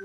A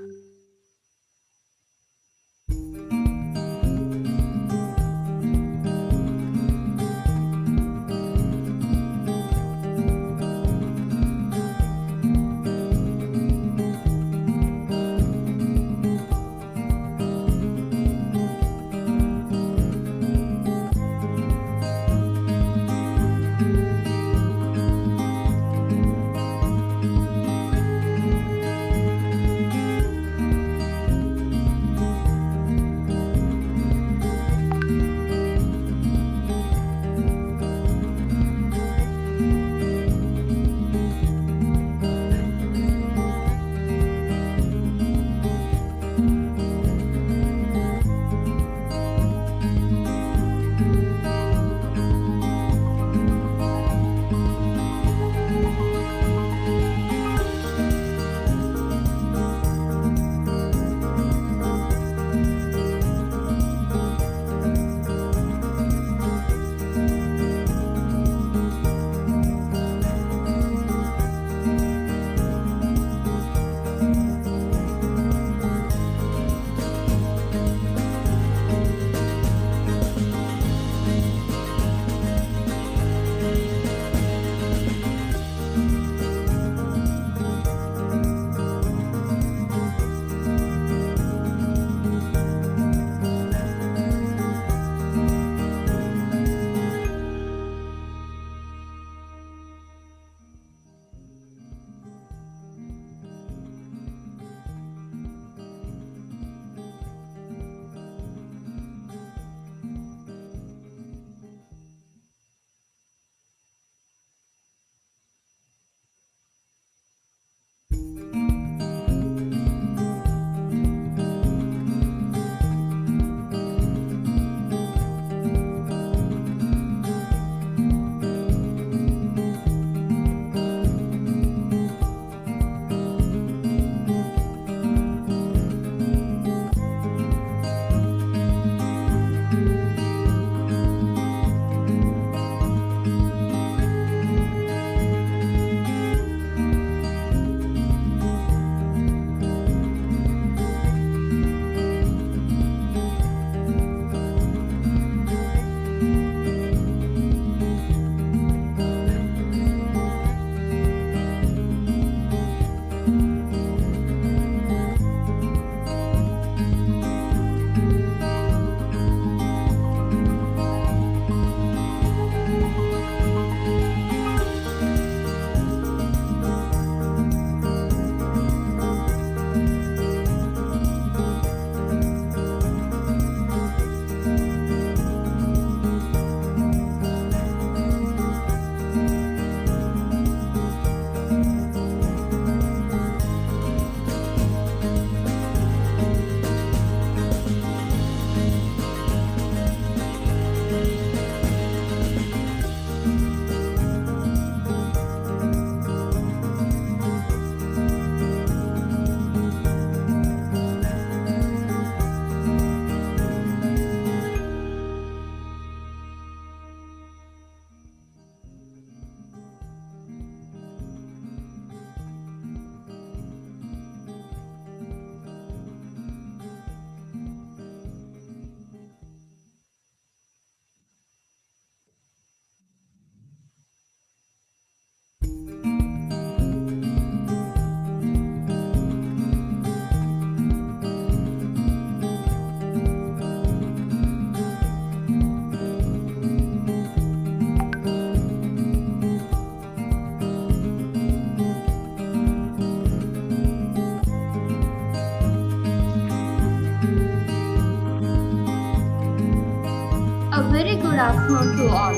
very good afternoon to all.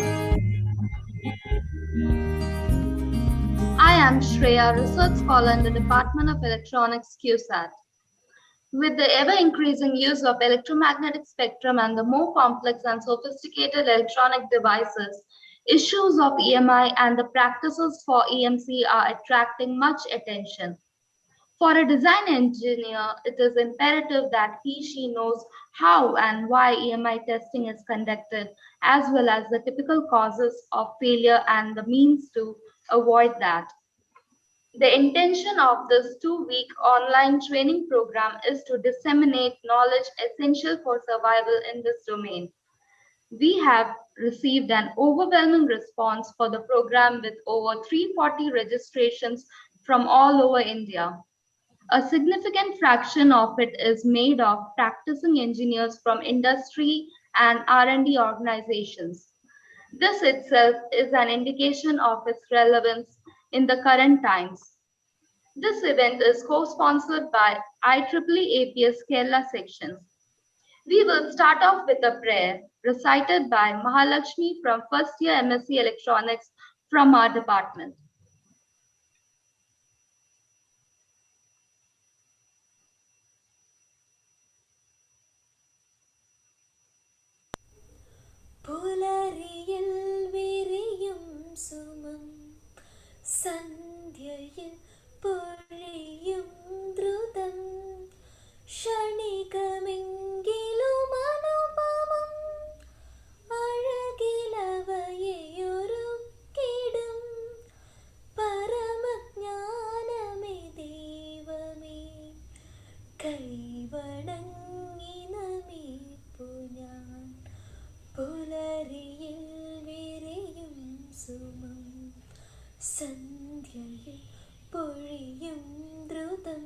I am Shreya, research scholar in the Department of Electronics QSAT. With the ever-increasing use of electromagnetic spectrum and the more complex and sophisticated electronic devices, issues of EMI and the practices for EMC are attracting much attention. For a design engineer, it is imperative that he/she knows how and why EMI testing is conducted, as well as the typical causes of failure and the means to avoid that. The intention of this 2-week online training program is to disseminate knowledge essential for survival in this domain. We have received an overwhelming response for the program with over 340 registrations from all over India. A significant fraction of it is made of practicing engineers from industry and R&D organizations. This itself is an indication of its relevance in the current times. This event is co-sponsored by IEEE APS Kerala sections. We will start off with a prayer recited by Mahalakshmi from first year MSc Electronics from our department. പുലരിയിൽ വിരിയും സുമം സന്ധ്യയിൽ പൊഴിയും ദ്രുതം ക്ഷണികമെങ്കിലും അനുപമം അഴകിലവയെയൊരുക്കിടും പരമജ്ഞാനമേ ദൈവമേ കൈവണങ്ങി നമിപ്പു ഞാൻ പുലരിയിൽ വിരിയും സുമം സന്ധ്യയിൽ പൊഴിയും ദ്രുതം.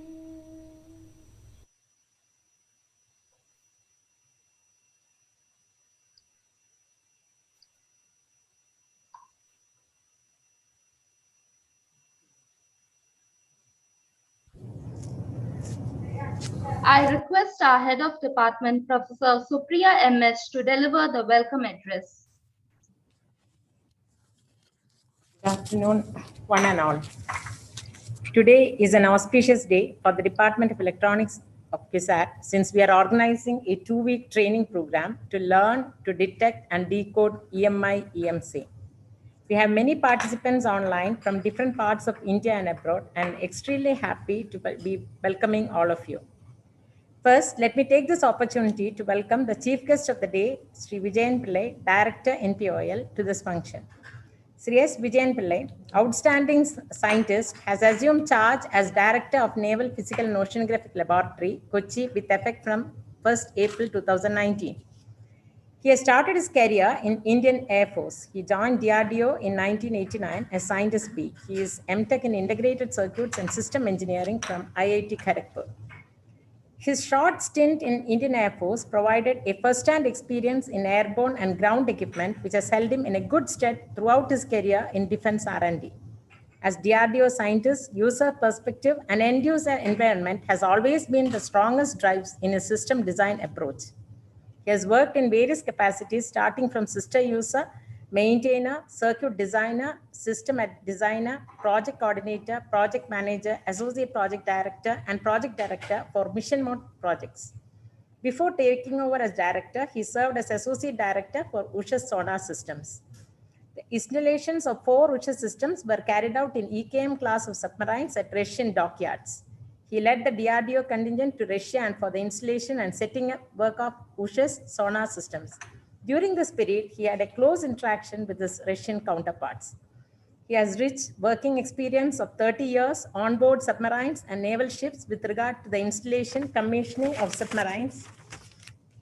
I request our head of department, Professor Supriya MH, to deliver the welcome address. Good afternoon, one and all. Today is an auspicious day for the Department of Electronics of QSAT since we are organizing a 2-week training program to learn to detect and decode EMI EMC. We have many participants online from different parts of India and abroad, and extremely happy to be welcoming all of you. First, let me take this opportunity to welcome the chief guest of the day, Sri Vijayan Pillai, Director NPOL, to this function. Sri S. Vijayan Pillai, outstanding scientist, has assumed charge as Director of Naval Physical and Oceanographic Laboratory, Kochi, with effect from 1st April 2019. He has started his career in Indian Air Force. He joined DRDO in 1989 as Scientist B. He is MTech in Integrated Circuits and System Engineering from IIT Kharagpur. His short stint in Indian Air Force provided a first-hand experience in airborne and ground equipment, which has held him in a good stead throughout his career in defense R&D. As DRDO scientist, user perspective and end-user environment has always been the strongest drives in his system design approach. He has worked in various capacities, starting from sister user, maintainer, circuit designer, system designer, project coordinator, project manager, associate project director, and project director for mission mode projects. Before taking over as director, he served as associate director for Usha's sonar systems. The installations of 4 Usha systems were carried out in EKM class of submarines at Russian dockyards. He led the DRDO contingent to Russia and for the installation and setting up work of Usha's sonar systems. During this period, he had a close interaction with his Russian counterparts. He has rich working experience of 30 years on board submarines and naval ships with regard to the installation, commissioning of submarines.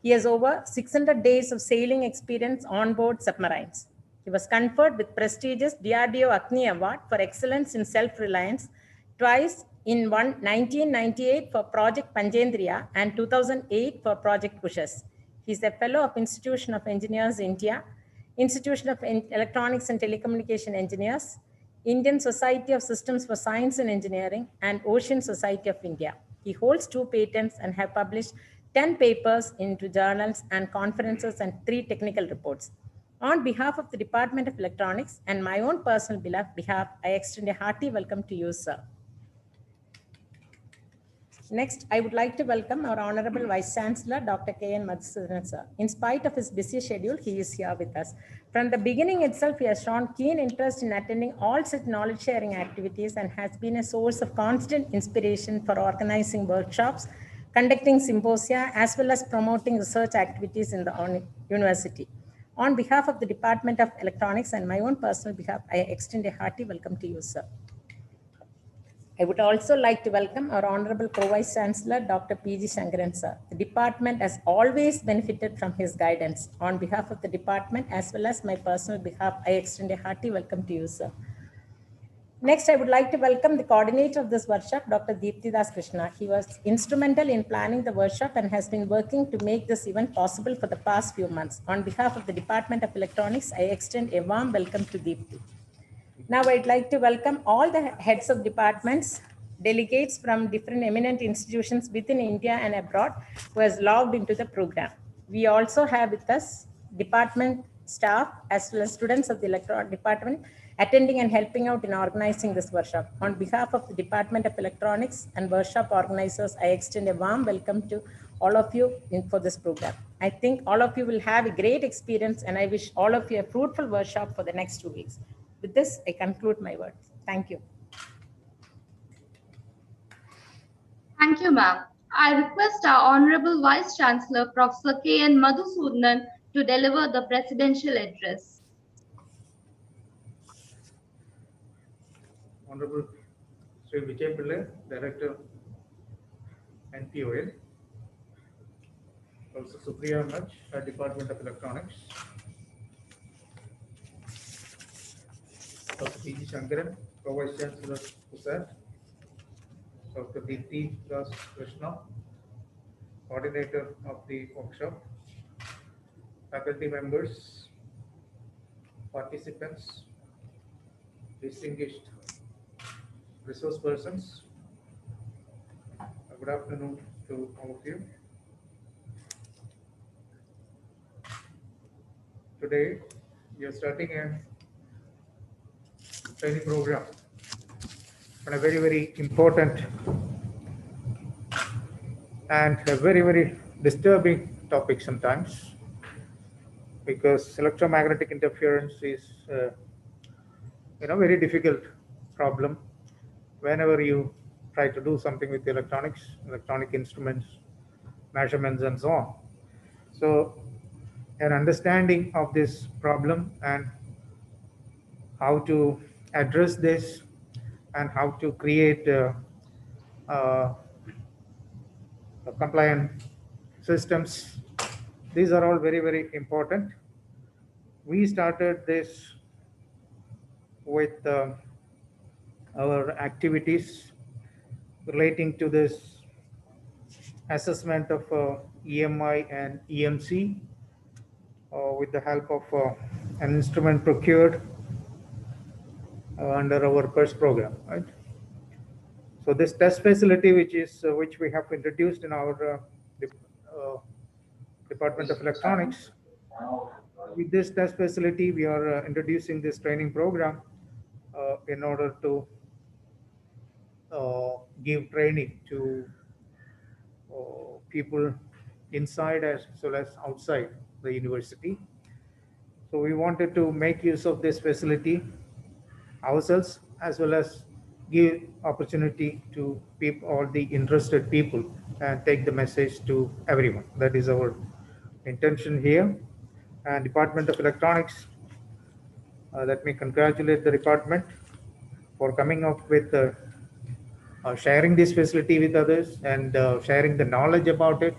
He has over 600 days of sailing experience on board submarines. He was conferred with prestigious DRDO Agni Award for excellence in self-reliance twice, in 1998 for Project Panjendriya and 2008 for Project Kushas. He is a fellow of Institution of Engineers India, Institution of Electronics and Telecommunication Engineers, Indian Society of Systems for Science and Engineering, and Ocean Society of India. He holds 2 patents and have published 10 papers into journals and conferences and 3 technical reports. On behalf of the Department of Electronics and my own personal behalf, I extend a hearty welcome to you, sir. Next, I would like to welcome our Honorable Vice Chancellor, Dr. K.N. Madhusudanan, sir. In spite of his busy schedule, he is here with us. From the beginning itself, he has shown keen interest in attending all such knowledge sharing activities and has been a source of constant inspiration for organizing workshops, conducting symposia, as well as promoting research activities in the university. On behalf of the Department of Electronics and my own personal behalf, I extend a hearty welcome to you, sir. I would also like to welcome our Honorable Pro-Vice Chancellor, Dr. P.G. Shankaran sir. The department has always benefited from his guidance. On behalf of the department, as well as my personal behalf, I extend a hearty welcome to you, sir. Next, I would like to welcome the coordinator of this workshop, Dr. Deepti Das Krishna. He was instrumental in planning the workshop and has been working to make this event possible for the past few months. On behalf of the Department of Electronics, I extend a warm welcome to Deepti. Now, I'd like to welcome all the heads of departments, delegates from different eminent institutions within India and abroad who has logged into the program. We also have with us department staff as well as students of the electronic department attending and helping out in organizing this workshop. On behalf of the Department of Electronics and workshop organizers, I extend a warm welcome to all of you for this program. I think all of you will have a great experience, and I wish all of you a fruitful workshop for the next 2 weeks. With this, I conclude my words. Thank you. Thank you, ma'am. I request our Honorable Vice Chancellor, Professor K.N. Madhusudanan, to deliver the presidential address. Honorable Sri Vijay Pillai, Director, NPOL. Also Supriya Mach, Department of Electronics. Dr. P.G. Shankaran, Vice Chancellor, PUSAT. Dr. Deepti Das Krishna, Coordinator of the workshop. Faculty members, participants, distinguished resource persons. Good afternoon to all of you. Today, we are starting a training program on a very, very important and a very, very disturbing topic sometimes, because electromagnetic interference is very difficult problem whenever you try to do something with electronics, electronic instruments, measurements, and so on. So an understanding of this problem and how to address this and how to create compliant systems, these are all very, very important. We started this with our activities relating to this assessment of EMI and EMC with the help of an instrument procured under our PERS program, right? So this test facility, which we have introduced in our Department of Electronics, with this test facility, we are introducing this training program in order to give training to people inside as well as outside the university. So we wanted to make use of this facility ourselves, as well as give opportunity to all the interested people and take the message to everyone. That is our intention here. And Department of Electronics, let me congratulate the department for coming up with sharing this facility with others and sharing the knowledge about it,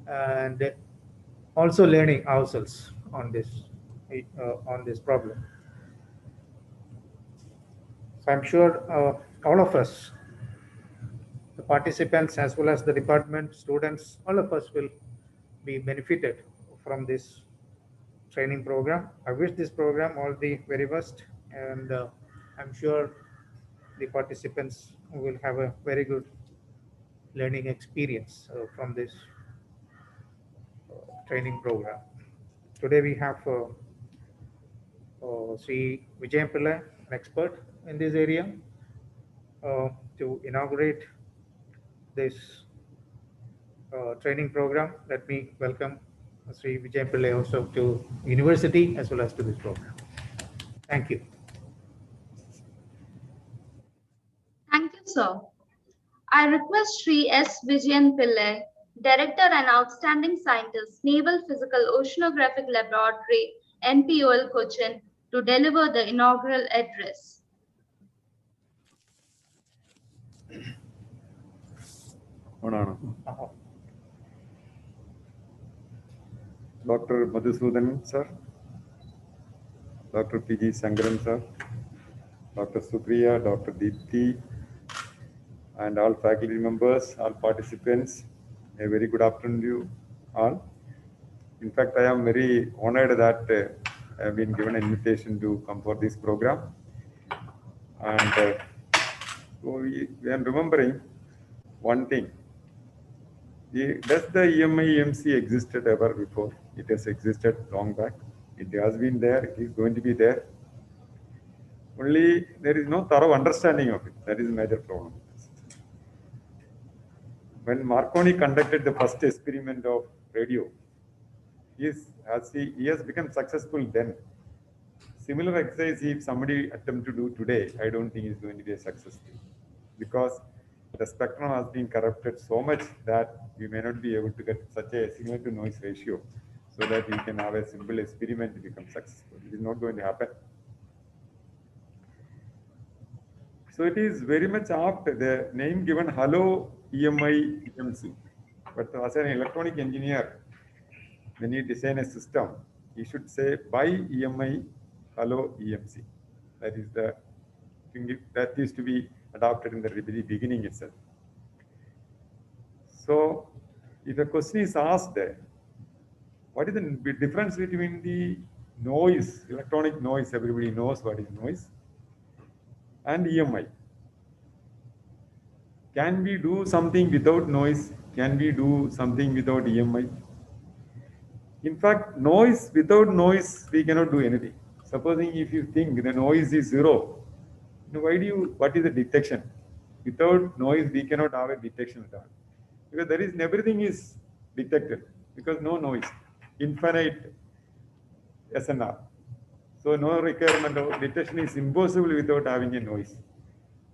and also learning ourselves on this problem. So I'm sure all of us, the participants as well as the department, students, all of us will be benefited from this training program. I wish this program all the very best, and I'm sure the participants will have a very good learning experience from this training program. Today we have Sri Vijay Pillai, an expert in this area, to inaugurate this training program. Let me welcome Sri Vijay Pillai also to university as well as to this program. Thank you. Thank you, sir. I request Sri S. Vijayan Pillai, Director and Outstanding Scientist, Naval Physical Oceanographic Laboratory, NPOL Cochin, to deliver the inaugural address. Onana. Dr. Madhusudan sir, Dr. P.G. Sangaran sir, Dr. Supriya, Dr. Deepthi, and all faculty members, all participants, a very good afternoon to you all. In fact, I am very honored that I have been given an invitation to come for this program. And we are remembering one thing. Does the EMI EMC existed ever before? It has existed long back. It has been there. It is going to be there. Only there is no thorough understanding of it. That is a major problem. When Marconi conducted the first experiment of radio, he has become successful then. Similar exercise, if somebody attempt to do today, I don't think it's going to be a success, because the spectrum has been corrupted so much that we may not be able to get such a signal to noise ratio so that we can have a simple experiment to become successful. It is not going to happen. So it is very much apt, the name given hello EMI EMC. But as an electronic engineer, when you design a system, you should say by EMI hello EMC. That is the thing that is to be adopted in the very beginning itself. So if a question is asked, what is the difference between the noise, electronic noise, everybody knows what is noise, and EMI? Can we do something without noise? Can we do something without EMI? In fact, without noise, we cannot do anything. Supposing if you think the noise is zero, what is the detection? Without noise, we cannot have a detection at all. Because everything is detected, because no noise, infinite SNR. So no requirement of detection is impossible without having a noise.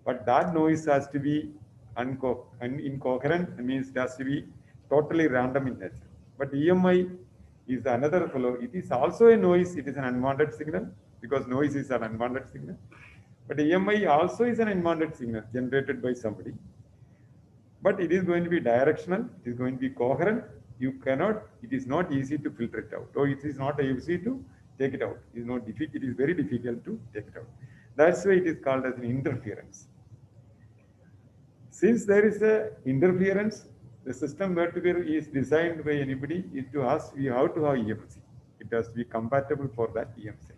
But that noise has to be incoherent, means it has to be totally random in nature. But EMI is another fellow. It is also a noise. It is an unwanted signal, because noise is an unwanted signal. But EMI also is an unwanted signal generated by somebody. But it is going to be directional. It is going to be coherent. It is not easy to filter it out, or it is not easy to take it out. It is very difficult to take it out. That's why it is called as an interference. Since there is a interference, the system whatever is designed by anybody is to ask, we have to have EMC. It has to be compatible for that EMC.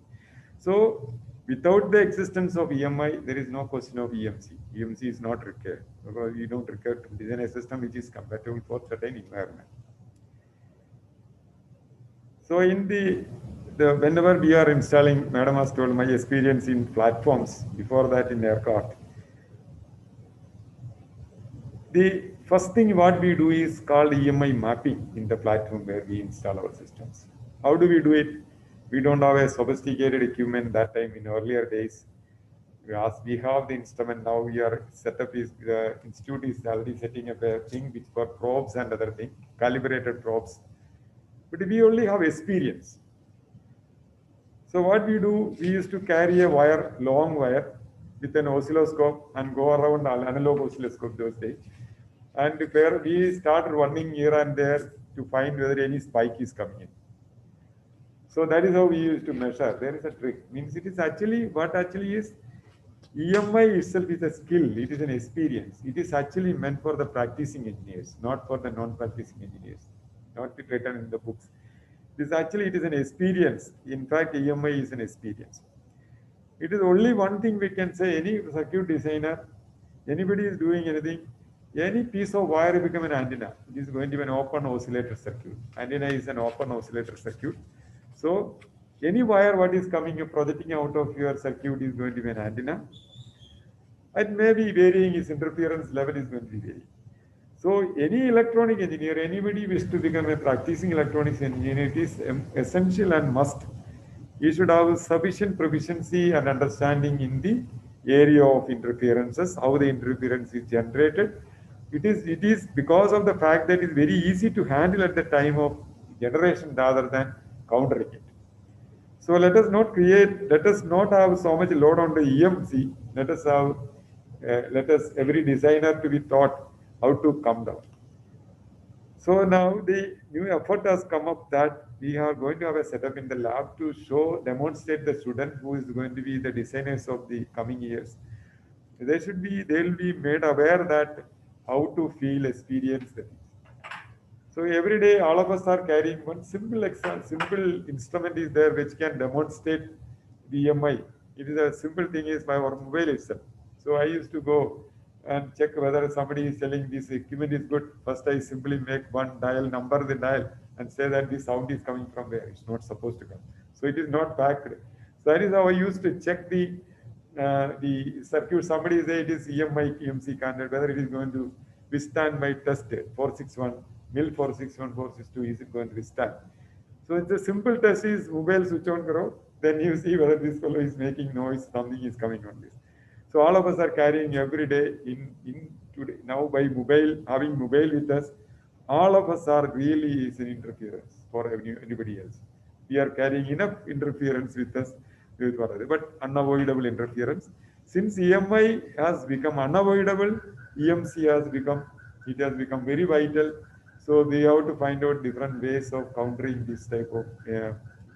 So without the existence of EMI, there is no question of EMC. EMC is not required, because you don't require to design a system which is compatible for certain environment. So in whenever we are installing, Madam has told my experience in platforms, before that in aircraft. The first thing what we do is called EMI mapping in the platform where we install our systems. How do we do it? We don't have a sophisticated equipment that time in earlier days. We have the instrument now. The institute is already setting up a thing which for probes and other things, calibrated probes. But we only have experience. So what we do, we used to carry a long wire with an oscilloscope and go around analog oscilloscope those days. And where we started running here and there to find whether any spike is coming in. So that is how we used to measure. There is a trick. Means it is what actually is EMI itself is a skill. It is an experience. It is actually meant for the practicing engineers, not for the non-practicing engineers. Not written in the books. It is an experience. In fact, EMI is an experience. It is only one thing we can say. Any circuit designer, anybody is doing anything, any piece of wire become an antenna. It is going to be an open oscillator circuit. Antenna is an open oscillator circuit. So any wire what is projecting out of your circuit is going to be an antenna. And maybe varying its interference level is going to be varying. So any electronic engineer, anybody wish to become a practicing electronics engineer, it is essential and must. You should have sufficient proficiency and understanding in the area of interferences, how the interference is generated. It is because of the fact that it is very easy to handle at the time of generation rather than countering it. So let us not have so much load on the EMC. Let us every designer to be taught how to come down. So now the new effort has come up that we are going to have a setup in the lab to demonstrate the student who is going to be the designers of the coming years. They'll be made aware that how to feel, experience the things. So every day, all of us are carrying one simple instrument is there which can demonstrate the EMI. It is a simple thing is my our mobile itself. So I used to go and check whether somebody is telling this equipment is good. First, I simply make one number the dial, and say that this sound is coming from where it's not supposed to come. So it is not packed. So that is how I used to check the circuit. Somebody say it is EMI EMC candidate, whether it is going to withstand my test 461 mil 461 462 is it going to withstand. So it's a simple test is mobile switch on karo, then you see whether this fellow is making noise, something is coming on this. So all of us are carrying every day in today now by mobile, having mobile with us. All of us are really is an interference for anybody else. We are carrying enough interference with us, but unavoidable interference. Since EMI has become unavoidable, EMC has become very vital. So we have to find out different ways of countering this type of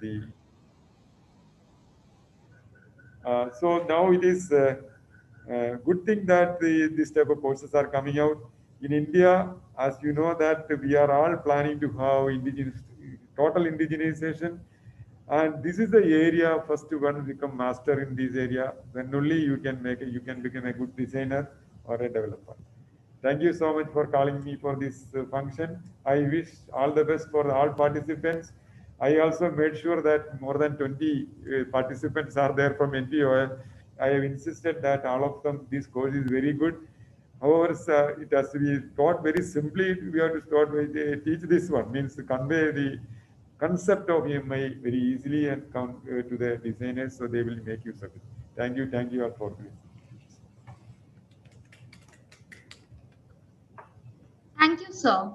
the. So now it is a good thing that this type of courses are coming out in India. As you know that we are all planning to have total indigenization, and this is the area first one become master in this area. Then only you can become a good designer or a developer. Thank you so much for calling me for this function. I wish all the best for all participants. I also made sure that more than 20 participants are there from NPOL. I have insisted that all of them, this course is very good. However, it has to be taught very simply. We have to start with teach this one, means to convey the concept of EMI very easily and to the designers, so they will make use of it. Thank you all for this. Thank you, sir.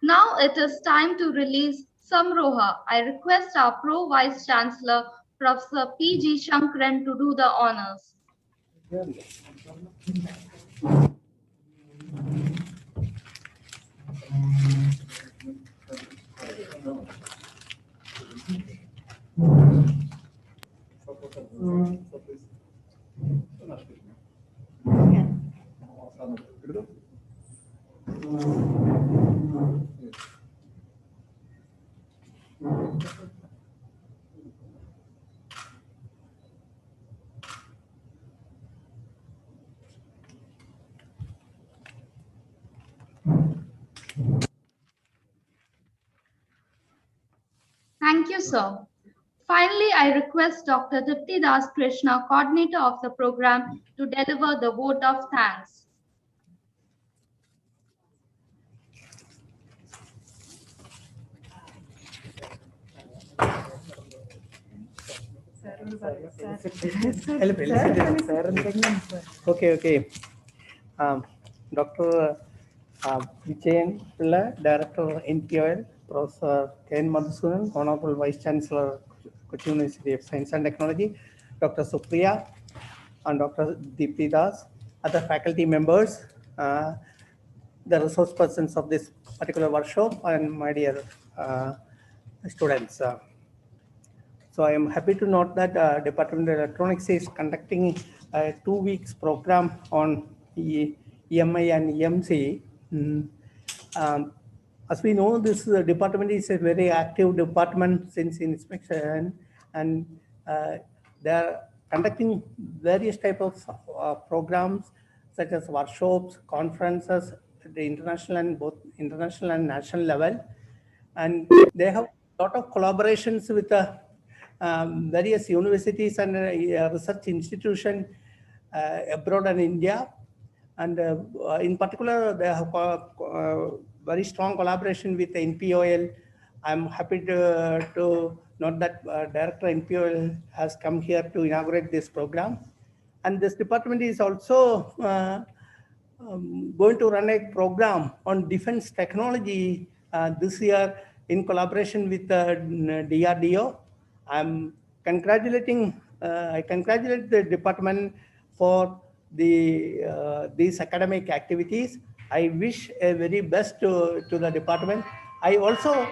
Now it is time to release Samroha. I request our Pro Vice Chancellor, Professor P.G. Shankran, to do the honors. Thank you, sir. Finally, I request Dr. Dipti Das Krishna, coordinator of the program, to deliver the vote of thanks. Okay. Dr. Vijayan Pilla, Director NPOL, Professor Ken Madhusudan, Honorable Vice Chancellor, Kochi University of Science and Technology, Dr. Supriya, and Dr. Deepthi Das, other faculty members, the resource persons of this particular workshop, and my dear students. So I am happy to note that Department of Electronics is conducting a 2 weeks program on EMI and EMC. As we know, this department is a very active department since inspection, and they are conducting various type of programs such as workshops, conferences at the international and national level, and they have a lot of collaborations with various universities and research institutions abroad and India. And in particular, they have very strong collaboration with NPOL. I'm happy to note that Director NPOL has come here to inaugurate this program. And this department is also going to run a program on defense technology this year in collaboration with DRDO. I congratulate the department for these academic activities. I wish a very best to the department. I also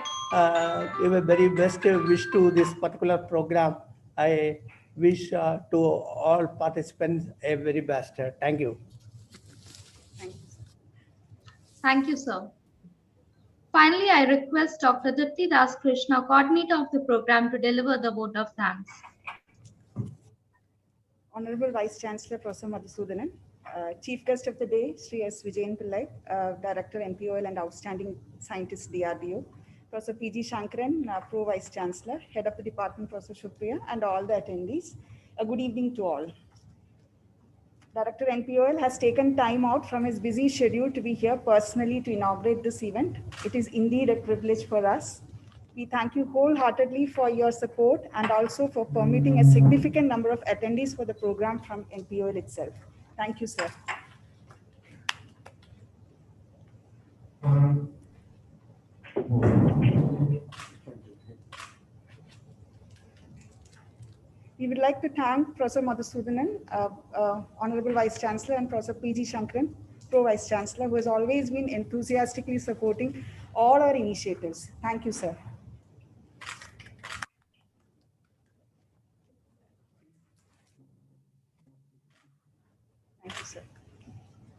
give a very best wish to this particular program. I wish to all participants a very best. Thank you. Thank you, sir. Finally, I request Dr. Dipti Das Krishna, coordinator of the program, to deliver the vote of thanks. Honorable Vice Chancellor Professor Madhusudanan, Chief Guest of the Day, Sri S. Vijayan Pillai, Director NPOL and Outstanding Scientist DRDO, Professor P.G. Shankaran, Pro Vice Chancellor, Head of the Department Professor Shupriya, and all the attendees. A good evening to all. Director NPOL has taken time out from his busy schedule to be here personally to inaugurate this event. It is indeed a privilege for us. We thank you wholeheartedly for your support and also for permitting a significant number of attendees for the program from NPOL itself. Thank you, sir. We would like to thank Professor Madhusudanan, Honorable Vice Chancellor, and Professor P.G. Shankaran, Pro Vice Chancellor, who has always been enthusiastically supporting all our initiatives. Thank you, sir. Thank you, sir.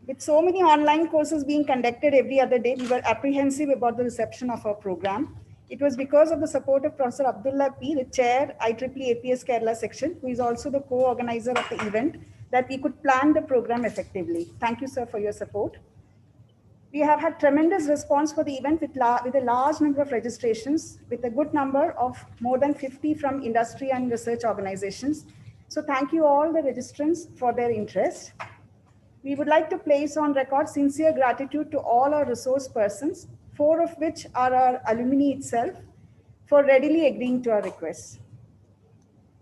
With so many online courses being conducted every other day, we were apprehensive about the reception of our program. It was because of the support of Professor Abdullah P., the chair, IEEE APS Kerala section, who is also the co-organizer of the event, that we could plan the program effectively. Thank you, sir, for your support. We have had tremendous response for the event with a large number of registrations, with a good number of more than 50 from industry and research organizations. So thank you all the registrants for their interest. We would like to place on record sincere gratitude to all our resource persons, 4 of which are our alumni itself, for readily agreeing to our requests.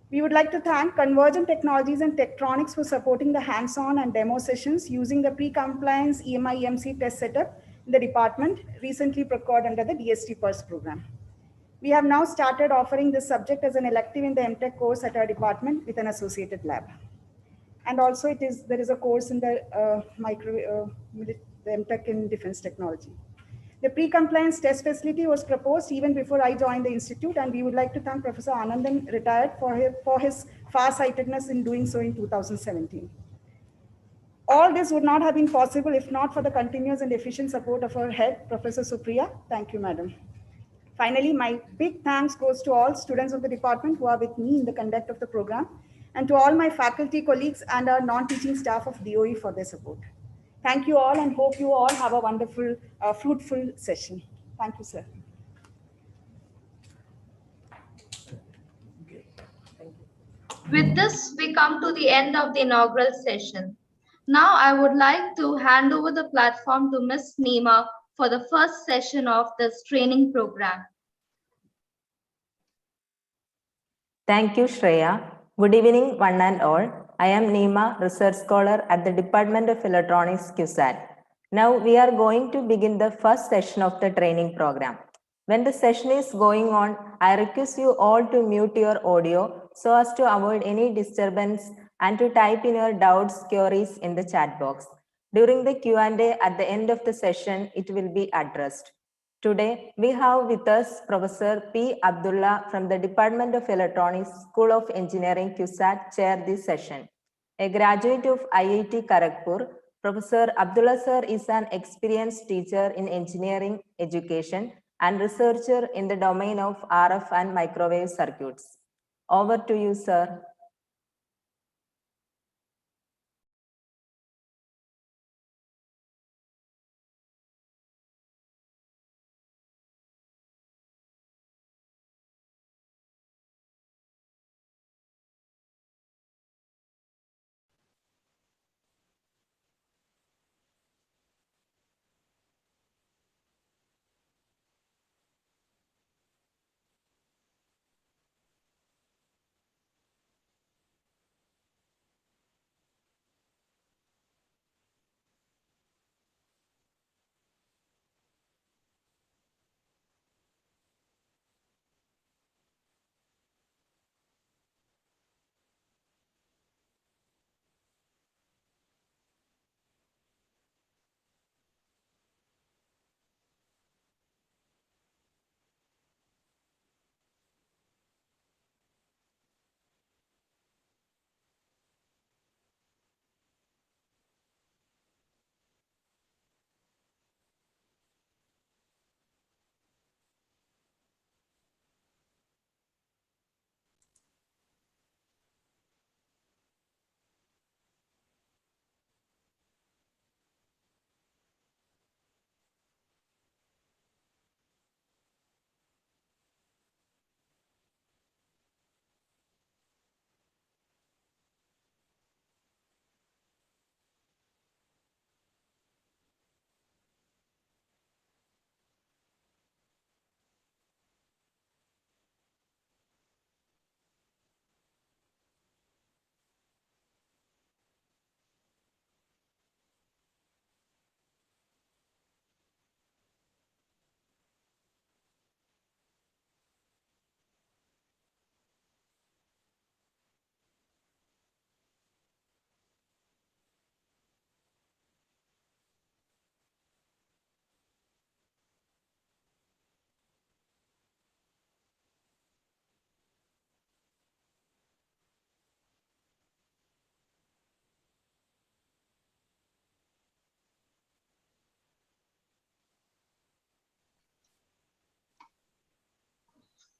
We would like to thank Convergent Technologies and Tektronix for supporting the hands-on and demo sessions using the pre-compliance EMI EMC test setup in the department, recently procured under the DST PERS program. We have now started offering this subject as an elective in the MTech course at our department with an associated lab. And also there is a course in the MTech in Defense Technology. The pre-compliance test facility was proposed even before I joined the institute, and we would like to thank Professor Anandan, retired, for his far-sightedness in doing so in 2017. All this would not have been possible if not for the continuous and efficient support of our head, Professor Supriya. Thank you, madam. Finally, my big thanks goes to all students of the department who are with me in the conduct of the program, and to all my faculty colleagues and our non-teaching staff of DOE for their support. Thank you all, and hope you all have a wonderful, fruitful session. Thank you, sir. With this, we come to the end of the inaugural session. Now, I would like to hand over the platform to Ms. Neema for the first session of this training program. Thank you, Shreya. Good evening, one and all. I am Neema, Research Scholar at the Department of Electronics, QSAT. Now we are going to begin the first session of the training program. When the session is going on, I request you all to mute your audio so as to avoid any disturbance and to type in your doubts, queries in the chat box. During the Q&A at the end of the session, it will be addressed. Today, we have with us Professor P. Abdullah from the Department of Electronics, School of Engineering, QSAT, chair this session. A graduate of IIT Kharagpur, Professor Abdullah sir is an experienced teacher in engineering education and researcher in the domain of RF and microwave circuits. Over to you, sir.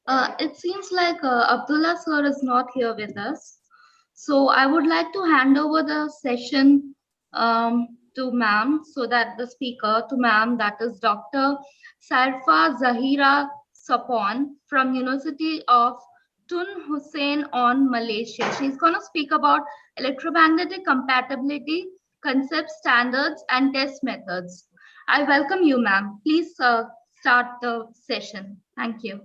It seems like Abdullah sir is not here with us. So I would like to hand over the session to ma'am, so that the speaker to ma'am, that is Dr. Sarfa Zahira Sapon from University of Tun Hussein on Malaysia. She's going to speak about electromagnetic compatibility, concepts, standards, and test methods. I welcome you, ma'am. Please start the session. Thank you.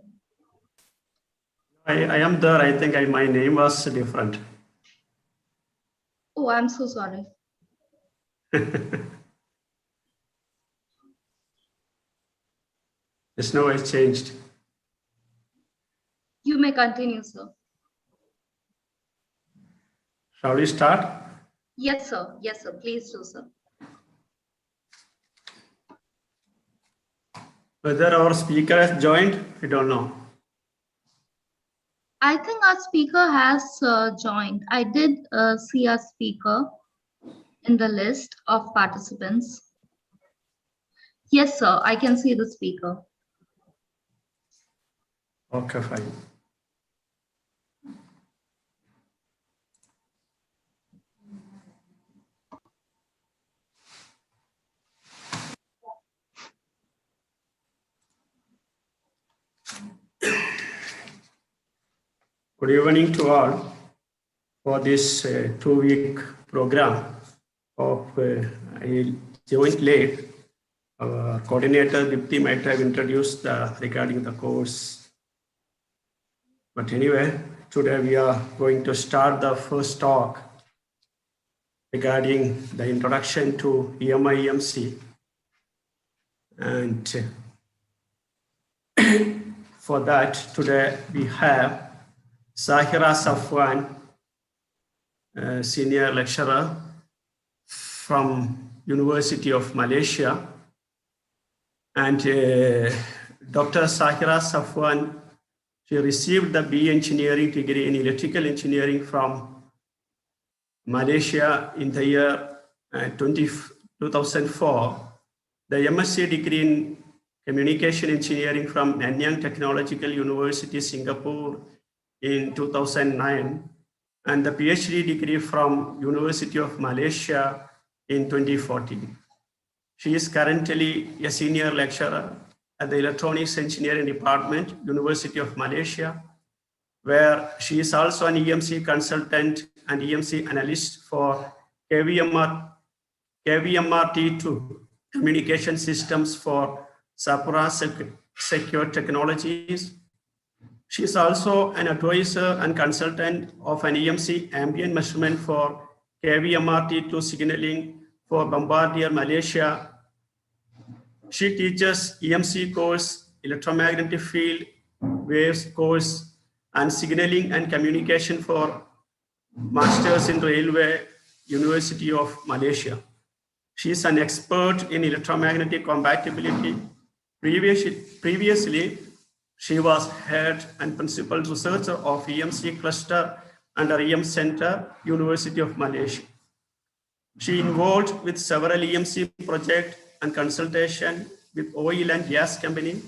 I am there. I think my name was different. Oh, I'm so sorry. Just now I changed. You may continue, sir. Shall we start? Yes, sir. Yes, sir. Please do, sir. Whether our speaker has joined, I don't know. I think our speaker has joined. I did see a speaker in the list of participants. Yes, sir. I can see the speaker. Okay, fine. Good evening to all for this 2-week program of I joined late. Our coordinator Dipti might have introduced regarding the course. But anyway, today we are going to start the first talk regarding the introduction to EMI EMC. And for that, today we have Zahira Safwan, senior lecturer from University of Malaysia. And Dr. Zahira Safwan, she received the BE Engineering degree in Electrical Engineering from Malaysia in the year 2004. The MSc degree in Communication Engineering from Nanyang Technological University, Singapore in 2009, and the PhD degree from University of Malaysia in 2014. She is currently a senior lecturer at the Electronics Engineering Department, University of Malaysia, where she is also an EMC consultant and EMC analyst for KVMRT2 communication systems for Sapura Secure Technologies. She is also an advisor and consultant of an EMC ambient measurement for KVMRT2 signaling for Bombardier Malaysia. She teaches EMC course, electromagnetic field waves course, and signaling and communication for Masters in Railway, University of Malaysia. She is an expert in electromagnetic compatibility. Previously, she was head and principal researcher of EMC cluster under EM Center, University of Malaysia. She involved with several EMC projects and consultation with oil and gas company,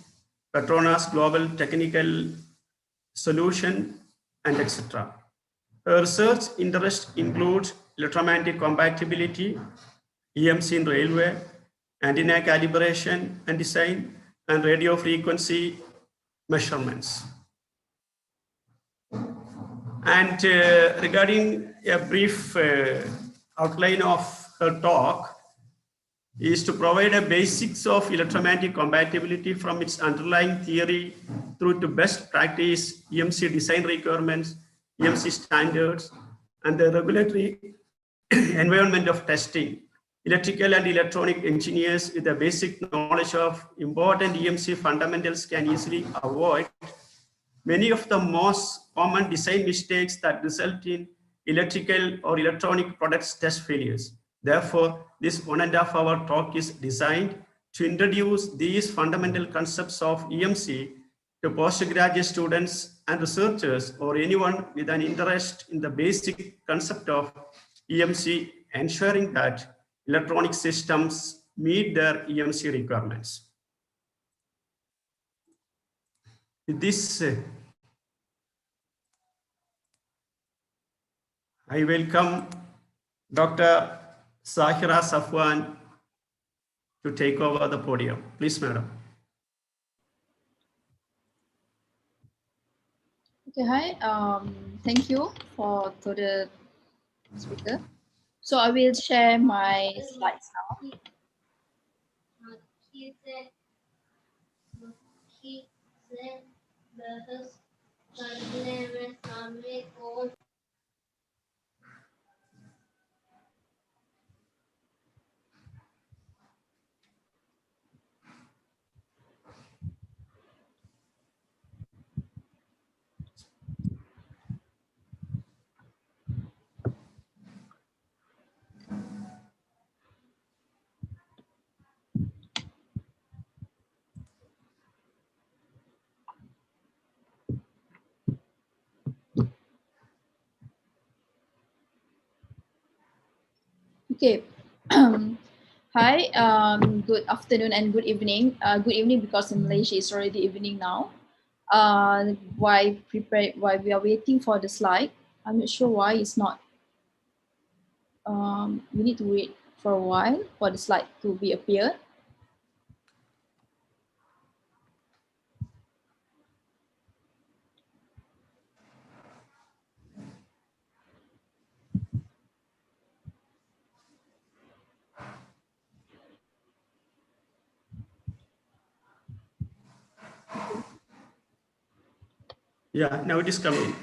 Petronas Global Technical Solution, and etc. Her research interests include electromagnetic compatibility, EMC in railway, antenna calibration and design, and radio frequency measurements. And regarding a brief outline of her talk is to provide a basics of electromagnetic compatibility from its underlying theory through to best practice, EMC design requirements, EMC standards, and the regulatory environment of testing. Electrical and electronic engineers with a basic knowledge of important EMC fundamentals can easily avoid many of the most common design mistakes that result in electrical or electronic products test failures. Therefore, this 1.5 hour talk is designed to introduce these fundamental concepts of EMC to postgraduate students and researchers or anyone with an interest in the basic concept of EMC, ensuring that electronic systems meet their EMC requirements. With this I welcome Dr. Sahira Safwan to take over the podium. Please, madam. Okay, hi. Thank you to the speaker. So I will share my slides now. Okay. Hi. Good afternoon and good evening. Good evening because in Malaysia it's already evening now. While we are waiting for the slide, I'm not sure why it's not. We need to wait for a while for the slide to be appear. Yeah, now it is coming.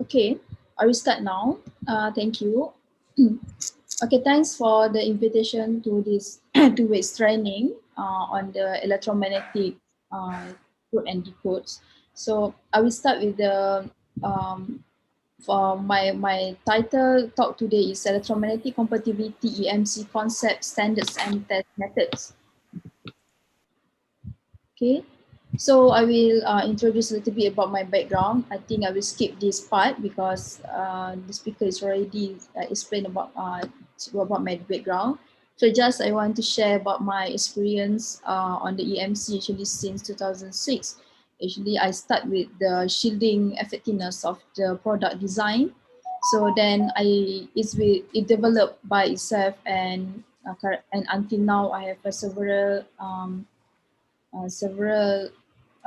Okay, I will start now. Thank you. Okay, thanks for the invitation to this 2 weeks training on the electromagnetic code and decodes. So I will start with the for my title talk today is electromagnetic compatibility EMC concepts, standards, and test methods. Okay, so I will introduce a little bit about my background. I think I will skip this part because the speaker is already explained about my background. So just I want to share about my experience on the EMC actually since 2006. Actually, I start with the shielding effectiveness of the product design. So then it developed by itself and until now I have several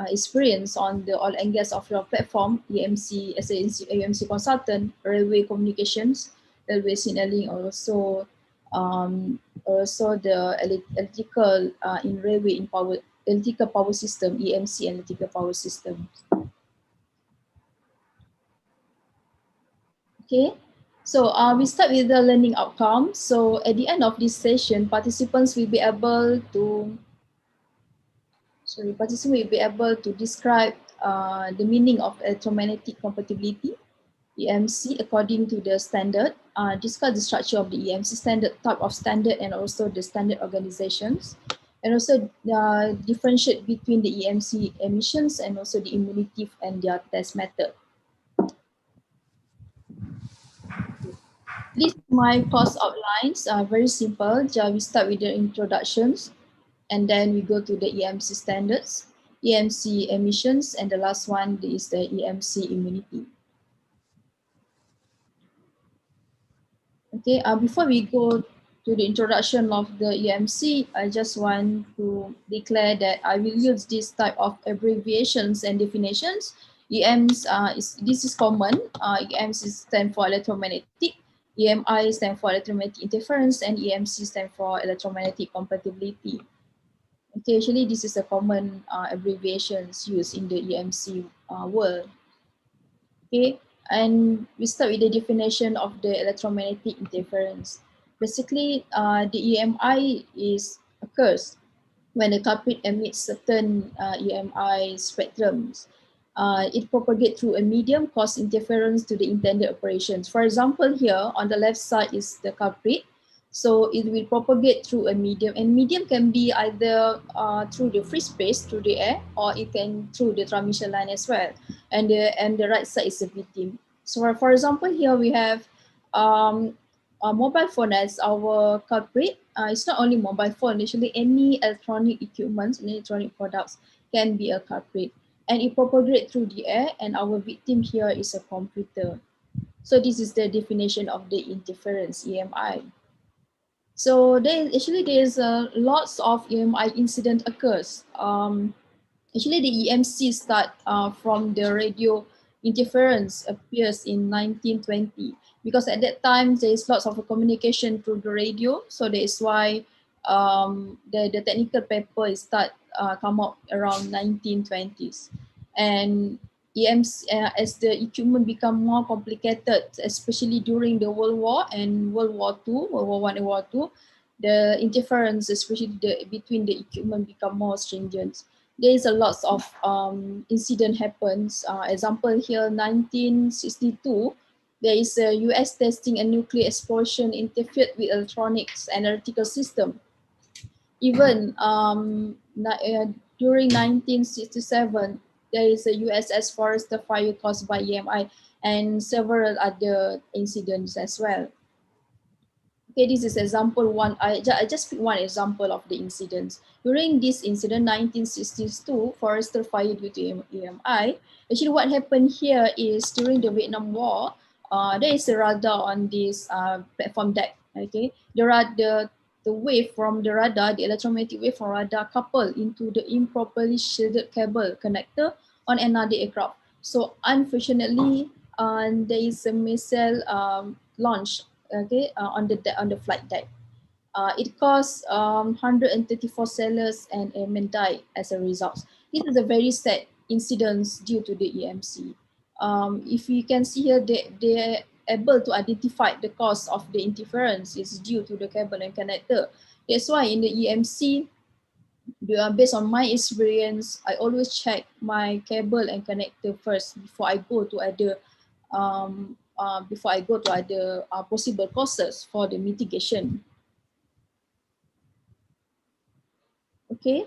experience on the oil and gas offshore platform, EMC as a EMC consultant, railway communications, railway signaling, also the electrical in railway in power, electrical power system, EMC electrical power system. Okay, so we start with the learning outcome. So at the end of this session, participants will be able to describe the meaning of electromagnetic compatibility, EMC, according to the standard, discuss the structure of the EMC standard, type of standard, and also the standard organizations, and also differentiate between the EMC emissions and also the immunity and their test method. These are my course outlines are very simple. We start with the introductions, and then we go to the EMC standards, EMC emissions, and the last one is the EMC immunity. Okay, before we go to the introduction of the EMC, I just want to declare that I will use this type of abbreviations and definitions. EMs, this is common. EMs stand for electromagnetic, EMI stand for electromagnetic interference, and EMC stand for electromagnetic compatibility. Okay, actually this is a common abbreviations used in the EMC world. Okay, and we start with the definition of the electromagnetic interference. Basically, the EMI occurs when the culprit emits certain EMI spectrums, it propagates through a medium, cause interference to the intended operations. For example, here on the left side is the culprit. So it will propagate through a medium, and medium can be either through the free space, through the air, or it can through the transmission line as well. And the right side is the victim. So for example, here we have a mobile phone as our culprit. It's not only mobile phone, actually any electronic equipment and electronic products can be a culprit. And it propagates through the air, and our victim here is a computer. So this is the definition of the interference, EMI. So there's lots of EMI incident occurs. Actually, the EMC start from the radio interference appears in 1920, because at that time there is lots of communication through the radio. So that is why the technical paper is start come up around 1920s. And EMC, as the equipment become more complicated, especially during the World War and World War II, World War I and World War II, the interference, especially between the equipment, become more stringent. There is a lot of incident happens. Example here, 1962, there is a US testing a nuclear explosion interfered with electronics and electrical system. Even during 1967, there is a USS Forester fire caused by EMI and several other incidents as well. Okay, this is example one. I just pick one example of the incidents. During this incident, 1962, Forester fire due to EMI. Actually, what happened here is during the Vietnam War, there is a radar on this platform deck. Okay, the wave from the radar, the electromagnetic wave from radar, coupled into the improperly shielded cable connector on another aircraft. So unfortunately, there is a missile launch, okay, on the flight deck. It caused 134 sailors and airmen died as a result. This is a very sad incident due to the EMC. If you can see here, they're able to identify the cause of the interference is due to the cable and connector. That's why in the EMC, based on my experience, I always check my cable and connector first before I go to other possible causes for the mitigation. Okay,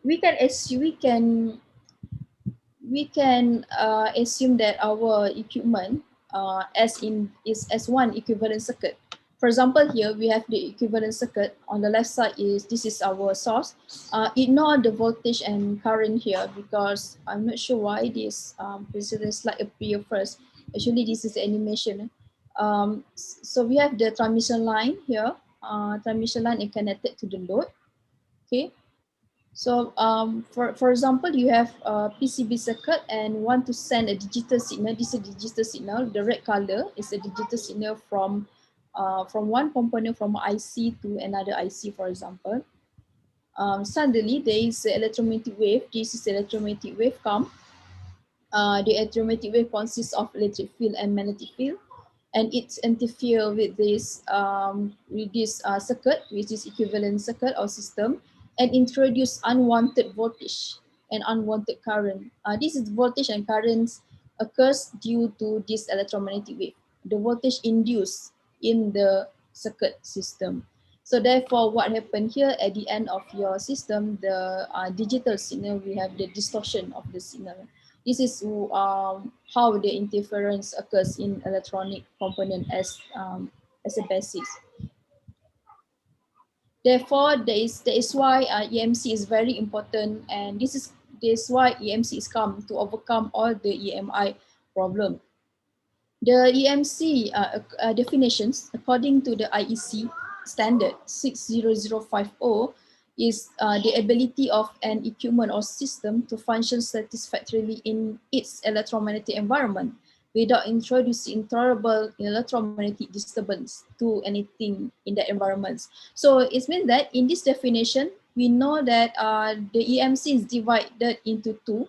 we can assume that our equipment is as one equivalent circuit. For example, here we have the equivalent circuit. On the left side this is our source. Ignore the voltage and current here, because I'm not sure why this slide appear first. Actually, this is the animation. So we have the transmission line here. Transmission line is connected to the load. Okay. So for example, you have a PCB circuit and want to send a digital signal. This is a digital signal. The red color is a digital signal from one component from IC to another IC, for example. Suddenly, there is an electromagnetic wave. This is electromagnetic wave come. The electromagnetic wave consists of electric field and magnetic field, and it interferes with this circuit, which is equivalent circuit or system, and introduce unwanted voltage and unwanted current. This is voltage and currents occurs due to this electromagnetic wave. The voltage induced in the circuit system. So therefore, what happened here at the end of your system, the digital signal, we have the distortion of the signal. This is how the interference occurs in electronic component as a basis. Therefore, that is why EMC is very important, and this is why EMC is come to overcome all the EMI problem. The EMC definitions, according to the IEC standard 60050, is the ability of an equipment or system to function satisfactorily in its electromagnetic environment without introducing intolerable electromagnetic disturbance to anything in the environment. So it means that in this definition, we know that the EMC is divided into two,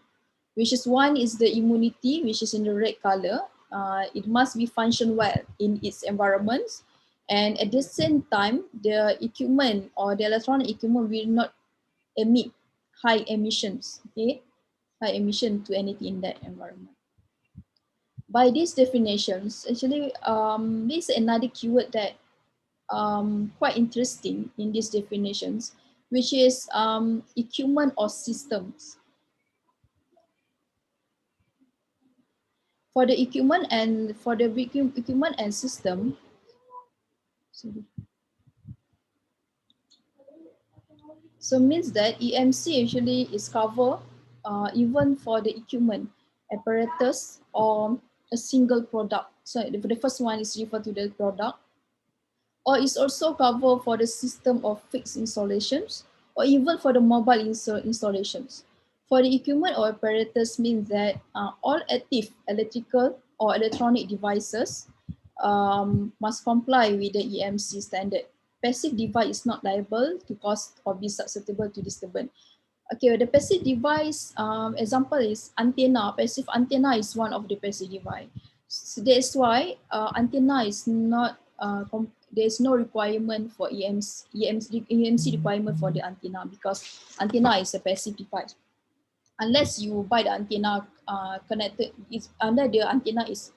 which is one is the immunity, which is in the red color. It must be function well in its environments. And at the same time, the equipment or the electronic equipment will not emit high emissions, okay? High emission to anything in that environment. By these definitions, actually, this is another keyword that quite interesting in these definitions, which is equipment or systems. For the equipment and equipment and system, sorry. So means that EMC actually is cover even for the equipment, apparatus, or a single product. So the first one is referred to the product, or it's also cover for the system of fixed installations, or even for the mobile installations. For the equipment or apparatus means that all active electrical or electronic devices must comply with the EMC standard. Passive device is not liable to cause or be susceptible to disturbance. Okay, the passive device example is antenna. Passive antenna is one of the passive device. So that's why antenna is not, there's no requirement for EMC requirement for the antenna, because antenna is a passive device. Unless you buy the antenna connected, it's under the antenna is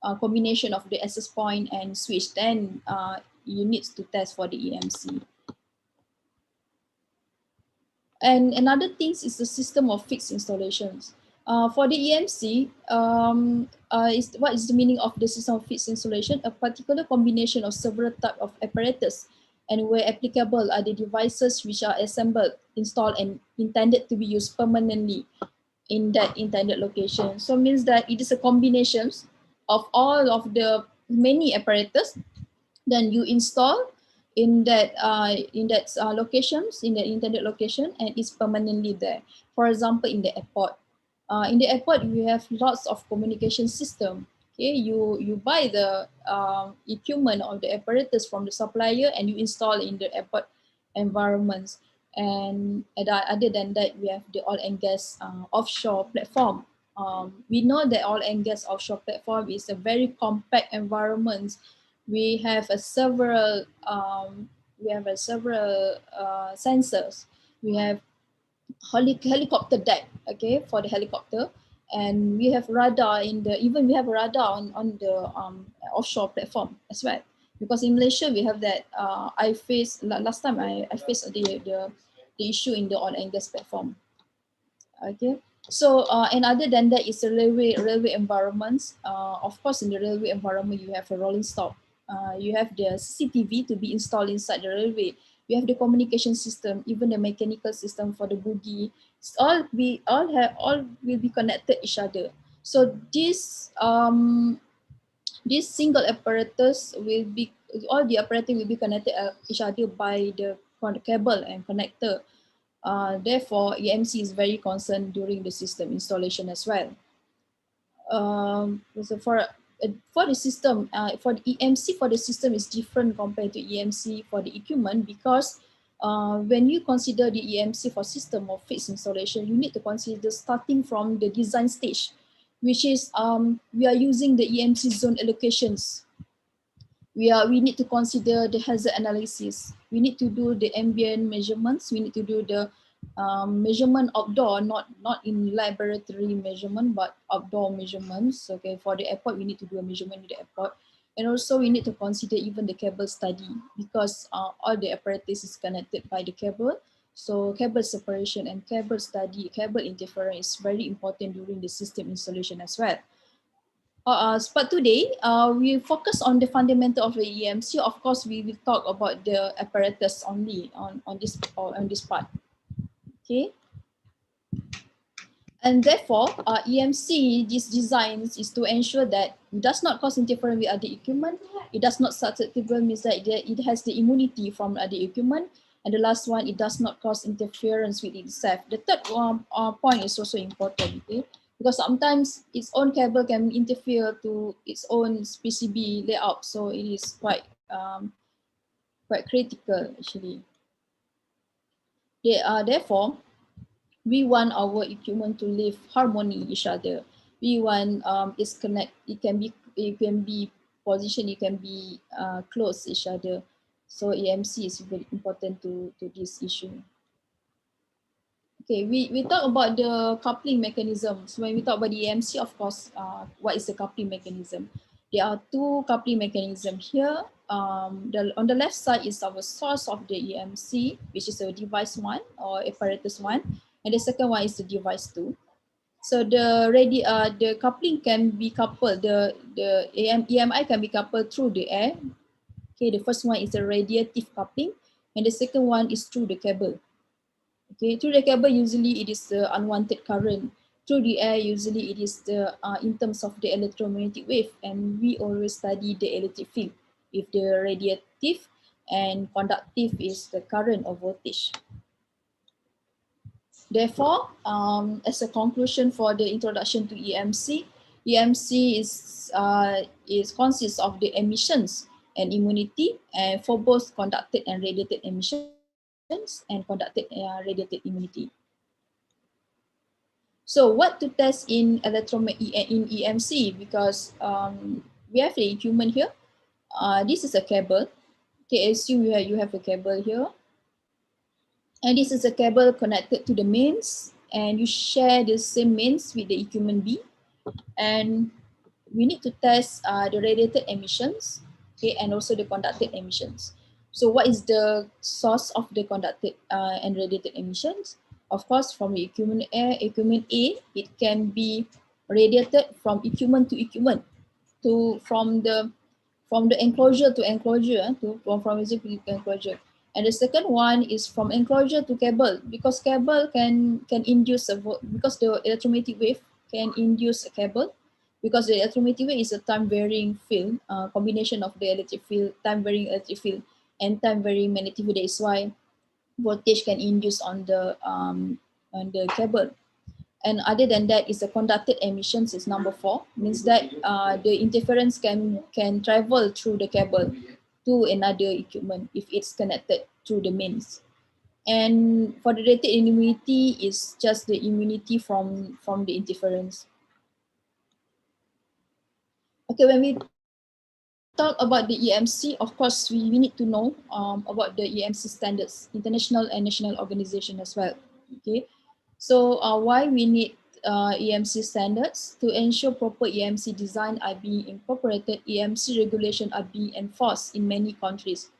a combination of the access point and switch, then you need to test for the EMC. And another thing is the system of fixed installations. For the EMC, what is the meaning of the system of fixed installation? A particular combination of several types of apparatus, and where applicable are the devices which are assembled, installed, and intended to be used permanently in that intended location. So means that it is a combination of all of the many apparatus, then you install in that locations, in the intended location, and it's permanently there. For example, in the airport. In the airport, you have lots of communication system. Okay, you buy the equipment or the apparatus from the supplier and you install in the airport environments. And other than that, we have the oil and gas offshore platform. We know that oil and gas offshore platform is a very compact environment. We have several sensors. We have helicopter deck, okay, for the helicopter, and we have radar we have a radar on the offshore platform as well. Because in Malaysia we have that. Last time I faced the issue in the oil and gas platform. Okay, so and other than that is the railway environments. Of course, in the railway environment you have a rolling stock. You have the CCTV to be installed inside the railway. You have the communication system, even the mechanical system for the bogie. All will be connected each other. So this single apparatus all the apparatus will be connected each other by the cable and connector. Therefore, EMC is very concerned during the system installation as well. So for the system, for the EMC for the system is different compared to EMC for the equipment, because when you consider the EMC for system of fixed installation, you need to consider starting from the design stage, which is we are using the EMC zone allocations. We need to consider the hazard analysis. We need to do the ambient measurements. We need to do the measurement outdoor, not in laboratory measurement, but outdoor measurements. Okay, for the airport, we need to do a measurement in the airport. And also we need to consider even the cable study, because all the apparatus is connected by the cable. So cable separation and cable study, cable interference is very important during the system installation as well. But today, we focus on the fundamental of the EMC. Of course, we will talk about the apparatus only on this part. Okay. And therefore, EMC, these designs is to ensure that it does not cause interference with other equipment. It does not susceptible, means that it has the immunity from other equipment. And the last one, it does not cause interference with itself. The third point is also important, okay? Because sometimes its own cable can interfere to its own PCB layout. So it is quite critical actually. Therefore, we want our equipment to live harmony each other. We want it can be position, it can be close each other. So EMC is very important to this issue. Okay, we talk about the coupling mechanisms. When we talk about the EMC, of course, what is the coupling mechanism? There are two coupling mechanisms here. On the left side is our source of the EMC, which is a device 1 or apparatus 1, and the second one is the device 2. So the coupling can be coupled, the EMI can be coupled through the air. Okay, the first one is the radiative coupling, and the second one is through the cable. Okay, through the cable, usually it is the unwanted current. Through the air, usually it is the in terms of the electromagnetic wave, and we always study the electric field. If the radiative and conductive is the current or voltage. Therefore, as a conclusion for the introduction to EMC, EMC is consists of the emissions and immunity, and for both conducted and radiated emissions and conducted radiated immunity. So what to test in EMC, because we have a human here. This is a cable. Okay, assume you have a cable here. And this is a cable connected to the mains, and you share the same mains with the equipment B. And we need to test the radiated emissions, okay, and also the conducted emissions. So what is the source of the conducted and radiated emissions? Of course, from the equipment A, it can be radiated from equipment to equipment, from the enclosure to enclosure, from exit to enclosure. And the second one is from enclosure to cable, because cable can induce because the electromagnetic wave can induce a cable, because the electromagnetic wave is a time varying field, combination of the electric field, time varying electric field, and time varying magnetic field. That is why voltage can induce on the cable. And other than that is the conducted emissions is number 4, means that the interference can travel through the cable to another equipment if it's connected through the mains. And for the radiated immunity is just the immunity from the interference. Okay, when we talk about the EMC, of course, we need to know about the EMC standards, international and national organization as well. Okay, so why we need EMC standards? To ensure proper EMC design are being incorporated, EMC regulation are being enforced in many countries.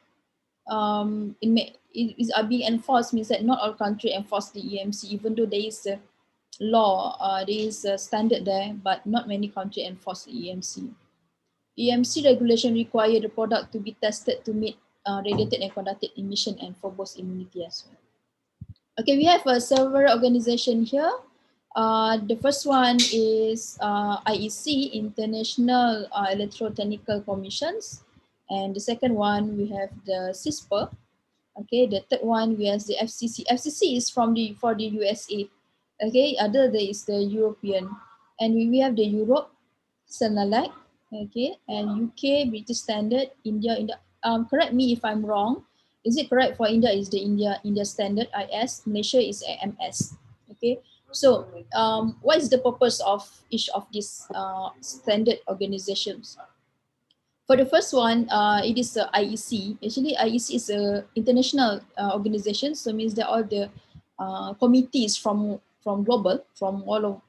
Are being enforced means that not all countries enforce the EMC, even though there is a law, there is a standard there, but not many countries enforce the EMC. EMC regulation require the product to be tested to meet radiated and conducted emission and for both immunity as well. Okay, we have several organizations here. The first one is IEC, International Electrotechnical Commissions. And the second one, we have the CISPR. Okay, the third one, we have the FCC. FCC is for the USA. Okay, other there is the European. And we have the Europe, Senelec, okay, and UK, British Standard, India, correct me if I'm wrong. Is it correct for India is the India Standard IS, Malaysia is AMS, okay? So what is the purpose of each of these standard organizations? For the first one, it is the IEC. Actually, IEC is a international organization, so means that all the committees from global, from all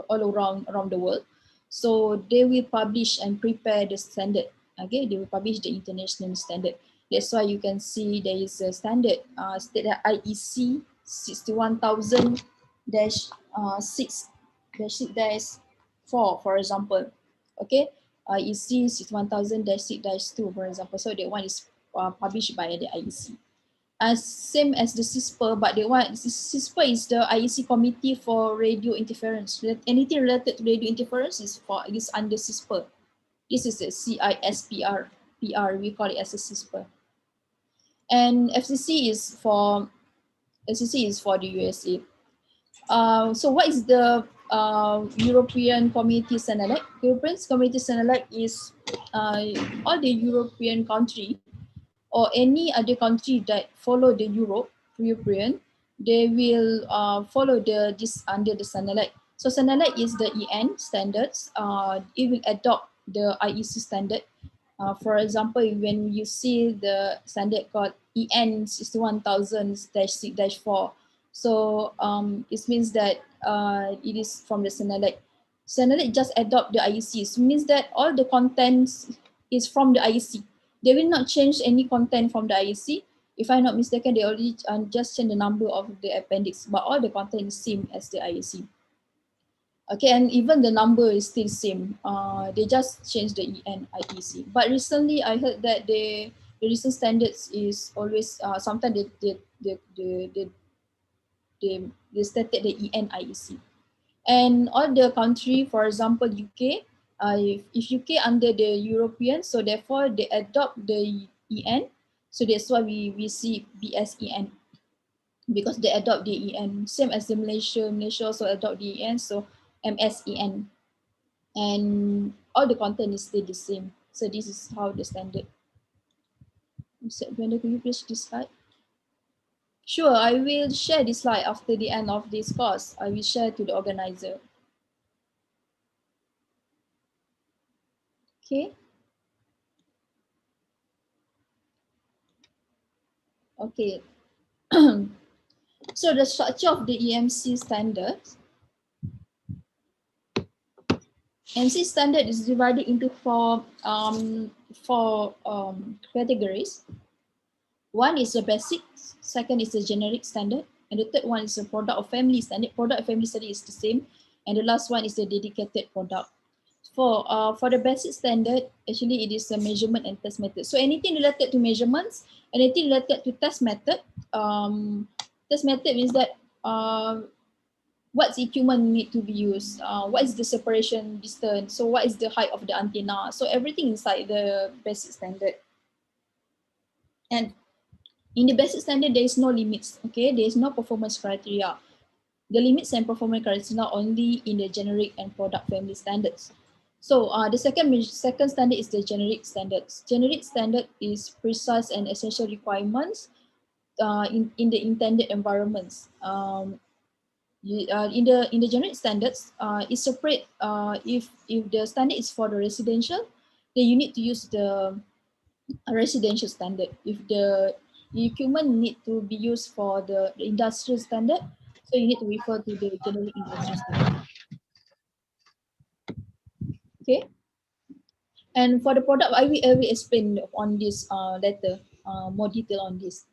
around the world. So they will publish and prepare the standard. Okay, they will publish the international standard. That's why you can see there is a standard stated IEC 61000-6-4, for example. Okay, IEC 61000-6-2, for example. So that one is published by the IEC. Same as the CISPR, but the one CISPR is the IEC Committee for Radio Interference. Anything related to radio interference is under CISPR. This is a CISPR. We call it as a CISPR. And FCC is for the USA. So what is the European Community Senelec? European Community Senelec is all the European country or any other country that follow the European, they will follow this under the Senelec. So Senelec is the EN standards. It will adopt the IEC standard. For example, when you see the standard called EN 61000-6-4, so it means that it is from the Senelec. Senelec just adopt the IEC. It means that all the contents is from the IEC. They will not change any content from the IEC. If I'm not mistaken, they already just change the number of the appendix, but all the content is same as the IEC. Okay, and even the number is still same. They just changed the EN IEC. But recently, I heard that the recent standards is always sometimes they stated the EN IEC. And all the country, for example, UK, if UK under the European, so therefore they adopt the EN. So that's why we see BSEN, because they adopt the EN. Same as the Malaysia also adopt the EN, so MSEN. And all the content is still the same. So this is how the standard. Brenda, could you please this slide? Sure, I will share this slide after the end of this course. I will share to the organizer. Okay. Okay. So the structure of the EMC standards. EMC standard is divided into four categories. One is the basic, second is the generic standard, and the third one is the product or family standard. Product or family standard is the same, and the last one is the dedicated product. For the basic standard, actually it is a measurement and test method. So anything related to measurements, anything related to test method. Test method means that what equipment need to be used, what is the separation distance, so what is the height of the antenna. So everything inside the basic standard. And in the basic standard, there is no limits, okay? There is no performance criteria. The limits and performance criteria are only in the generic and product family standards. So the second standard is the generic standards. Generic standard is precise and essential requirements in the intended environments. In the generic standards, it's separate. If the standard is for the residential, then you need to use the residential standard. If the equipment need to be used for the industrial standard, so you need to refer to the generic industrial standard. Okay. And for the product, I will explain on this later, more detail on this.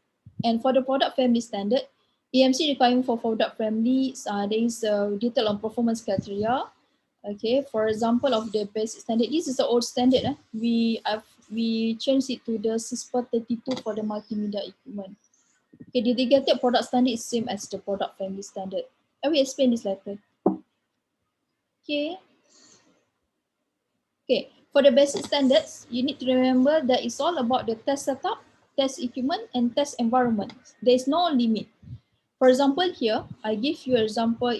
And for the product family standard, EMC requirement for product families, there is a detail on performance criteria. Okay, for example of the basic standard, this is the old standard. We changed it to the CISPA 32 for the multimedia equipment. Okay, the dedicated product standard is same as the product family standard. I will explain this later. Okay. Okay, for the basic standards, you need to remember that it's all about the test setup, test equipment, and test environment. There is no limit. For example, here, I give you an example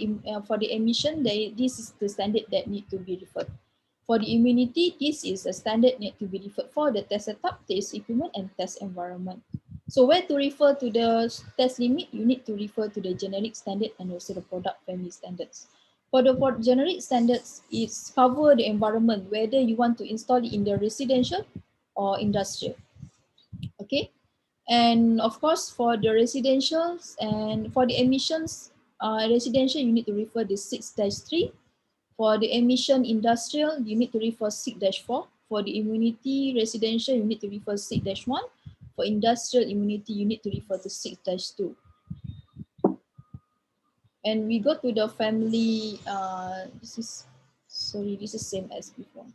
for the emission, this is the standard that need to be referred. For the immunity, this is a standard need to be referred for the test setup, test equipment, and test environment. So where to refer to the test limit, you need to refer to the generic standard and also the product family standards. For the generic standards, it's cover the environment, whether you want to install it in the residential or industrial. Okay. And of course, for the residentials and for the emissions, residential, you need to refer the 6-3. For the emission industrial, you need to refer 6-4. For the immunity residential, you need to refer 6-1. For industrial immunity, you need to refer to 6-2. And we go to the family, this is same as before.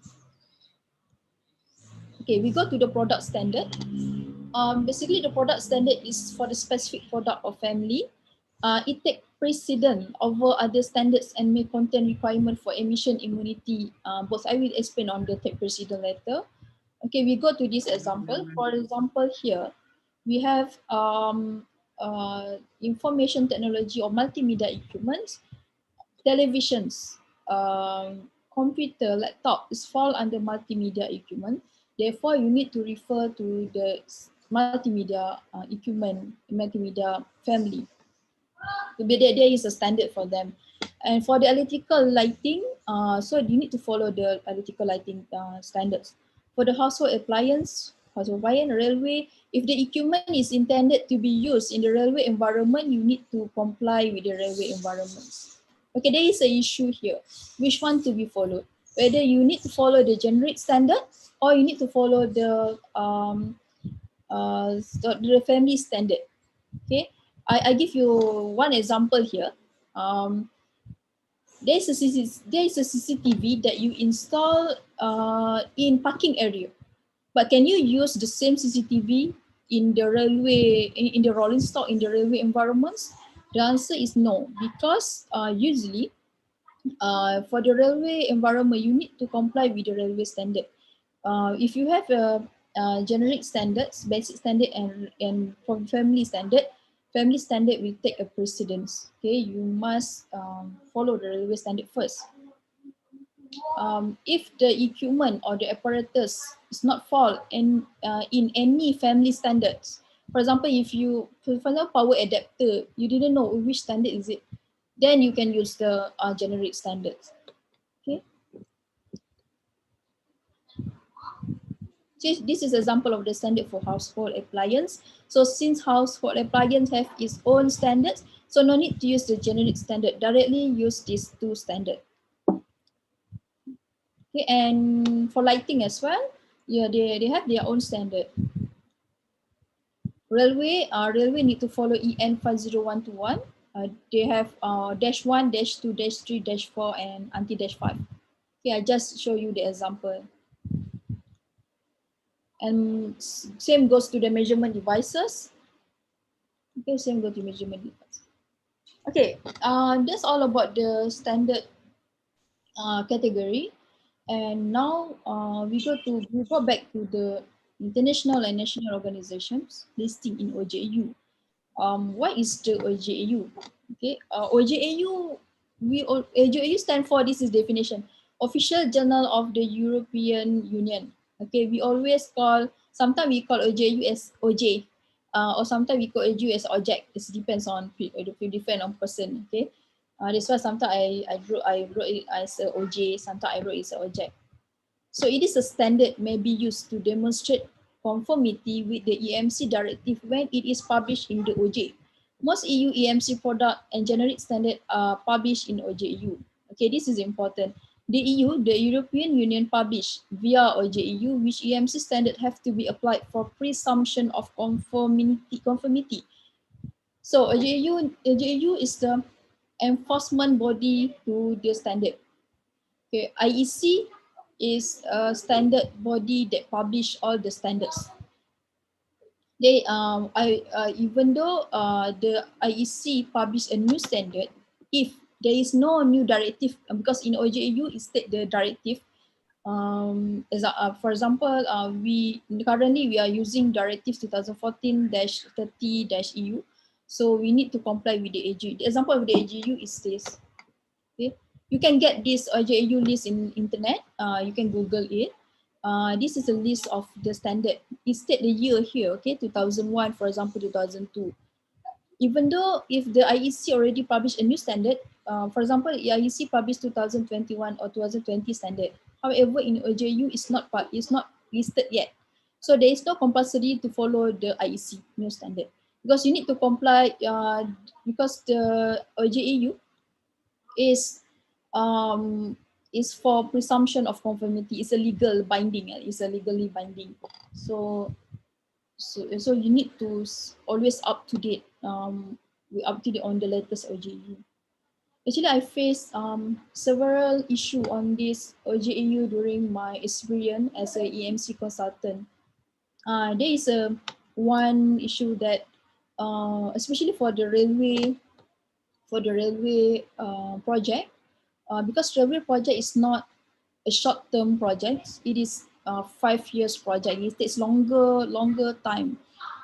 Okay, we go to the product standard. Basically, the product standard is for the specific product or family. It takes precedence over other standards and may contain requirement for emission immunity. Both I will explain on the take precedence later. Okay, we go to this example. For example, here we have information technology or multimedia equipment, televisions, computer, laptop is fall under multimedia equipment. Therefore, you need to refer to the multimedia equipment, multimedia family. There is a standard for them. And for the electrical lighting, so you need to follow the electrical lighting standards. For the household appliance, railway, if the equipment is intended to be used in the railway environment, you need to comply with the railway environments. Okay, there is an issue here. Which one to be followed? Whether you need to follow the generic standard or you need to follow the family standard. Okay, I give you one example here. There is a CCTV that you install in parking area, but can you use the same CCTV in the railway, in the rolling stock, in the railway environments? The answer is no, because usually for the railway environment, you need to comply with the railway standard. If you have a generic standards, basic standard, and from family standard will take a precedence. Okay, you must follow the railway standard first. If the equipment or the apparatus is not fall in any family standards, for example, if you, for example, power adapter, you didn't know which standard is it, then you can use the generic standards. Okay. So this is an example of the standard for household appliance. So since household appliance have its own standards, so no need to use the generic standard. Directly use these two standards. Okay, and for lighting as well, yeah, they have their own standard. Railway need to follow EN 50121. They have -1, -2, -3, -4, and anti-5. Okay, I just show you the example. And same goes to the measurement devices. Okay, same goes to measurement device. Okay, that's all about the standard category. And now we go back to the international and national organizations listing in OJAU. What is the OJAU? Okay, OJAU, OJAU stand for, this is definition, Official Journal of the European Union. Okay, we always call, sometimes we call OJAU as OJ, or sometimes we call OJAU as OJEC. It depends on different on person. Okay, that's why sometimes I wrote it as a OJ, sometimes I wrote it as a OJEC. So it is a standard may be used to demonstrate conformity with the EMC directive when it is published in the OJ. Most EU EMC product and generic standard are published in OJEU. Okay, this is important. The EU, the European Union, publish via OJEU, which EMC standard have to be applied for presumption of conformity. So OJEU is the enforcement body to the standard. Okay, IEC is a standard body that publish all the standards. They even though the IEC publish a new standard, if there is no new directive, because in OJEU it state the directive. For example, we currently are using directive 2014-30-EU, so we need to comply with the AGU. The example of the AGU is this. Okay, you can get this OJAU list in internet. You can Google it. This is a list of the standard. It state the year here. Okay, 2001, for example, 2002. Even though if the IEC already published a new standard, for example, the IEC published 2021 or 2020 standard. However, in OJAU, it's not listed yet. So there is no compulsory to follow the IEC new standard, because you need to comply. Because the OJAU is for presumption of conformity. It's a legal binding. It's a legally binding. So you need to always up to date. We up to date on the latest OJAU. Actually, I faced several issues on this OJAU during my experience as a EMC consultant. There is one issue that, especially for the railway project, because railway project is not a short-term project, it is a 5 years project. It takes longer time.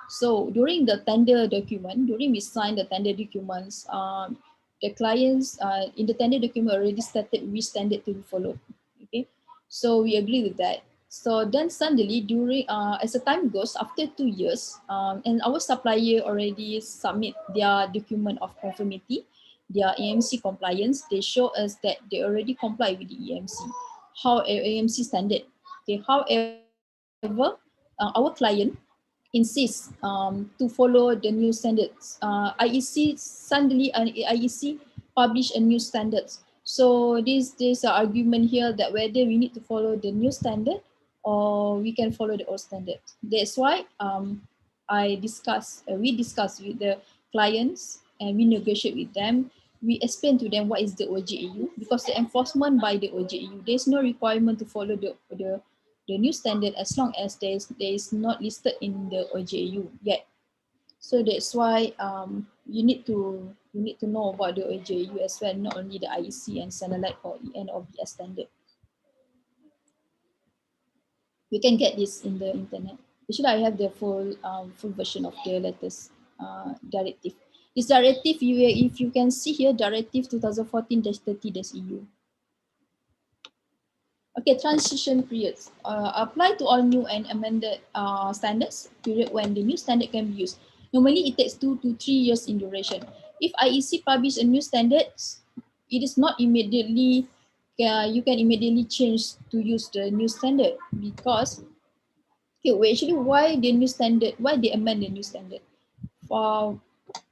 So during the tender document, during we sign the tender documents, the clients in the tender document already stated which standard to be followed. Okay, so we agree with that. So then suddenly during as the time goes, after 2 years, and our supplier already submit their document of conformity, their EMC compliance, they show us that they already comply with the EMC. EMC standard. Okay, however, our client insists to follow the new standards. IEC suddenly IEC publish a new standards. So there's an argument here that whether we need to follow the new standard or we can follow the old standard. That's why we discuss with the clients and we negotiate with them. We explain to them what is the OJEU, because the enforcement by the OJEU, there's no requirement to follow the new standard as long as there is not listed in the OJEU yet. So that's why you need to know about the OJEU as well, not only the IEC and Satellite or EN or BS standard. We can get this in the internet. Actually, I have the full version of the latest directive. This directive, if you can see here, Directive 2014-30-EU. Okay, transition periods. Apply to all new and amended standards, period when the new standard can be used. Normally, it takes 2 to 3 years in duration. If IEC publish a new standards, it is not immediately, you can immediately change to use the new standard, because actually why the new standard, why they amend the new standard?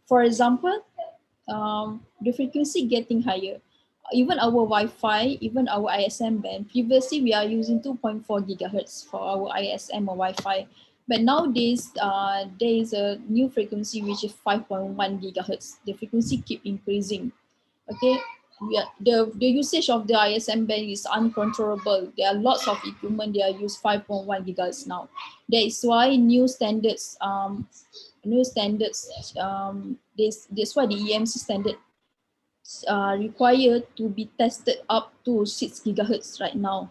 For example, the frequency getting higher. Even our Wi-Fi, even our ISM band, previously we are using 2.4 gigahertz for our ISM or Wi-Fi. But nowadays, there is a new frequency which is 5.1 gigahertz. The frequency keep increasing. Okay, the usage of the ISM band is uncontrollable. There are lots of equipment, they are use 5.1 gigahertz now. That is why new standards, that's why the EMC standard required to be tested up to 6 gigahertz right now.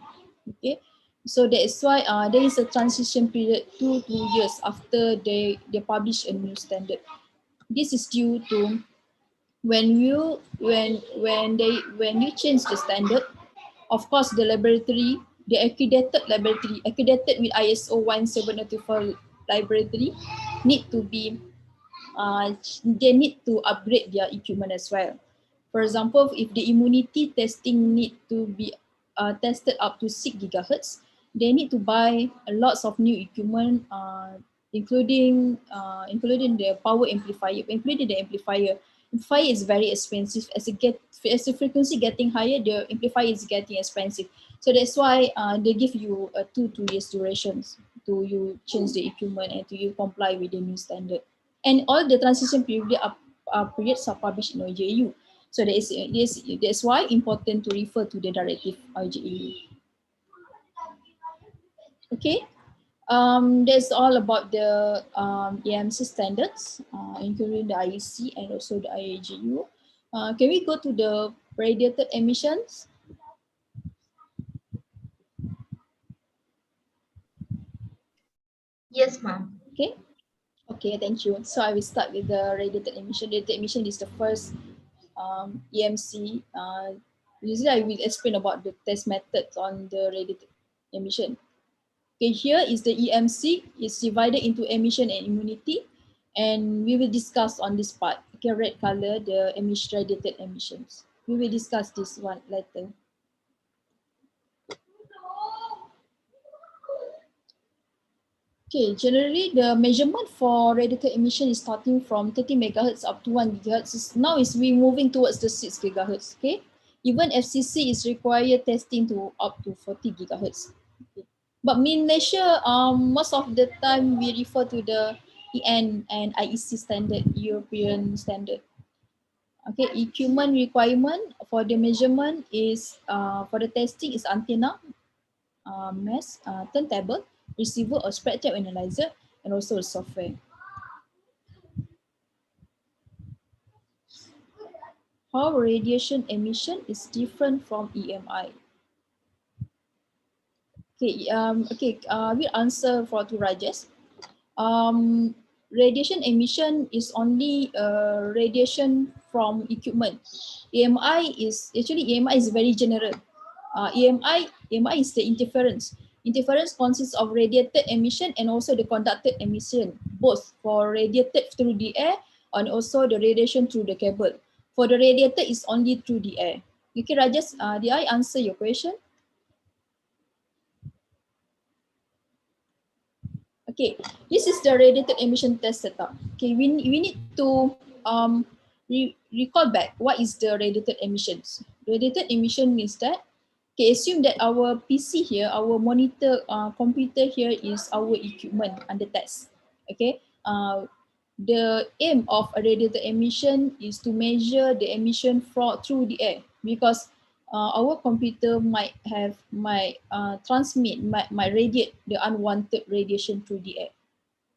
Okay, so that is why there is a transition period 2 years after they publish a new standard. This is due to when you change the standard, of course the laboratory, the accredited laboratory, accredited with ISO 17024 laboratory, need to be they need to upgrade their equipment as well. For example, if the immunity testing need to be tested up to 6 gigahertz, they need to buy lots of new equipment, including the power amplifier. Including the amplifier is very expensive. As the frequency getting higher, the amplifier is getting expensive. So that's why they give you a 2 years durations to you change the equipment and to you comply with the new standard. And all the transition periods are published in OJEU. So that's why important to refer to the directive OJEU. Okay, that's all about the EMC standards, including the IEC and also the IAGU. Can we go to the radiated emissions? Yes, ma'am. Okay. Okay, thank you. So I will start with the radiated emission. Radiated emission is the first EMC. Usually I will explain about the test methods on the radiated emission. Okay, here is the EMC. It's divided into emission and immunity, and we will discuss on this part. Okay, red color, the radiated emissions. We will discuss this one later. Okay, generally the measurement for radiated emission is starting from 30 megahertz up to 1 gigahertz. Now we moving towards the 6 gigahertz. Okay, even FCC is required testing to up to 40 gigahertz. Okay. But in Malaysia, most of the time we refer to the EN and IEC standard, European standard. Okay, equipment requirement for the measurement is for the testing is antenna, mass, turntable, receiver or spectrum analyzer, and also software. How radiation emission is different from EMI? Okay, we'll answer for two Rajesh. Radiation emission is only radiation from equipment. EMI is very general. EMI is the interference. Interference consists of radiated emission and also the conducted emission, both for radiated through the air and also the radiation through the cable. For the radiator, it's only through the air. Okay, Rajas, did I answer your question? Okay, this is the radiated emission test setup. Okay, we need to recall back what is the radiated emissions. Radiated emission means that, okay, assume that our PC here, our monitor computer here is our equipment under test. Okay, the aim of a radiated emission is to measure the emission through the air, because our computer might transmit, might radiate the unwanted radiation through the air.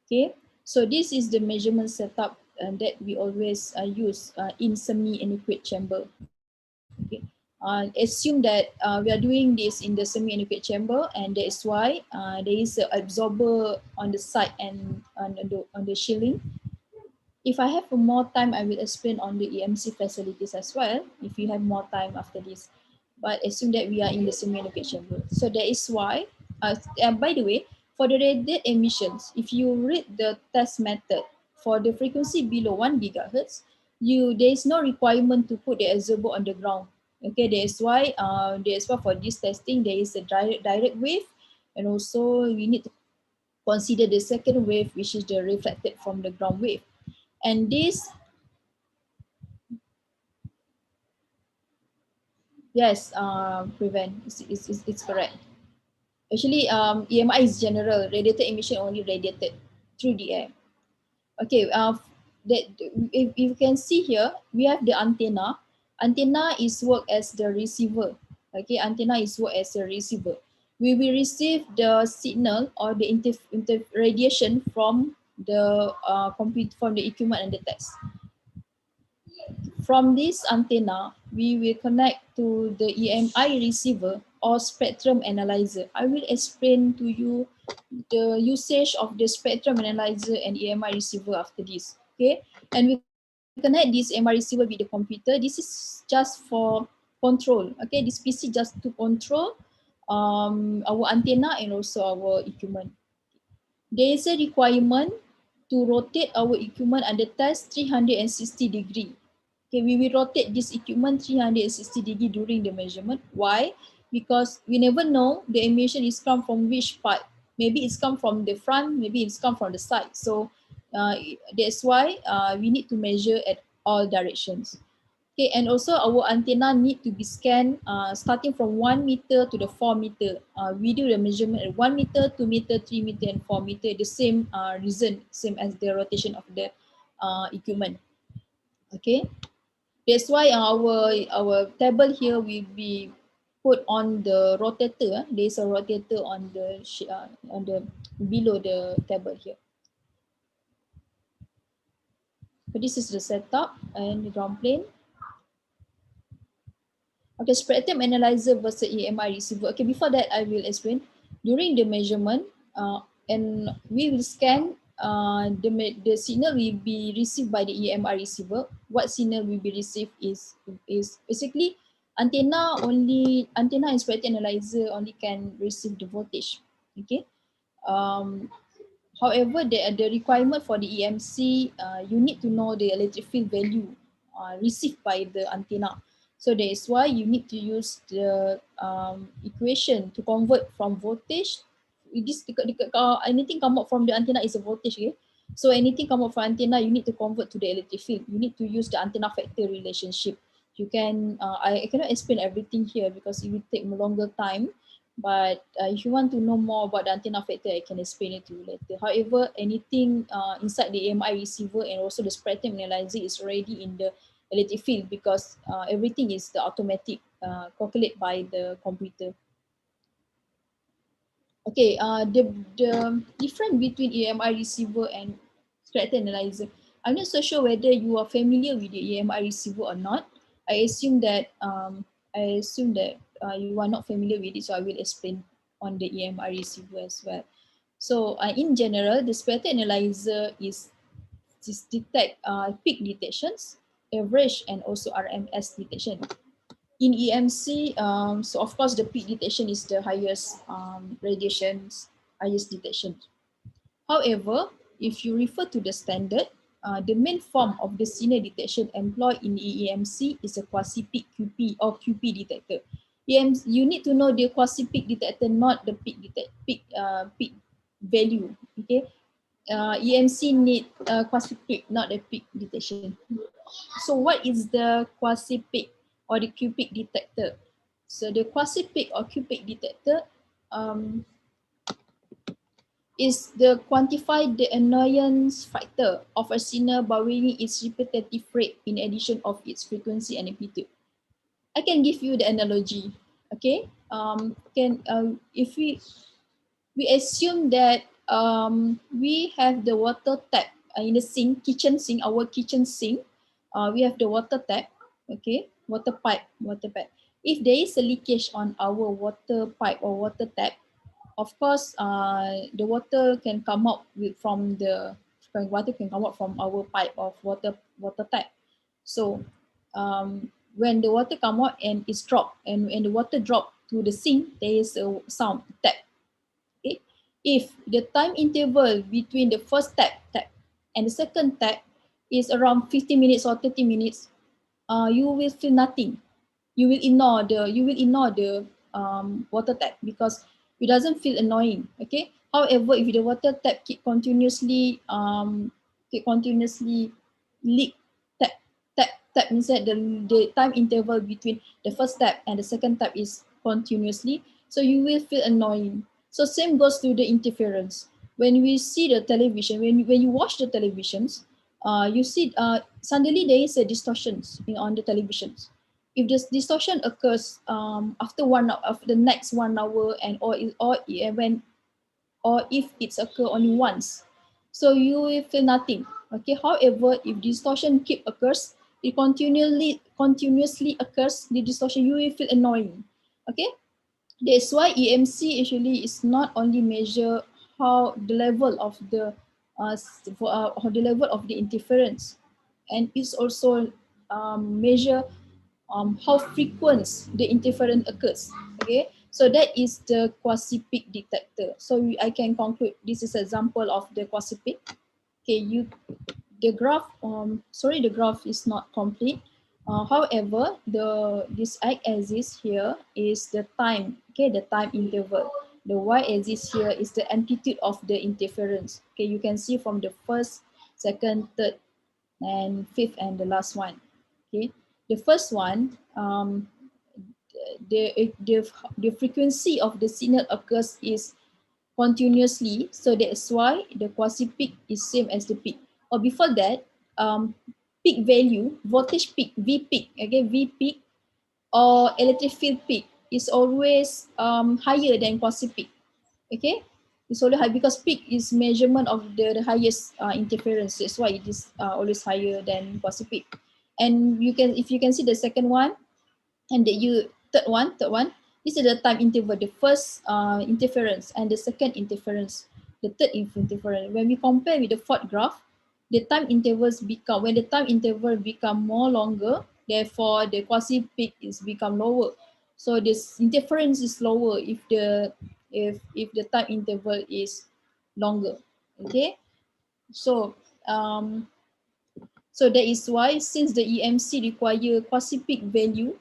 Okay, so this is the measurement setup that we always use in semi-anechoic chamber. Okay, assume that we are doing this in the semi-anechoic chamber, and that is why there is an absorber on the side and on the shielding. If I have more time, I will explain on the EMC facilities as well, if you have more time after this. But assume that we are in the semi-anechoic chamber. So that is why, by the way, for the radiated emissions, if you read the test method, for the frequency below 1 gigahertz, there is no requirement to put the absorber on the ground. Okay, that is why for this testing, there is a direct wave, and also we need to consider the second wave, which is the reflected from the ground wave. And this, yes, prevent, it's correct. Actually, EMI is general, radiated emission only radiated through the air. Okay, if you can see here, we have the antenna. Antenna is work as the receiver. Okay, antenna is work as a receiver. We will receive the signal or the radiation from the from the equipment and the test. From this antenna, we will connect to the EMI receiver or spectrum analyzer. I will explain to you the usage of the spectrum analyzer and EMI receiver after this. Okay, and we connect this EMI receiver with the computer. This is just for control. Okay, this PC just to control our antenna and also our equipment. There is a requirement to rotate our equipment under test 360 degree. Okay, we will rotate this equipment 360 degree during the measurement. Why? Because we never know the emission is come from which part. Maybe it's come from the front, maybe it's come from the side. So that's why we need to measure at all directions. Okay, and also our antenna need to be scanned starting from 1 meter to the 4 meter. We do the measurement at 1 meter, 2 meter, 3 meter, and 4 meter. The same reason, same as the rotation of the equipment. Okay. That's why our table here will be put on the rotator. There is a rotator on the below the table here. So this is the setup and the ground plane. Okay, spectrum analyzer versus EMI receiver. Okay, before that I will explain. During the measurement, and we will scan the signal will be received by the EMI receiver. What signal will be received is basically antenna and spectrum analyzer only can receive the voltage. Okay. However, the requirement for the EMC, you need to know the electric field value received by the antenna. So that is why you need to use the equation to convert from voltage. Anything come out from the antenna is a voltage. Okay? So anything come out from antenna, you need to convert to the electric field. You need to use the antenna factor relationship. You can, I cannot explain everything here because it will take a longer time. But if you want to know more about the antenna factor, I can explain it to you later. However, anything inside the EMI receiver and also the spectrum analyzer is already in the electric field because everything is the automatic calculated by the computer. Okay, the difference between EMI receiver and spectrum analyzer. I'm not so sure whether you are familiar with the EMI receiver or not. I assume that you are not familiar with it, so I will explain on the EMI receiver as well. So in general, the spectrum analyzer is detect peak detections, average, and also RMS detection. In EMC, so of course the peak detection is the highest highest detection. However, if you refer to the standard, the main form of the signal detection employed in EMC is a quasi-peak QP or QP detector. You need to know the quasi-peak detector, not the peak value. Okay, EMC need quasi-peak, not the peak detection. So what is the quasi-peak or the Q-peak detector? So the quasi-peak or Q-peak detector is the quantify the annoyance factor of a signal by weighing its repetitive rate in addition of its frequency and amplitude. I can give you the analogy. Okay, if we assume that we have the water tap in the sink, kitchen sink, our kitchen sink. We have the water tap, okay, water pipe. If there is a leakage on our water pipe or water tap, of course, the water can come out from our pipe of water tap. So when the water come out and it's dropped, and the water drop to the sink, there is a sound tap. Okay, if the time interval between the first tap and the second tap is around 50 minutes or 30 minutes, you will feel nothing. You will ignore the water tap because it doesn't feel annoying. Okay. However, if the water tap keep continuously leak, tap means that the time interval between the first tap and the second tap is continuously, so you will feel annoying. So same goes to the interference. When we see the television, when you watch the televisions, you see suddenly there is a distortions on the televisions. If this distortion occurs after the next 1 hour or if it's occur only once, so you will feel nothing. Okay. However, if distortion keep occurs, it continuously occurs, the distortion, you will feel annoying. Okay. That's why EMC actually is not only measure how the level of the interference, and it's also measure how frequent the interference occurs. Okay, so that is the quasi-peak detector. So I can conclude this is an example of the quasi-peak. Okay, the graph the graph is not complete. However, this x-axis here is the time. Okay, the time interval. The y-axis here is the amplitude of the interference. Okay, you can see from the first, second, third, and fifth, and the last one. Okay, the first one, the frequency of the signal occurs is continuously, so that's why the quasi-peak is same as the peak. Or before that, peak value, voltage peak, V peak, okay, V peak or electric field peak is always higher than quasi-peak. Okay, it's always high because peak is measurement of the highest interference. That's why it is always higher than quasi-peak. And if you can see the second one and third one, this is the time interval, the first interference and the second interference, the third interference. When we compare with the fourth graph, the time intervals become, when the time interval become more longer, therefore the quasi-peak is become lower. So this interference is lower if the time interval is longer. Okay, so so that is why, since the EMC require quasi-peak value,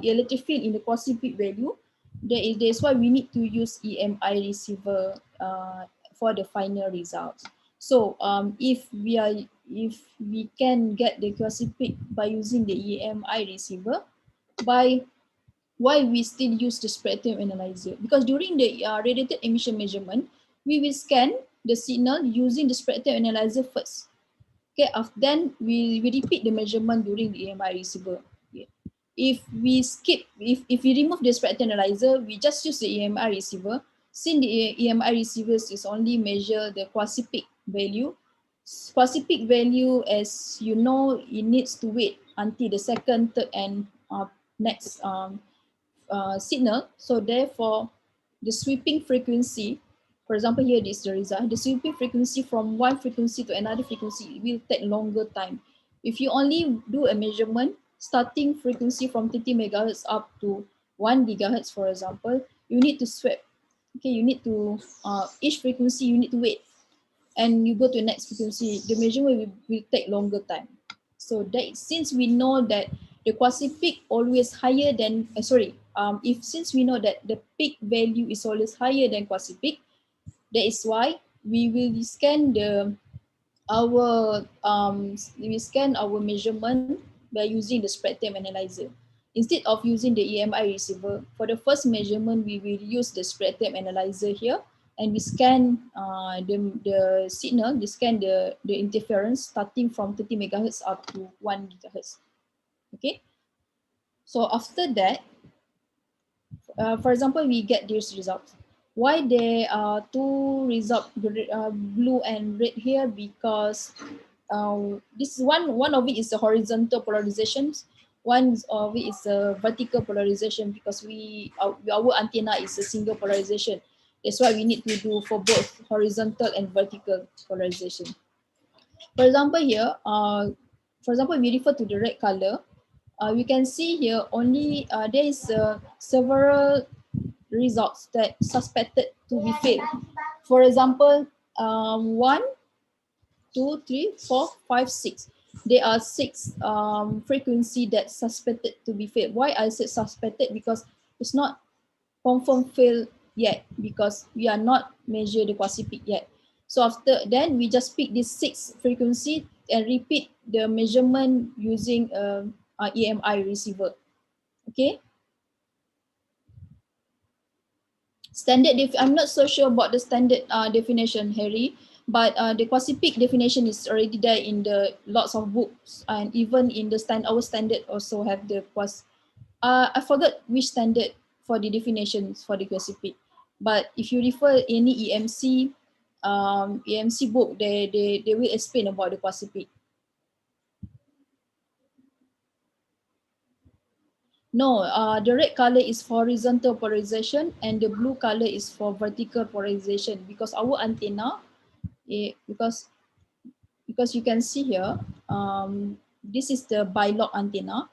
electric field in the quasi-peak value, that's why we need to use EMI receiver for the final results. So if we can get the quasi-peak by using the EMI receiver, why we still use the spectrum analyzer? Because during the radiated emission measurement, we will scan the signal using the spectrum analyzer first. Okay, then we repeat the measurement during the EMI receiver. Okay. If we remove the spectrum analyzer, we just use the EMI receiver. Since the EMI receivers is only measure the quasi-peak value. Quasi-peak value, as you know, it needs to wait until the second, third, and next signal. So therefore, the sweeping frequency, for example, here this is the result, the sweeping frequency from one frequency to another frequency will take longer time. If you only do a measurement, starting frequency from 30 megahertz up to 1 gigahertz, for example, you need to sweep. Okay, you need to, each frequency you need to wait and you go to the next frequency, the measurement will take longer time. So that since we know that the quasi peak always higher than since we know that the peak value is always higher than quasi peak, that is why we will scan our measurement by using the spread time analyzer. Instead of using the EMI receiver, for the first measurement, we will use the spread time analyzer here, and we scan the signal, we scan the interference starting from 30 megahertz up to 1 gigahertz. Okay. So after that, for example, we get these results. Why there are two results, blue and red here? Because this one of it is a horizontal polarizations. One of it is a vertical polarization, because our antenna is a single polarization. That's why we need to do for both horizontal and vertical polarization. For example, here, we refer to the red color. We can see here only there is several results that suspected to be fake. For example, 1, 2, 3, 4, 5, 6. There are 6 frequency that suspected to be failed. Why I said suspected? Because it's not confirmed fail yet, because we are not measure the quasi peak yet. So after then, we just pick these 6 frequency and repeat the measurement using a EMI receiver. Okay. I'm not so sure about the standard definition, Harry, but the quasi peak definition is already there in the lots of books, and even in the our standard also have the I forgot which standard for the definitions for the quasi peak. But if you refer any EMC book, they will explain about the quasi peak. No, the red color is for horizontal polarization and the blue color is for vertical polarization, because our antenna, because you can see here, this is the bilog antenna.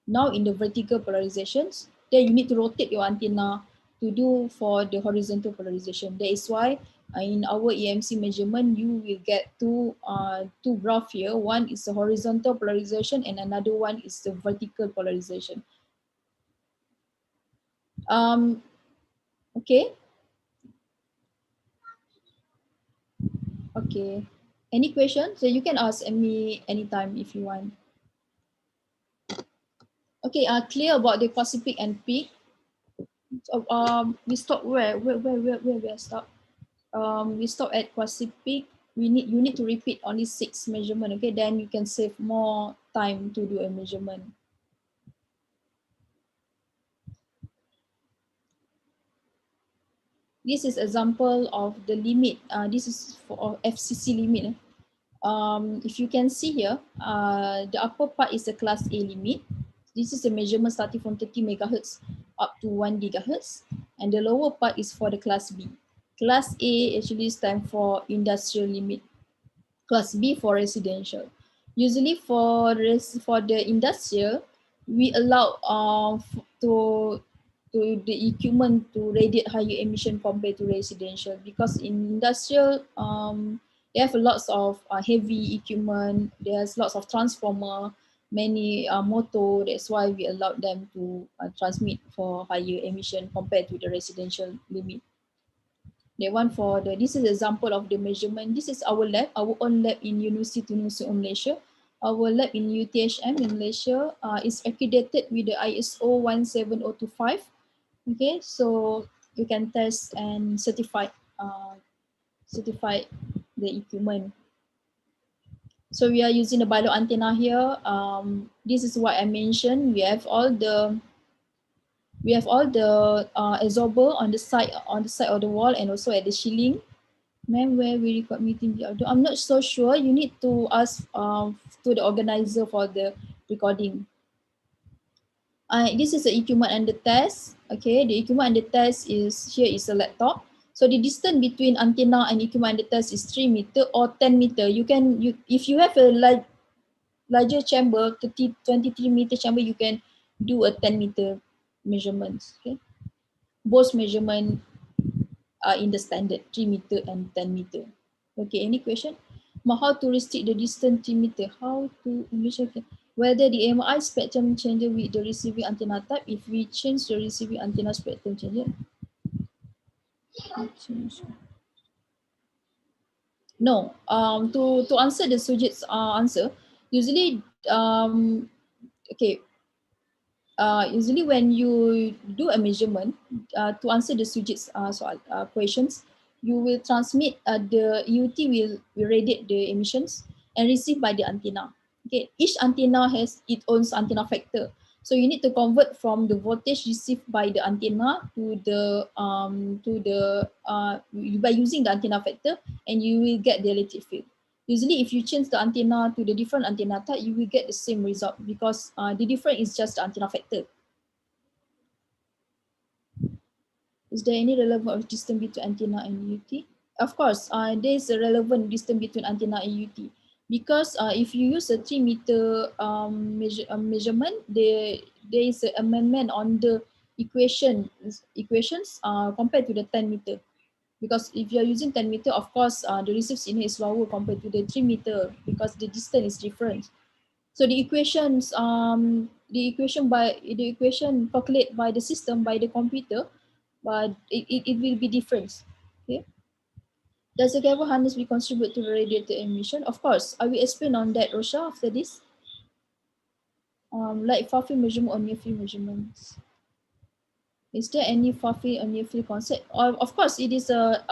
Now in the vertical polarizations, then you need to rotate your antenna to do for the horizontal polarization. That is why in our EMC measurement, you will get two graph here. One is the horizontal polarization and another one is the vertical polarization. Okay. Okay. Any questions? So you can ask me anytime if you want. Okay, clear about the quasi peak and peak. So, we stop where we stop. We stop at quasi peak. You need to repeat only 6 measurement. Okay, then you can save more time to do a measurement. This is example of the limit. This is for FCC limit. If you can see here, the upper part is the class A limit. This is a measurement starting from 30 megahertz up to 1 gigahertz. And the lower part is for the class B. Class A actually stands for industrial limit. Class B for residential. Usually for the industrial, we allow to the equipment to radiate higher emission compared to residential, because in industrial they have lots of heavy equipment, there's lots of transformer, many motor. That's why we allow them to transmit for higher emission compared to the residential limit. The one for this is example of the measurement. This is our lab, our own lab in University Tunisia, Malaysia. Our lab in UTHM in Malaysia is accredited with the ISO 17025. Okay, so you can test and certify the equipment. So we are using the bilog antenna here. This is what I mentioned. We have all the absorber on the side of the wall and also at the ceiling. Ma'am, where we record meeting the outdoor? I'm not so sure. You need to ask to the organizer for the recording. This is the equipment under test. Okay, the equipment under test is here is a laptop. So the distance between antenna and equipment under test is 3 meter or 10 meter. If you have a larger chamber, 23 meter chamber, you can do a 10 meter measurements. Okay, both measurement in the standard 3 meter and 10 meter. Okay, any question? How to restrict the distance 3 meter? How to whether the EMI spectrum changes with the receiving antenna type if we change the receiving antenna spectrum changes? No. To answer the Sujit's answer, usually okay. Usually when you do a measurement, to answer the Sujit's questions, you will transmit the EUT will radiate the emissions and received by the antenna. Okay, each antenna has its own antenna factor. So you need to convert from the voltage received by the antenna to the by using the antenna factor, and you will get the electric field. Usually if you change the antenna to the different antenna type, you will get the same result because the difference is just the antenna factor. Is there any relevant distance between antenna and EUT? Of course, there is a relevant distance between antenna and EUT because if you use a 3 meter measurement, there is an amendment on the equations compared to the 10 meter. Because if you are using 10 meter, of course, the receive signal is lower compared to the 3 meter because the distance is different. So the equation calculated by the system, by the computer, but it will be different. Okay. Does the cable harness will contribute to the radiator emission? Of course, I will explain on that, Rosha, after this. Like far field measurement or near field measurements. Is there any far field or near field concept? Of course, it is a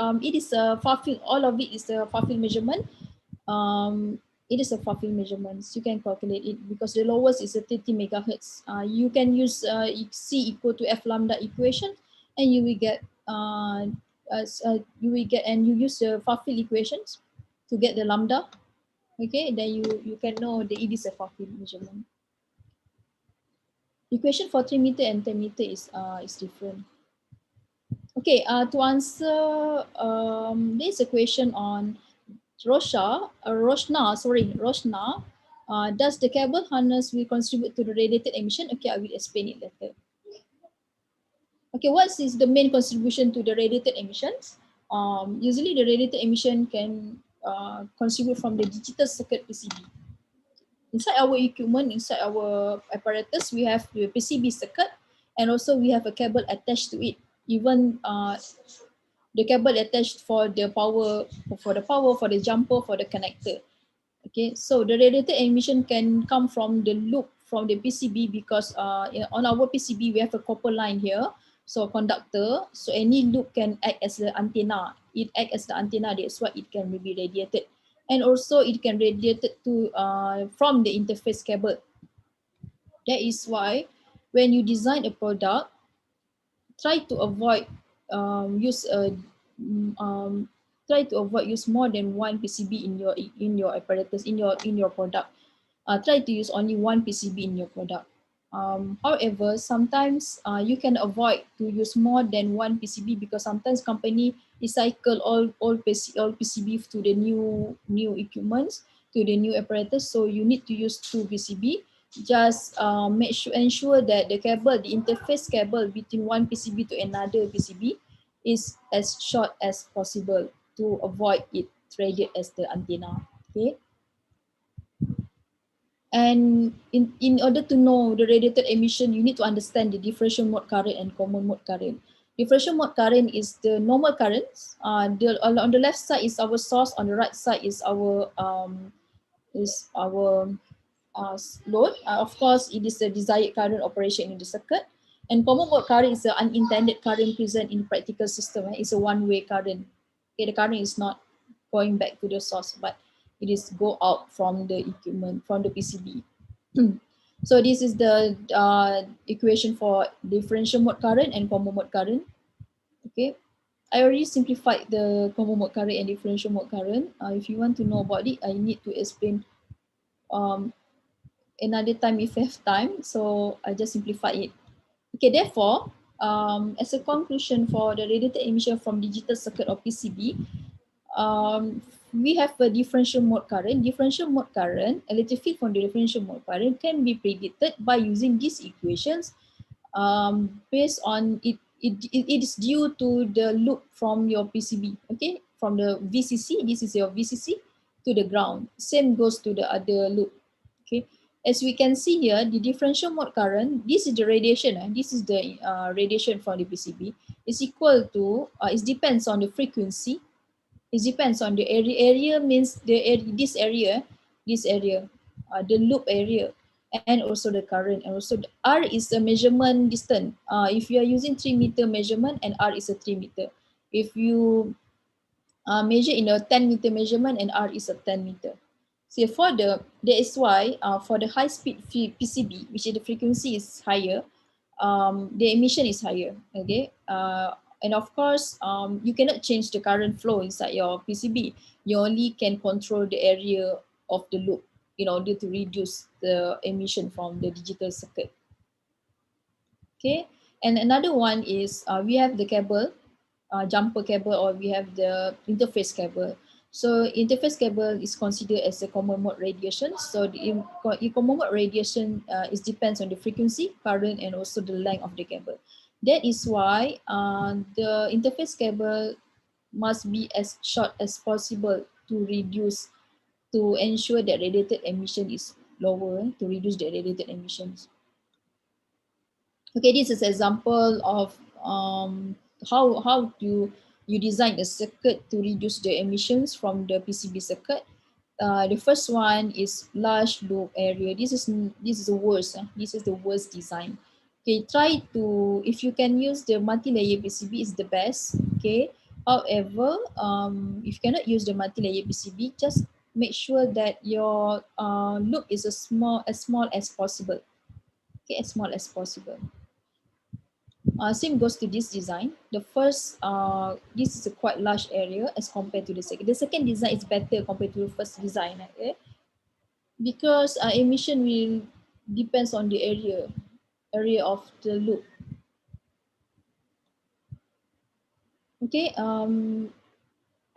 far field. All of it is a far field measurement. It is a far field measurements. You can calculate it because the lowest is a 30 megahertz. You can use C equal to F lambda equation, and you will get and you use the far field equations to get the lambda. Okay, then you can know that it is a far field measurement. Equation for 3 meter and 10 meter is different. Okay, to answer, this is a question on Roshna. Does the cable harness will contribute to the radiated emission? Okay, I will explain it later. Okay, what is the main contribution to the radiated emissions? Usually the radiated emission can contribute from the digital circuit PCB. Inside our equipment, inside our apparatus, we have the PCB circuit, and also we have a cable attached to it. Even the cable attached for the power, for the jumper, for the connector. Okay, so the radiated emission can come from the loop from the PCB because on our PCB we have a copper line here, so conductor. So any loop can act as the antenna. It acts as the antenna. That's why it can be radiated, and also it can radiate to from the interface cable. That is why when you design a product, try to avoid use more than one PCB in your apparatus, in your product. Try to use only one PCB in your product. However, sometimes you can avoid to use more than one PCB because sometimes company recycle all PCB to the new equipments, to the new apparatus. So you need to use 2 PCB. Just ensure that the cable, the interface cable between one PCB to another PCB is as short as possible to avoid it radiate as the antenna. Okay. And in order to know the radiated emission, you need to understand the differential mode current and common mode current. Differential mode current is the normal currents. On the left side is our source, on the right side is our load. Of course, it is the desired current operation in the circuit. And common mode current is the unintended current present in practical system. It's a one-way current. Okay, the current is not going back to the source, but it is go out from the equipment, from the PCB. So this is the equation for differential mode current and common mode current. Okay, I already simplified the common mode current and differential mode current. If you want to know about it, I need to explain another time if I have time. So I just simplify it. Okay, therefore, as a conclusion for the radiated emission from digital circuit or PCB, we have a differential mode current. Differential mode current, electric field from the differential mode current can be predicted by using these equations based on it. it is due to the loop from your PCB, okay? From the VCC, this is your VCC, to the ground. Same goes to the other loop, okay? As we can see here, the differential mode current, this is the radiation, this is the radiation from the PCB, is equal to, it depends on the frequency, it depends on the area. Area means the area, this area, the loop area, and also the current, and also the R is a measurement distance. If you are using 3 meter measurement, and R is a 3 meter. If you measure in a 10 meter measurement, and R is a 10 meter. So for that is why for the high speed PCB, which is the frequency is higher, the emission is higher, okay? And of course, you cannot change the current flow inside your PCB. You only can control the area of the loop in order to reduce the emission from the digital circuit. Okay, and another one is we have the cable, jumper cable, or we have the interface cable. So interface cable is considered as a common mode radiation. So the common mode radiation is depends on the frequency, current, and also the length of the cable. That is why the interface cable must be as short as possible to ensure that radiated emission is lower, to reduce the radiated emissions. Okay, this is an example of how you design a circuit to reduce the emissions from the PCB circuit. The first one is large loop area. This is the worst. This is the worst design. Okay, try to, if you can use the multi-layer PCB, is the best. Okay, however, if you cannot use the multi-layer PCB, just make sure that your loop is as small as possible. Okay, as small as possible. Same goes to this design. The first, this is a quite large area as compared to the second. The second design is better compared to the first design, okay? Because emission will depends on the area of the loop. Okay,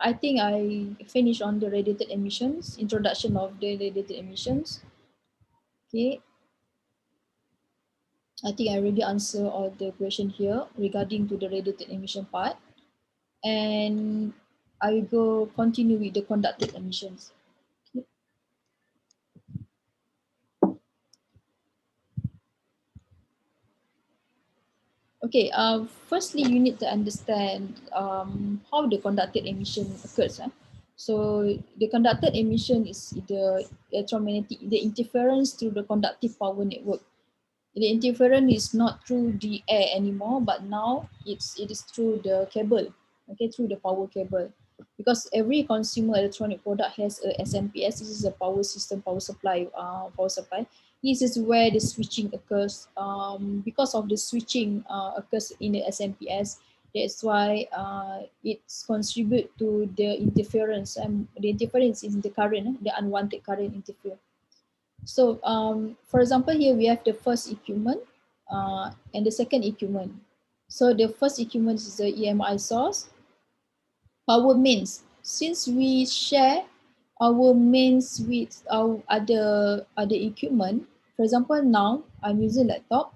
I think I finished on the radiated emissions, introduction of the radiated emissions. Okay, I think I already answered all the question here regarding to the radiated emission part. And I will go continue with the conducted emissions. Okay, firstly, you need to understand how the conducted emission occurs. So the conducted emission is the electromagnetic, the interference through the conductive power network. The interference is not through the air anymore, but now it is through the cable, okay, through the power cable. Because every consumer electronic product has a SMPS. This is a power system, power supply. This is where the switching occurs. Because of the switching occurs in the SMPS, that's why it's contribute to the interference. And the interference is the current, the unwanted current interfere. So for example, here we have the first equipment and the second equipment. So the first equipment is the EMI source. Power mains. Since we share our mains with our other equipment, for example, now I'm using laptop.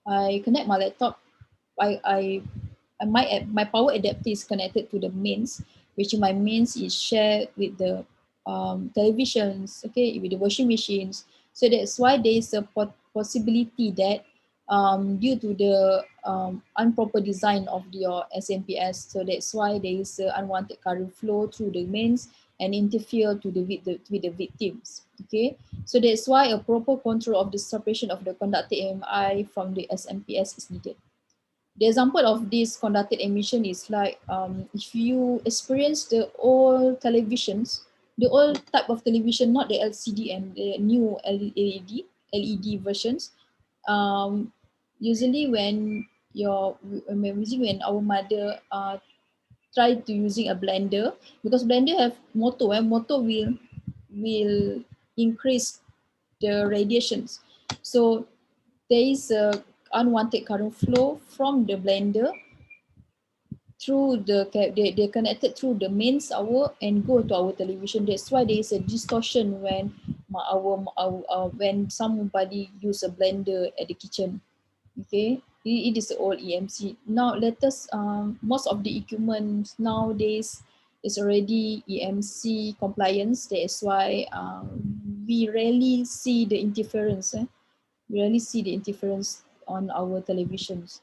I connect my laptop. My power adapter is connected to the mains, which my mains is shared with the televisions, okay, with the washing machines. So that's why there is a possibility that due to the improper design of your SMPS, so that's why there is unwanted current flow through the mains and interfere with the victims. Okay, so that's why a proper control of the separation of the conducted EMI from the SMPS is needed. The example of this conducted emission is like if you experience the old televisions, the old type of television, not the LCD and the new LED versions. Usually when our mother try to using a blender, because blender have motor, and motor will increase the radiations. So there is a unwanted current flow from the blender through they connected through the mains and go to our television. That's why there is a distortion when when somebody use a blender at the kitchen. Okay, It is the old EMC. Now let us, most of the equipment nowadays is already EMC compliance. That is why we rarely see the interference. We rarely see the interference on our televisions.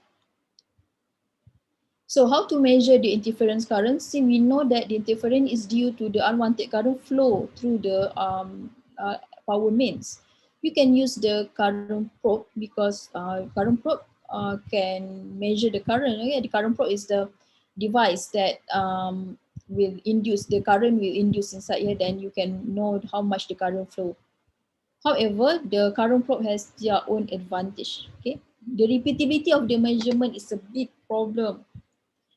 So how to measure the interference current? See, we know that the interference is due to the unwanted current flow through the power mains. You can use the current probe because current probe can measure the current. Okay? The current probe is the device that will induce, the current will induce inside here, then you can know how much the current flow. However, the current probe has their own advantage. Okay, the repeatability of the measurement is a big problem.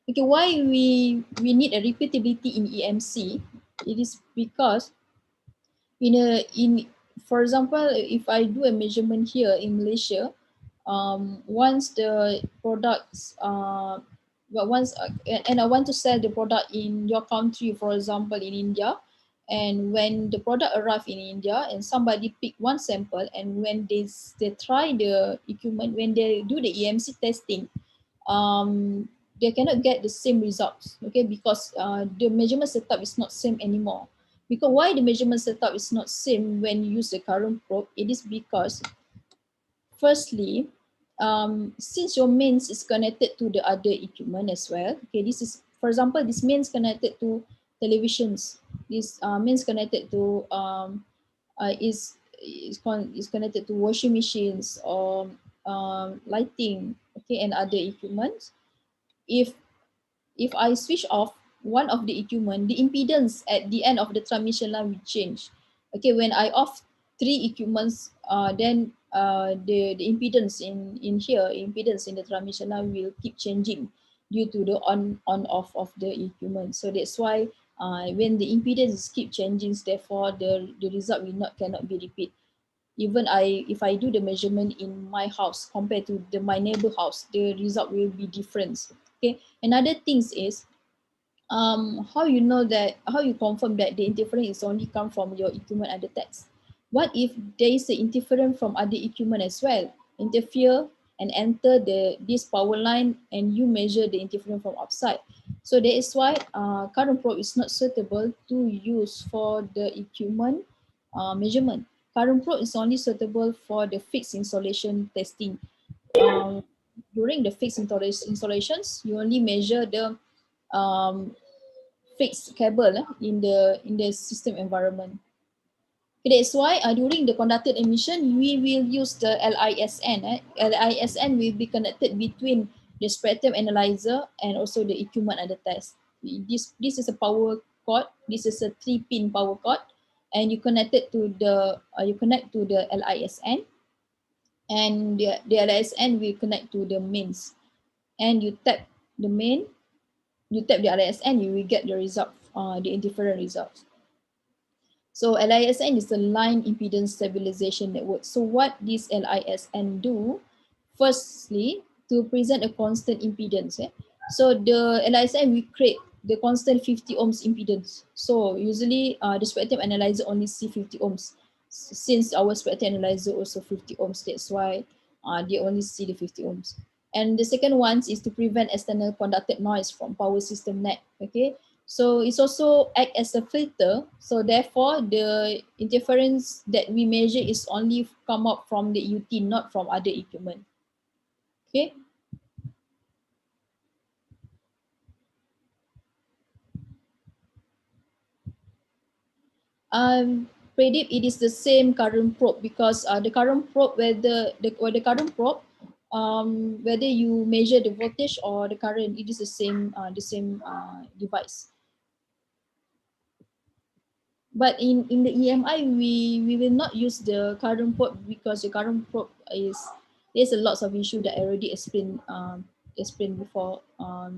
Okay, why we need a repeatability in EMC? It is because in for example, if I do a measurement here in Malaysia, once the products but once and I want to sell the product in your country, for example in India, and when the product arrive in India and somebody pick one sample, and when they try the equipment, when they do the EMC testing, they cannot get the same results, okay, because the measurement setup is not same anymore. Because why the measurement setup is not same when you use the current probe? It is because, firstly, since your mains is connected to the other equipment as well, okay, this is, for example, this mains connected to televisions, this mains connected to is connected to washing machines or lighting, okay, and other equipment. If I switch off one of the equipment, the impedance at the end of the transmission line will change. Okay, when I off three equipments, then the impedance in here, impedance in the transmission line will keep changing due to the on off of the equipment. So that's why when the impedance keep changing, therefore the result will cannot be repeat. Even if I do the measurement in my house compared to my neighbor house, the result will be different. Okay, another things is how you know that, how you confirm that the interference is only come from your equipment and the text. What if there is an interference from other equipment as well, interfere and enter this power line, and you measure the interference from outside? So that is why current probe is not suitable to use for the equipment measurement. Current probe is only suitable for the fixed installation testing. During the fixed installations, you only measure the fixed cable in the system environment. That's why during the conducted emission, we will use the LISN. LISN will be connected between the spectrum analyzer and also the equipment at the test. This is a power cord. This is a 3-pin power cord, and you connect it to the LISN, and the LISN will connect to the mains, and you tap the main, you tap the LISN, you will get the result, the interference results. So LISN is the line impedance stabilization network. So what this LISN do, firstly, to present a constant impedance. So the LISN will create the constant 50 ohms impedance. So usually the spectrum analyzer only see 50 ohms. Since our spectrum analyzer also 50 ohms, that's why they only see the 50 ohms. And the second one is to prevent external conducted noise from power system net. Okay, so it's also act as a filter. So therefore, the interference that we measure is only come up from the UT, not from other equipment. Okay. Predict, it is the same current probe, because the current probe, whether the current probe, whether you measure the voltage or the current, it is the same device. But in the EMI, we will not use the current probe, because the current probe there's a lots of issue that I already explained before.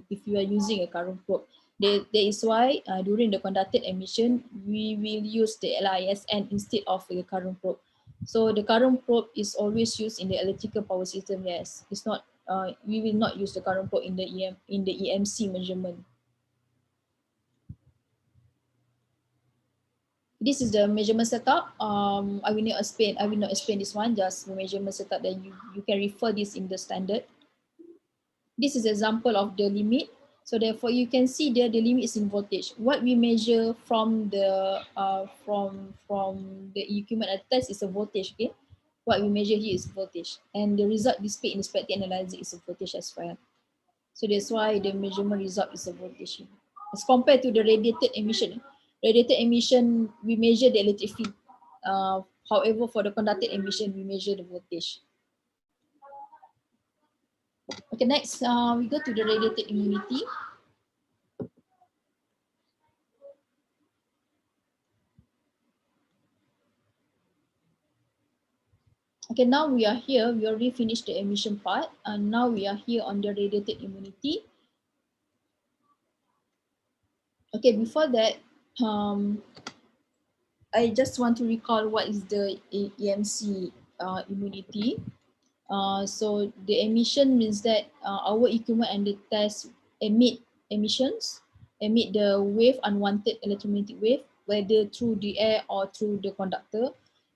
If you are using a current probe, that is why during the conducted emission, we will use the LISN instead of the current probe. So the current probe is always used in the electrical power system. Yes, it's not. We will not use the current probe in the EMC measurement. This is the measurement setup. I will not explain this one, just the measurement setup, that you can refer this in the standard. This is example of the limit. So therefore you can see there the limit is in voltage. What we measure from the equipment at test is a voltage. Okay, what we measure here is voltage, and the result displayed in the spectral analyzer is a voltage as well. So that's why the measurement result is a voltage here. As compared to the radiated emission. Radiated emission, we measure the electric field. However, for the conducted emission, we measure the voltage. Okay, next we go to the radiated immunity. Okay, now we are here. We already finished the emission part, and now we are here on the radiated immunity. Okay, before that, I just want to recall what is the EMC immunity. So the emission means that our equipment and the test emit emissions, emit the wave, unwanted electromagnetic wave, whether through the air or through the conductor.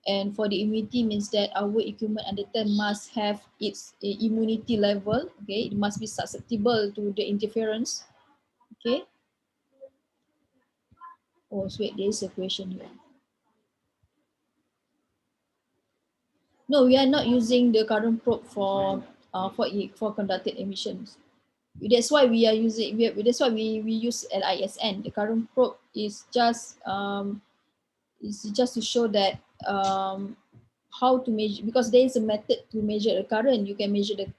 And for the immunity means that our equipment and the test must have its immunity level. Okay, it must be susceptible to the interference. Okay. Oh, so wait, there is a question here. No, we are not using the current probe for conducted emissions. That's why we are using. That's why we use LISN. The current probe is just to show that how to measure, because there is a method to measure the current. You can measure the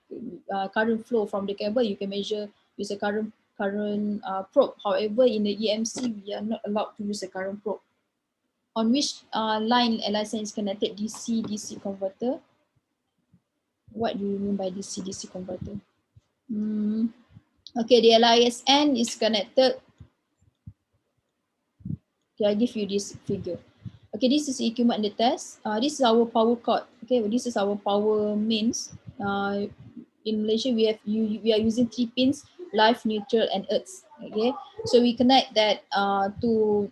current flow from the cable. You can measure use a current probe. However, in the EMC, we are not allowed to use a current probe. On which line LISN is connected? DC converter. What do you mean by DC converter? Okay, the LISN is connected. Okay, I give you this figure. Okay, this is equipment and the test. This is our power cord. Okay, this is our power mains. In Malaysia, we are using 3 pins: live, neutral, and earth. Okay, so we connect that to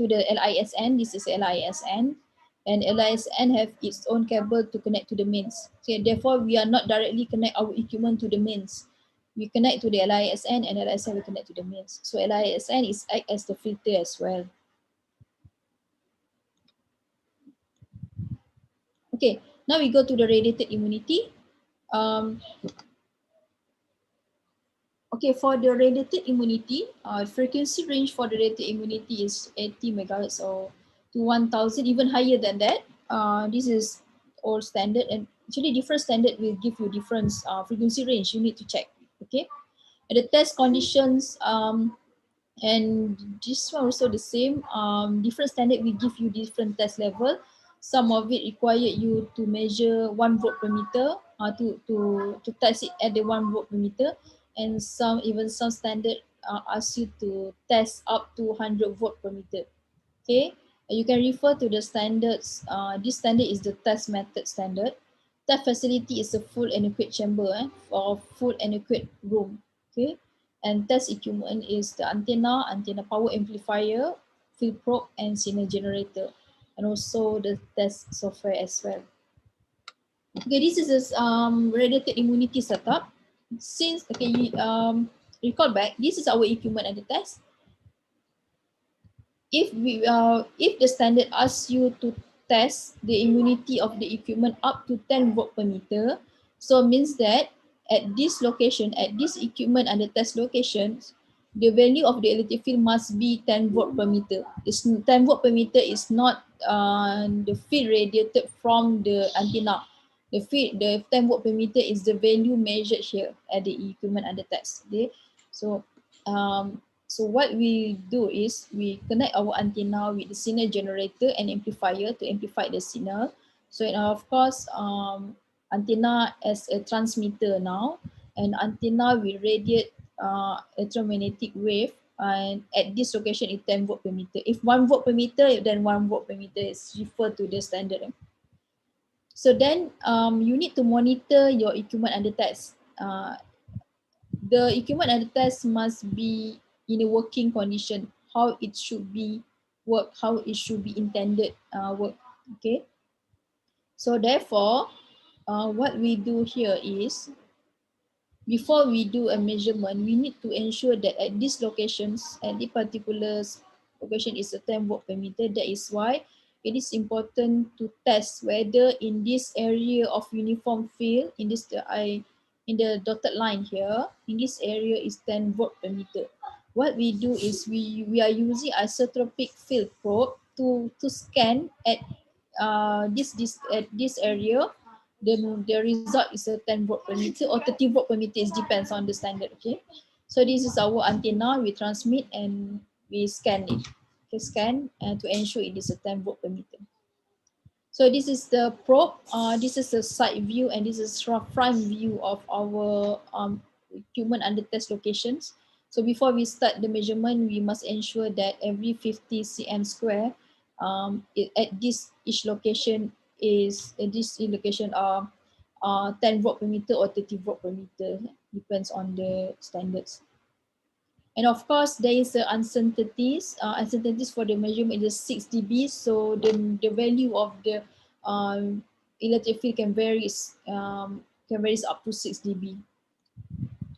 the LISN. This is LISN, and LISN have its own cable to connect to the mains. Okay, therefore we are not directly connect our equipment to the mains. We connect to the LISN, and LISN will connect to the mains. So LISN is act as the filter as well. Okay, now we go to the radiated immunity. Okay, for the radiated immunity, frequency range for the radiated immunity is 80 megahertz or to 1000, even higher than that. This is all standard, and actually different standard will give you different frequency range. You need to check. Okay, and the test conditions, and this one also the same. Different standard will give you different test level. Some of it require you to measure 1 volt per meter to test it at the 1 volt per meter, and some standard ask you to test up to 100 volt per meter. Okay, you can refer to the standards. This standard is the test method standard. Test facility is a full and equipped chamber for full and equipped room. Okay, and test equipment is the antenna power amplifier, field probe, and signal generator, and also the test software as well. Okay, this is a radiated immunity setup. Since recall back, this is our equipment and the test. If the standard asks you to test the immunity of the equipment up to 10 volt per meter, so means that at this location, at this equipment and the test locations, the value of the electric field must be 10 volt per meter. 10 volt per meter is not the field radiated from the antenna. The 10 volt per meter is the value measured here at the equipment and the test. Okay, so so what we do is we connect our antenna with the signal generator and amplifier to amplify the signal. So and of course, antenna as a transmitter now, and antenna will radiate electromagnetic wave, and at this location is 10 volt per meter. If 1 volt per meter, then 1 volt per meter is referred to the standard. So then you need to monitor your equipment under test. The equipment and the test must be in a working condition, how it should be work, how it should be intended work. Okay, so therefore what we do here is before we do a measurement, we need to ensure that at these locations, at the particular location is a 10 volt per meter. That is why it is important to test whether in this area of uniform field, in this in the dotted line here, in this area is 10 volt per meter. What we do is we are using isotropic field probe to scan at this area. The result is a 10 volt per meter or 30 volt per meter. It depends on the standard. Okay, so this is our antenna. We transmit and we scan it. Okay, scan and to ensure it is a 10 volt per meter. So this is the probe. This is the side view, and this is front view of our equipment under test locations. So before we start the measurement, we must ensure that every 50 cm square at this each location is this location are 10 volt per meter or 30 volt per meter, depends on the standards. And of course, there is uncertainties. Uncertainties for the measurement is 6 dB. So the value of the electric field can varies up to 6 dB.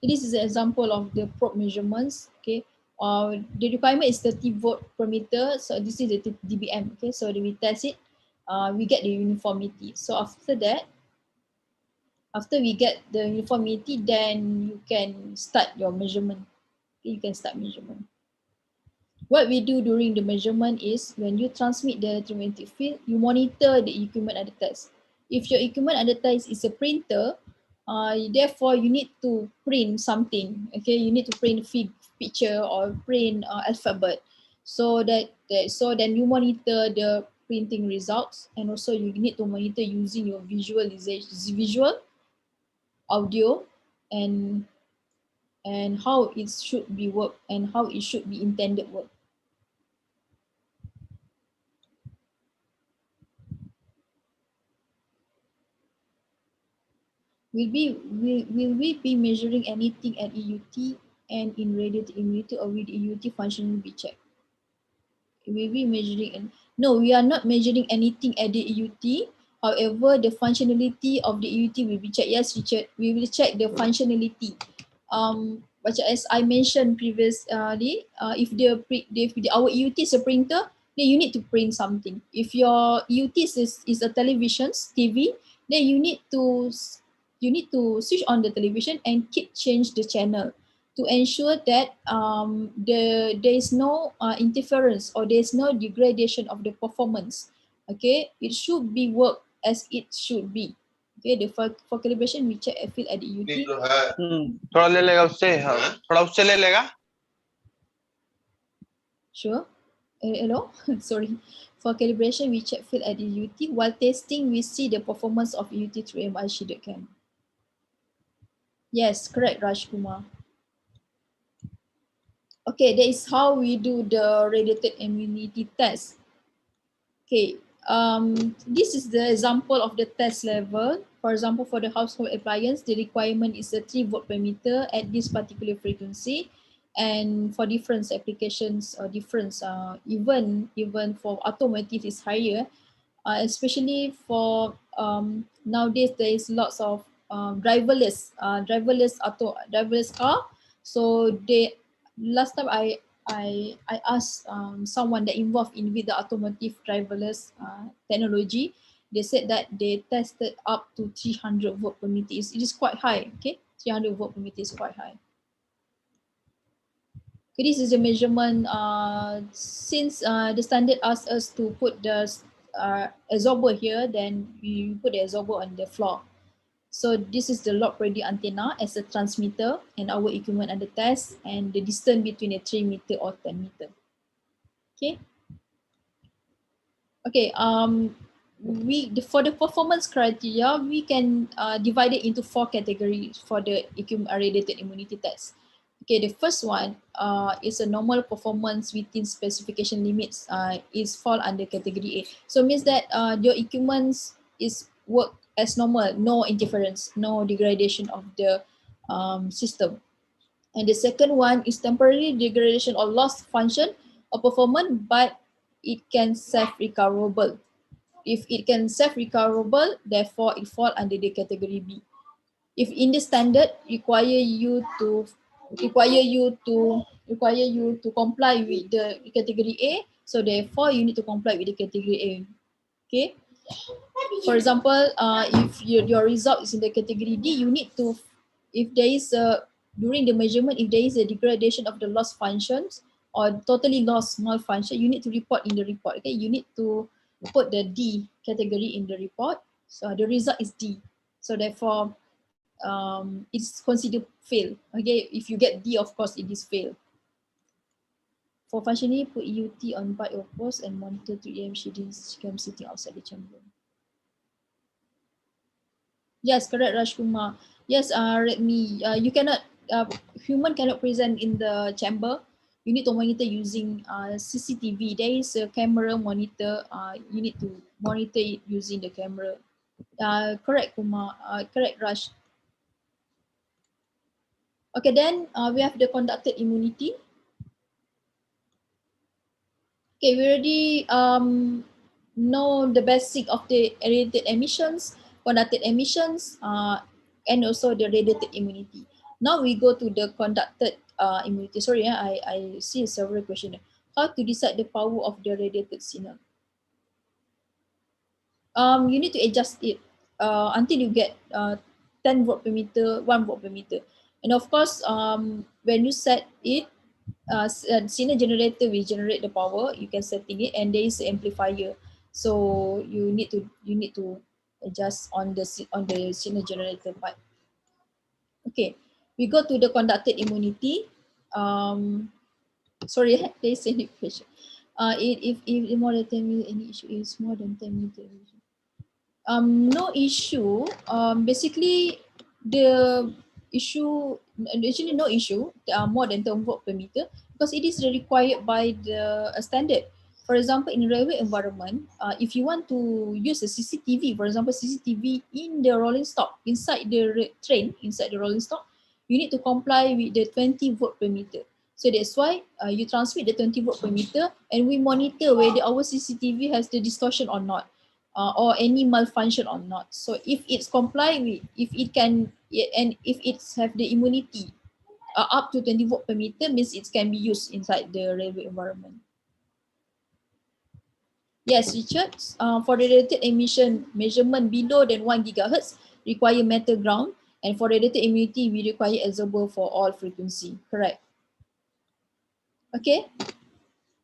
This is an example of the probe measurements. Okay, the requirement is 30 volt per meter. So this is the dBm. Okay, so we test it. We get the uniformity. So after that, after we get the uniformity, then you can start your measurement. Okay, you can start measurement. What we do during the measurement is when you transmit the electromagnetic field, you monitor the equipment under test. If your equipment under test is a printer, therefore you need to print something. Okay, you need to print picture or print alphabet, so so then you monitor the printing results, and also you need to monitor using your visual, audio, and how it should be worked and how it should be intended work. Will we be measuring anything at EUT and in radiated immunity, or will EUT functionally be checked? Will we measuring? No, we are not measuring anything at the EUT. However, the functionality of the EUT will be checked. Yes, Richard, we will check the functionality. But as I mentioned previously, if our EUT is a printer, then you need to print something. If your EUT is a television, TV, then you need to switch on the television and keep change the channel to ensure that there is no interference or there is no degradation of the performance. Okay, it should be work as it should be. Okay, for calibration we check field at the EUT. थोड़ा ले लेगा उससे, हाँ थोड़ा उससे ले लेगा. Sure. Hello. Sorry. For calibration, we check field at the EUT. While testing, we see the performance of EUT through EMI shaded cam. Yes, correct, Rajkumar. Okay, that is how we do the radiated immunity test. Okay, this is the example of the test level. For example, for the household appliance, the requirement is a 3 volt per meter at this particular frequency. And for different applications or different, even for automotive is higher, especially for nowadays there is lots of driverless car. So last time I asked someone that involved in with the automotive driverless technology. They said that they tested up to 300 volt per meter. It is quite high. Okay, 300 volt per meter is quite high. Okay, this is the measurement. Since the standard asks us to put the absorber here, then we put the absorber on the floor. So this is the lock radio antenna as a transmitter and our equipment under test, and the distance between a 3 meter or 10 meter. Okay. Okay. For the performance criteria, we can divide it into 4 categories for the equipment radiated immunity test. Okay, the first one is a normal performance within specification limits is fall under category A. So means that your equipment is work as normal, no interference, no degradation of the system. And the second one is temporary degradation or lost function or performance, but it can self-recoverable. If it can self-recoverable, therefore it fall under the category B. If in the standard require you to comply with the category A, so therefore you need to comply with the category A. Okay. For example, if your result is in the category D, you need to, if there is a, during the measurement, if there is a degradation of the loss functions or totally lost malfunction, you need to report in the report. Okay, you need to put the D category in the report. So the result is D. So therefore, it's considered fail. Okay, if you get D, of course, it is fail. For functioning, put UT on bike or post and monitor to EMC cam sitting outside the chamber. Yes, correct, Rajkumar. Yes, Redmi, you cannot, human cannot present in the chamber. You need to monitor using CCTV. There is a camera monitor. You need to monitor it using the camera. Correct, Kumar. Correct, Raj. Okay, then we have the conducted immunity. Okay, we already know the basic of the radiated emissions, conducted emissions, and also the radiated immunity. Now we go to the conducted immunity. Sorry, I see several questions. How to decide the power of the radiated signal? You need to adjust it until you get 10 volt per meter, 1 volt per meter. And of course, when you set it, signal generator will generate the power. You can setting it, and there is an amplifier. So you need to adjust on the signal generator part. Okay, we go to the conducted immunity. Sorry, there is any question. If more than 10 minutes, any issue is more than 10 minutes. No issue. Basically, the issue, actually no issue, more than 10 volt per meter, because it is required by the standard. For example, in railway environment, if you want to use a CCTV, for example, CCTV in the rolling stock, inside the train, inside the rolling stock, you need to comply with the 20 volt per meter. So that's why you transmit the 20 volt per meter, and we monitor whether our CCTV has the distortion or not. Or any malfunction or not. So if it's comply with, if it can, and if it's have the immunity up to 20 volt per meter, means it can be used inside the railway environment. Yes, Richard, for the radiated emission measurement below than 1 gigahertz require metal ground, and for radiated immunity we require absorber for all frequency. Correct. Okay.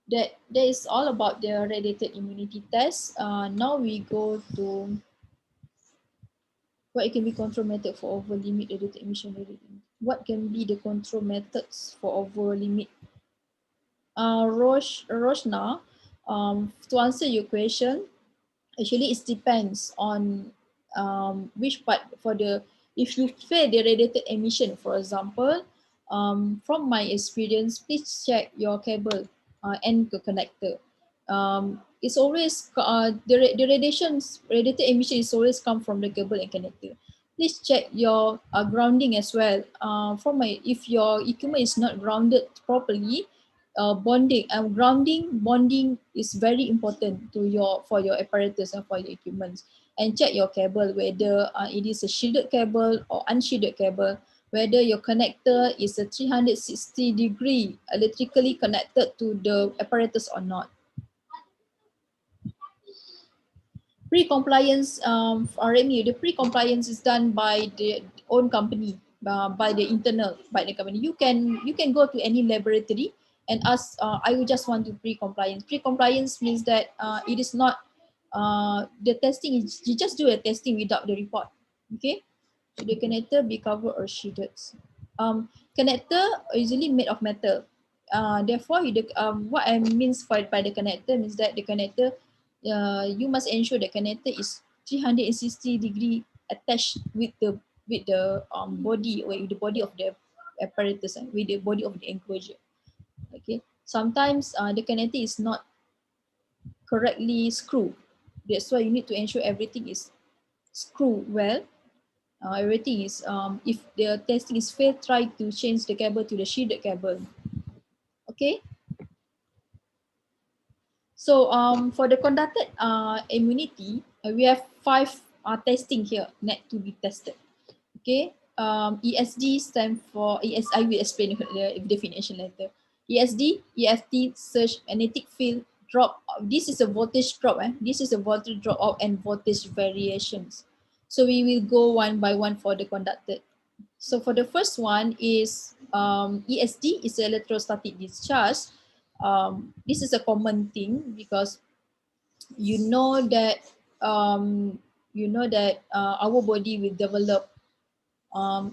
That is all about the radiated immunity test. Now we go to what can be control method for over limit radiated emission radiating. What can be the control methods for over limit? Roshna, to answer your question, actually it depends on which part for the, if you fail the radiated emission, for example, from my experience, please check your cable and the connector. It's always the radiated emission is always come from the cable and connector. Please check your grounding as well. If your equipment is not grounded properly, bonding is very important for your apparatus and for your equipment. And check your cable whether it is a shielded cable or unshielded cable, whether your connector is a 360 degree electrically connected to the apparatus or not. Pre-compliance, the pre-compliance is done by the own company, by the company. You can go to any laboratory and ask, I would just want to pre-compliance. Pre-compliance means that it is not, the testing is, you just do a testing without the report. Okay, should the connector be covered or shielded? Connector usually made of metal. Therefore, what I means by the connector means that the connector, you must ensure the connector is 360 degree attached with the body, or with the body of the apparatus, and with the body of the enclosure. Okay, sometimes the connector is not correctly screwed. That's why you need to ensure everything is screwed well. Everything is, if the testing is failed, try to change the cable to the shielded cable. Okay. So for the conducted immunity, we have 5 testing here need to be tested. Okay, ESD stands for I will explain the definition later. ESD, EFT, surge magnetic field drop. This is a voltage drop. This is a voltage drop out and voltage variations. So we will go one by one for the conductor. So for the first one is ESD is electrostatic discharge. This is a common thing because you know that our body will develop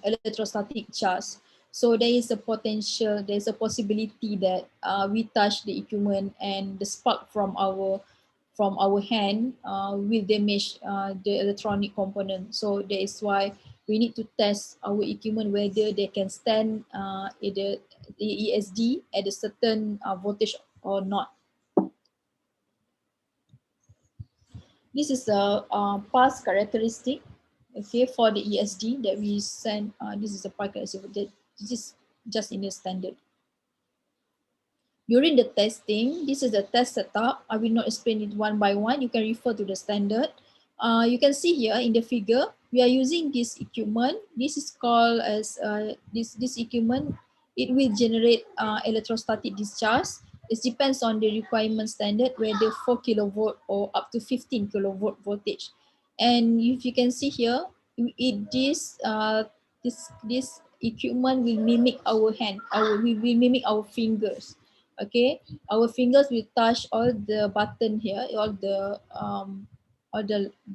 electrostatic charge. So there is a potential, there is a possibility that we touch the equipment and the spark from our hand will damage the electronic component. So that is why we need to test our equipment whether they can stand the ESD at a certain voltage or not. This is a past characteristic, okay, for the ESD that we send. This is a part characteristic that this is just in the standard. During the testing, this is the test setup. I will not explain it one by one. You can refer to the standard. You can see here in the figure, we are using this equipment. This is called as this equipment. It will generate electrostatic discharge. It depends on the requirement standard, whether 4 kilovolt or up to 15 kilovolt voltage. And if you can see here, this equipment will mimic our hand. We will mimic our fingers. Okay, our fingers will touch all the button here, all the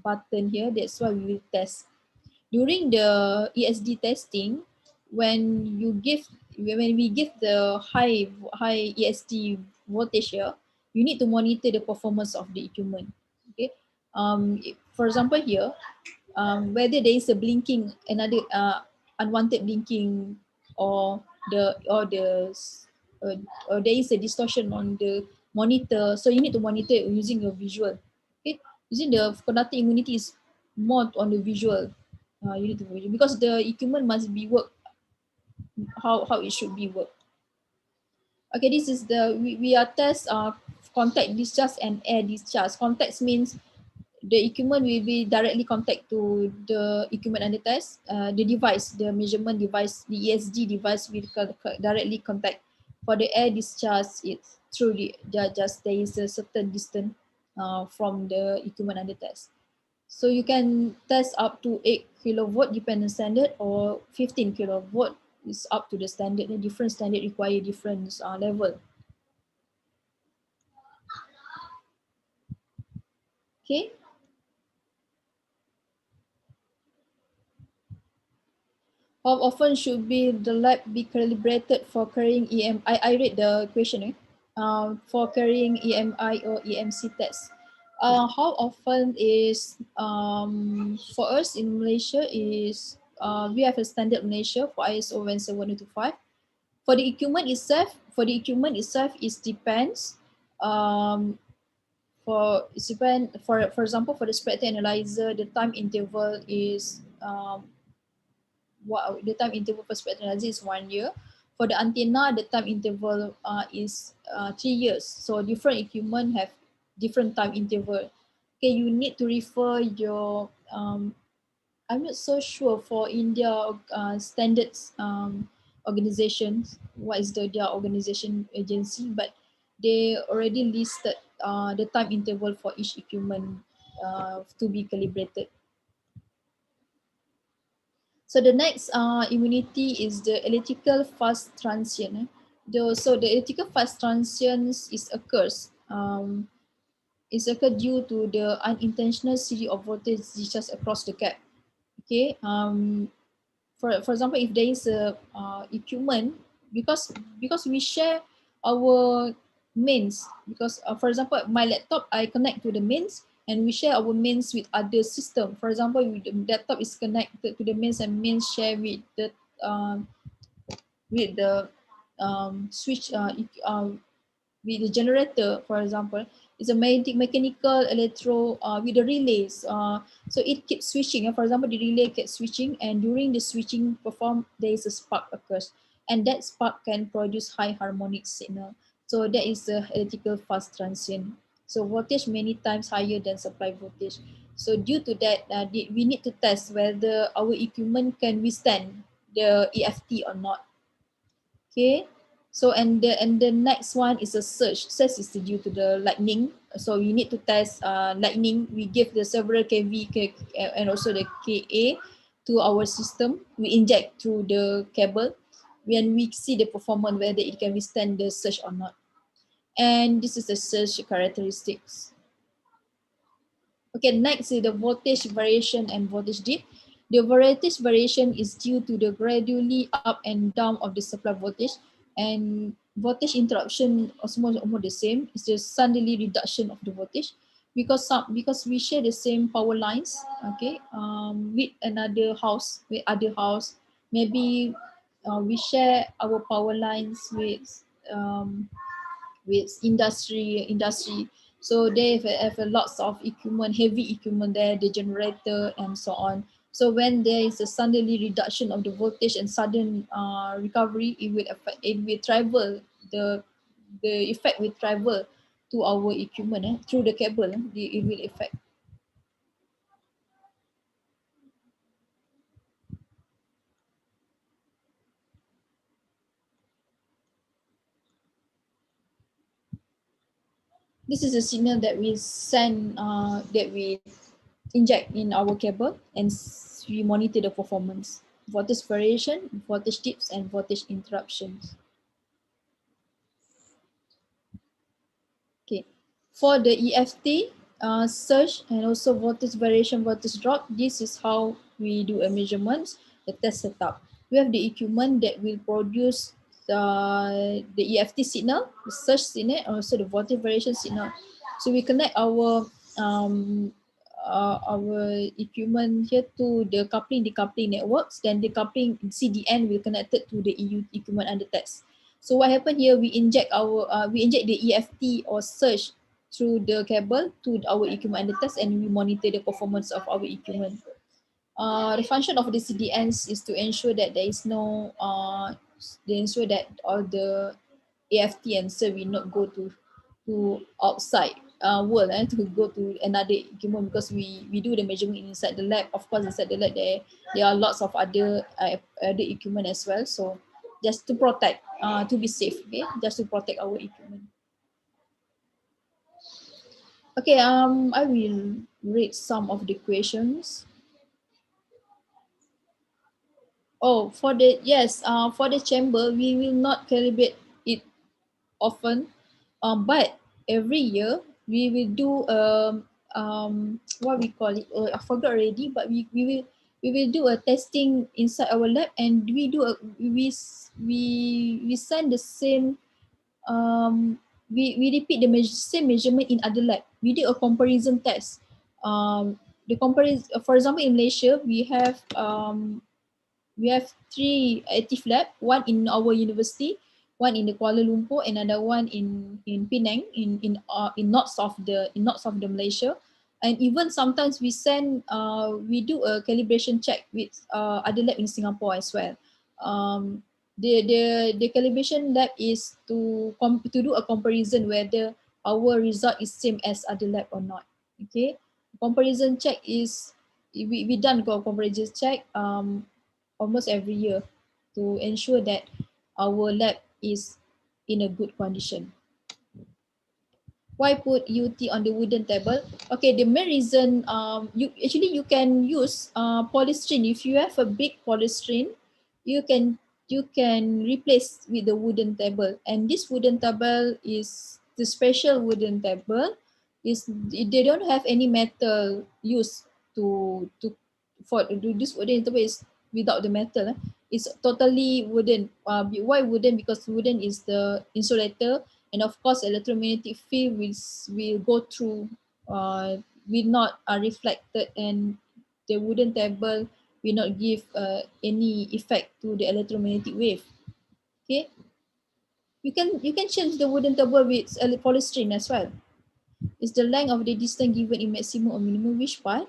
button here. That's why we will test. During the ESD testing, when we give the high ESD voltage here, you need to monitor the performance of the equipment. Okay, for example here, whether there is a blinking, another unwanted blinking, or there is a distortion on the monitor, so you need to monitor it using your visual. Okay, using the conducting immunity is more on the visual. You need to visual because the equipment must be worked how it should be worked. Okay, this is we are test contact discharge and air discharge. Contact means the equipment will be directly contact to the equipment under test. The device, the measurement device, the ESD device will directly contact. For the air discharge, it's through just there is a certain distance from the equipment under test. So you can test up to 8 kilovolt dependent standard, or 15 kilovolt is up to the standard. The different standard require different level. Okay. How often should the lab be calibrated for carrying EMI? I read the question. For carrying EMI or EMC tests. How often is for us in Malaysia is we have a standard Malaysia for ISO 17125. For the equipment itself, it depends. For example, for the spectral analyzer, the time interval is the time interval for spectral analysis is 1 year. For the antenna, the time interval is 3 years. So different equipment have different time interval. Okay, you need to refer your, I'm not so sure for India standards organizations, what is their organization agency, but they already listed the time interval for each equipment to be calibrated. So the next immunity is the electrical fast transient. So the electrical fast transients occurs due to the unintentional series of voltage discharge across the gap. Okay. For example, if there is a equipment, because we share our mains, because for example, my laptop, I connect to the mains, and we share our mains with other system. For example, the laptop is connected to the mains, and mains share with the switch with the generator. For example, it's a mechanical electro with the relays. So it keeps switching. For example, the relay keeps switching, and during the switching there is a spark occurs, and that spark can produce high harmonic signal. So that is the electrical fast transient. So voltage many times higher than supply voltage. So due to that, we need to test whether our equipment can withstand the EFT or not. Okay. So and the next one is a surge. Surge is due to the lightning. So we need to test lightning. We give the several kV and also the KA to our system. We inject through the cable. When we see the performance whether it can withstand the surge or not. And this is the surge characteristics. Okay, next is the voltage variation and voltage dip. The voltage variation is due to the gradually up and down of the supply voltage, and voltage interruption also almost the same. It's just suddenly reduction of the voltage because we share the same power lines, okay, with another house, maybe we share our power lines with industry. So they have a lots of equipment, heavy equipment there, the generator and so on. So when there is a suddenly reduction of the voltage and sudden recovery, it will travel, the effect will travel to our equipment through the cable. It will affect. This is a signal that we send, that we inject in our cable, and we monitor the performance, voltage variation, voltage dips, and voltage interruptions. Okay, for the EFT, surge and also voltage variation, voltage drop, this is how we do a measurement, the test setup. We have the equipment that will produce the EFT signal, the surge signal, and also the voltage variation signal. So we connect our equipment here to the coupling decoupling networks. Then the coupling CDN will connect it to the EU equipment under test. So what happened here? We inject the EFT or surge through the cable to our equipment under test, and we monitor the performance of our equipment. The function of the CDNs is to ensure that there is no, they ensure that all the EFT and surge will not go to outside world, to go to another equipment, because we do the measurement inside the lab. Of course, inside the lab there are lots of other equipment as well. So just to protect, to be safe, okay, just to protect our equipment. Okay, I will read some of the questions. Oh, for the chamber, we will not calibrate it often, but every year we will do what we call it, I forgot already, but we will do a testing inside our lab, and we send the same, we repeat the same measurement in other lab. We did a comparison test. The comparison, for example, in Malaysia we have 3 active lab, one in our university, one in the Kuala Lumpur, another one in Penang, in north of the Malaysia. And even sometimes we do a calibration check with other lab in Singapore as well. The calibration lab is to do a comparison whether our result is same as other lab or not. Okay, comparison check is, we done comparison check almost every year to ensure that our lab is in a good condition. Why put UT on the wooden table? Okay, the main reason, you can use polystyrene. If you have a big polystyrene, you can replace with the wooden table. And this wooden table is the special wooden table. They don't have any metal used for this wooden table is without the metal. It's totally wooden. Why wooden? Because wooden is the insulator, and of course electromagnetic field will go through, will not reflected, and the wooden table will not give any effect to the electromagnetic wave. Okay, you can change the wooden table with polystyrene as well. Is the length of the distance given in maximum or minimum? Which part?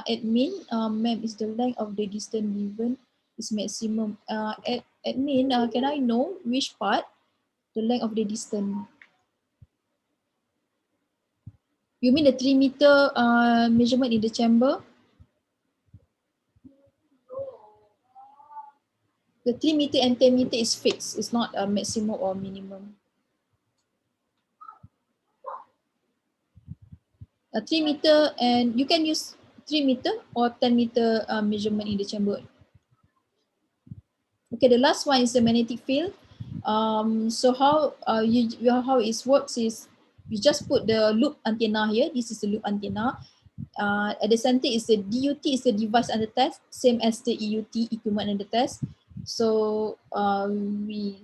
Admin, ma'am, is the length of the distance given is maximum? Admin, can I know which part? The length of the distance. You mean the 3 meter measurement in the chamber? The 3 meter and 10 meter is fixed. It's not a maximum or minimum. A 3 meter, and you can use 3 meter or 10 meter measurement in the chamber. Okay, the last one is the magnetic field. So how how it works is you just put the loop antenna here. This is the loop antenna. At the center is the DUT, is the device under test, same as the EUT, equipment under test. So we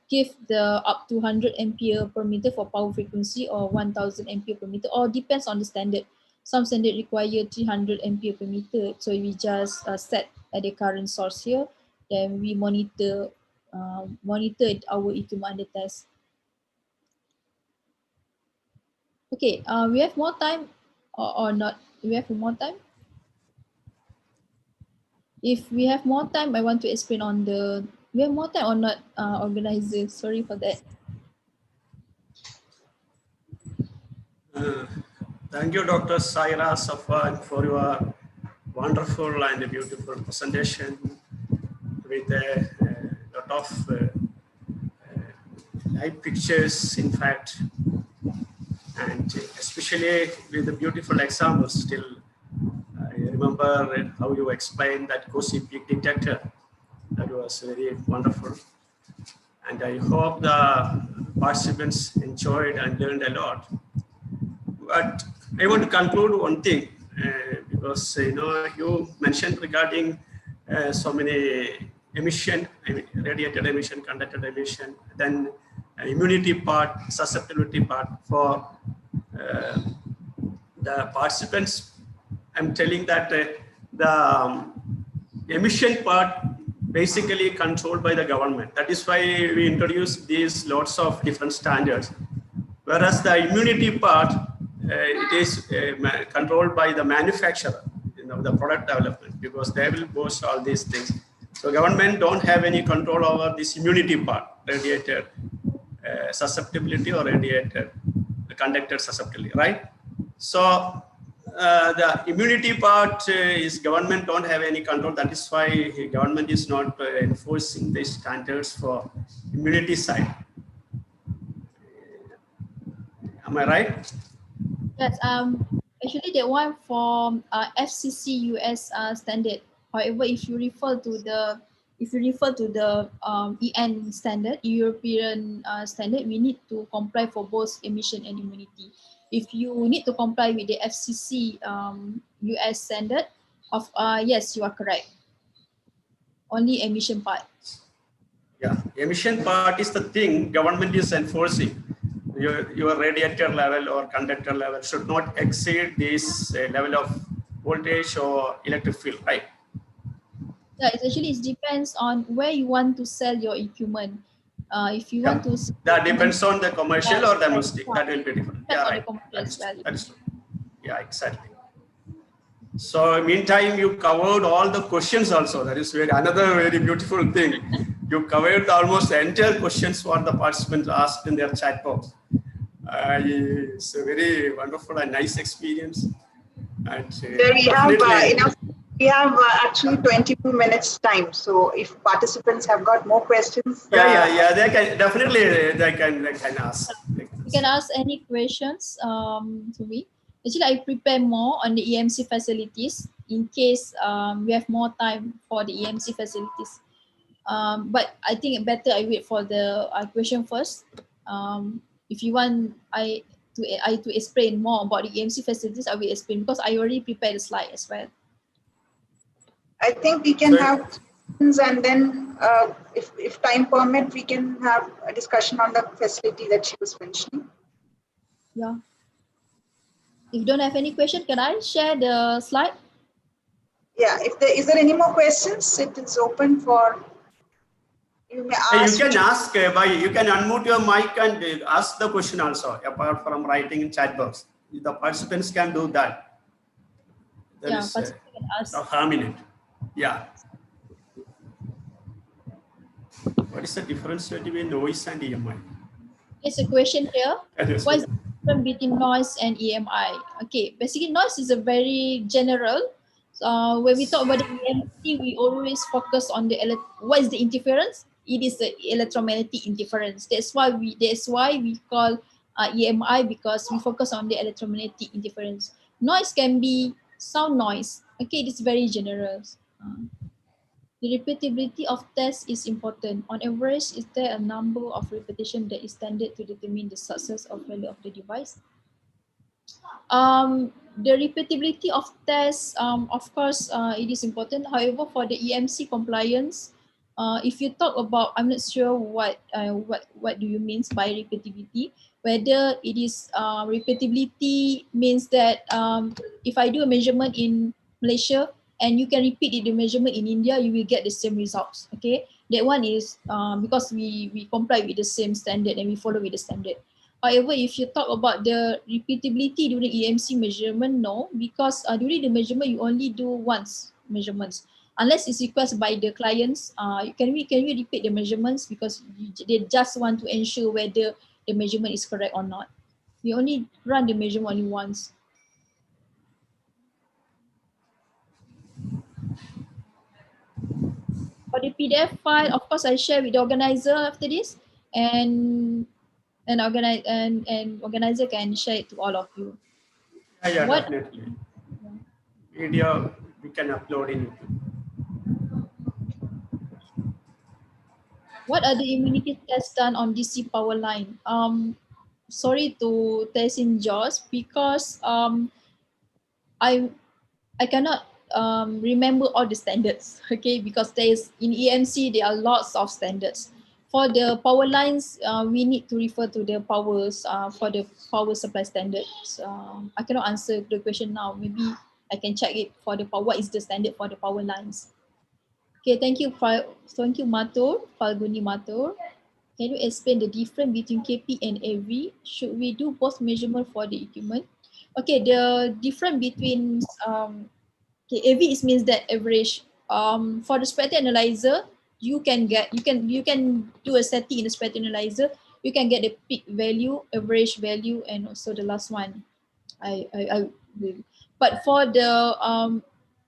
give the up to 100 ampere per meter for power frequency or 1000 ampere per meter, or depends on the standard. Some standard require 300 ampere per meter. So we just set at the current source here. Then we monitor our equipment under test. Okay, we have more time or not? We have more time? If we have more time, I want to explain on the, we have more time or not, organizer? Sorry for that. Thank you, Dr. Saira Safwan, for your wonderful and beautiful presentation with a lot of live pictures, in fact, and especially with the beautiful examples. Still, I remember how you explained that COSI peak detector. That was very wonderful. And I hope the participants enjoyed and learned a lot. But I want to conclude one thing, because you mentioned regarding so many emission, radiated emission, conducted emission, then immunity part, susceptibility part for the participants. I'm telling that the emission part basically controlled by the government. That is why we introduced these lots of different standards. Whereas the immunity part, it is controlled by the manufacturer, the product development, because they will boast all these things. So government don't have any control over this immunity part, radiated susceptibility or radiated conducted susceptibility, right? So the immunity part is government don't have any control. That is why government is not enforcing the standards for immunity side. Am I right? Yes, actually the one from FCC US standard. However, if you refer to the EN standard, European standard, we need to comply for both emission and immunity. If you need to comply with the FCC US standard, yes, you are correct. Only emission part. Yeah, emission part is the thing government is enforcing. Your radiator level or conductor level should not exceed this level of voltage or electric field, right? Yeah, it depends on where you want to sell your equipment. If you want to, that depends on the commercial or domestic. That will be different. Yeah, right. That's true. Yeah, exactly. So meantime, you covered all the questions also. That is another very beautiful thing. You covered almost the entire questions what the participants asked in their chat box. It's a very wonderful and nice experience. And we have actually 22 minutes time. So if participants have got more questions, yeah, they can definitely they can ask. You can ask any questions to me. Actually, I prepare more on the EMC facilities in case we have more time for the EMC facilities. But I think better I wait for the question first. If you want I to explain more about the EMC facilities, I will explain because I already prepared the slide as well. I think we can have questions, and then if time permit, we can have a discussion on the facility that she was mentioning. Yeah. If you don't have any question, can I share the slide? Yeah. Is there any more questions? It is open for. You may ask. You can ask you can unmute your mic and ask the question also, apart from writing in chat box. The participants can do that. There is no harm in it. Yeah. What is the difference between noise and EMI? It's a question here. difference between noise and EMI. Okay, basically noise is a very general. When we talk about the EMC, we always focus on the what is the interference? It is the electromagnetic interference. That's why we call EMI, because we focus on the electromagnetic interference. Noise can be sound noise. Okay, it's very general. The repeatability of tests is important. On average, is there a number of repetition that is standard to determine the success or failure of the device? The repeatability of tests, of course, it is important. However, for the EMC compliance, if you talk about, I'm not sure what do you mean by repeatability. Whether it is repeatability means that if I do a measurement in Malaysia and you can repeat the measurement in India, you will get the same results. Okay, that one is because we comply with the same standard and we follow with the standard. However, if you talk about the repeatability during EMC measurement, no, because during the measurement you only do once measurements, unless it's requested by the clients. Can we repeat the measurements, because they just want to ensure whether the measurement is correct or not. We only run the measurement only once. For the PDF file, of course, I share with the organizer after this, and organizer can share it to all of you. Yeah, What? definitely. Video we can upload in YouTube. What are the immunity tests done on DC power line? Sorry to test in JAWS, because I cannot remember all the standards, okay, because there is, in EMC there are lots of standards. For the power lines, we need to refer to the powers for the power supply standards. I cannot answer the question now. Maybe I can check it for the power. What is the standard for the power lines? Okay, thank you, Matur, Falguni Matur. Can you explain the difference between KP and AV? Should we do both measurement for the equipment? Okay, the difference between okay, AV is means that average. For the spectral analyzer, you can do a setting in the spectral analyzer. You can get the peak value, average value, and also the last one. I will. But for the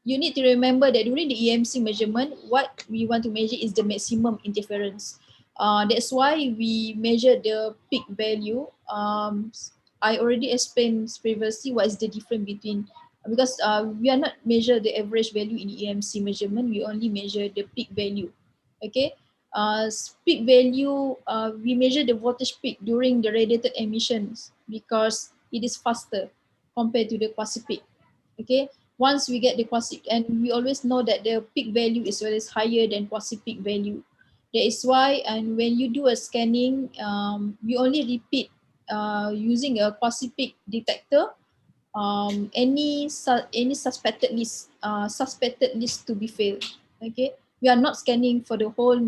you need to remember that during the EMC measurement, what we want to measure is the maximum interference. That's why we measure the peak value. I already explained previously what is the difference between, because we are not measure the average value in EMC measurement. We only measure the peak value. Okay. Peak value, we measure the voltage peak during the radiated emissions because it is faster compared to the quasi peak. Okay, once we get the quasi, and we always know that the peak value is always higher than quasi peak value. That is why, and when you do a scanning, we only repeat using a quasi peak detector. Any suspected list to be failed. Okay, we are not scanning for the whole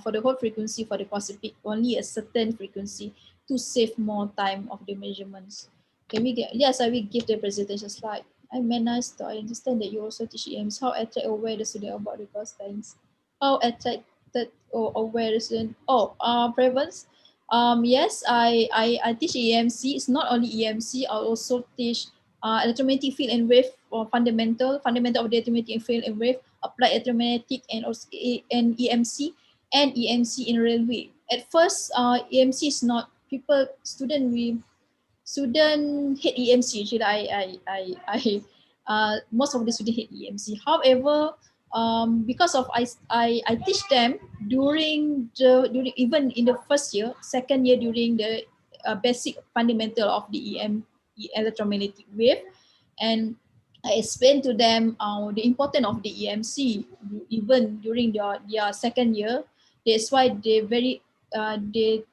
for the whole frequency for the quasi peak, only a certain frequency to save more time of the measurements. Can we get? Yes, I will give the presentation slide. I'm managed to understand that you also teach EMs. How attract or aware the student about the cost times? How attracted or aware the student? Oh, prevalence. Yes, I teach EMC. It's not only EMC. I also teach electromagnetic field and wave, or fundamental of the electromagnetic field and wave, applied electromagnetic, and also and EMC in railway. At first, EMC is not student hate EMC. Actually, most of the students hate EMC. However, because of I teach them during even in the first year, second year, during the basic fundamental of the electromagnetic wave, and I explained to them the importance of the EMC even during their second year. That's why they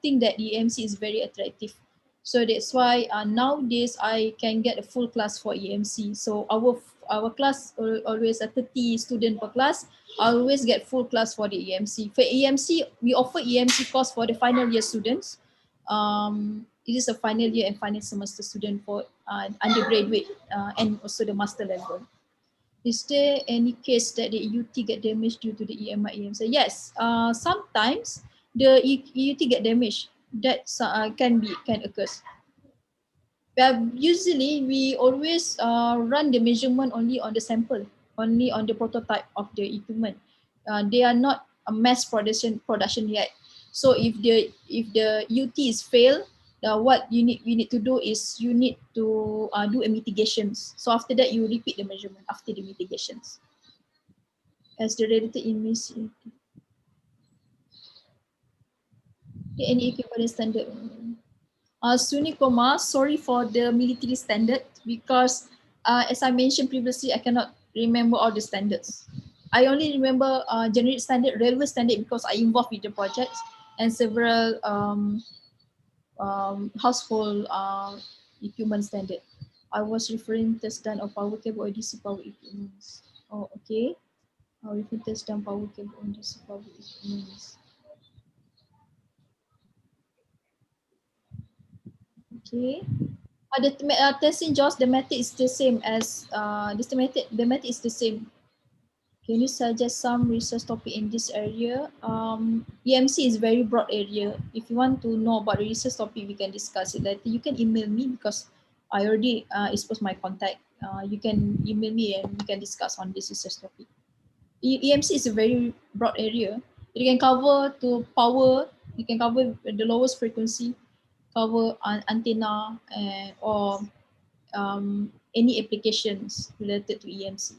think that the EMC is very attractive. So that's why nowadays I can get a full class for EMC. So our class always a 30 student per class. I always get full class for the EMC. For EMC, we offer EMC course for the final year students. It is a final year and final semester student for undergraduate and also the master level. Is there any case that the EUT get damaged due to the EMI EMC? Yes, sometimes the EUT get damaged. That can occur. Usually we always run the measurement only on the sample, only on the prototype of the equipment. They are not a mass production yet. So if the UT is failed, what we need to do is you need to do a mitigations. So after that you repeat the measurement after the mitigations as the related emission. Any equivalent standard. Suni Kumar, sorry for the military standard because as I mentioned previously, I cannot remember all the standards. I only remember generic standard, railway standard because I involved with the projects and several household equipment standard. I was referring test done of power cable or DC power equipment. Oh, okay. I will refer test done power cable or DC power equipment. Okay. The testing just the method is the same as the method is the same. Can you suggest some research topic in this area? EMC is very broad area. If you want to know about the research topic, we can discuss it later. You can email me because I already exposed my contact. You can email me and we can discuss on this research topic. EMC is a very broad area. You can cover to power. You can cover the lowest frequency, cover antenna and or any applications related to EMC.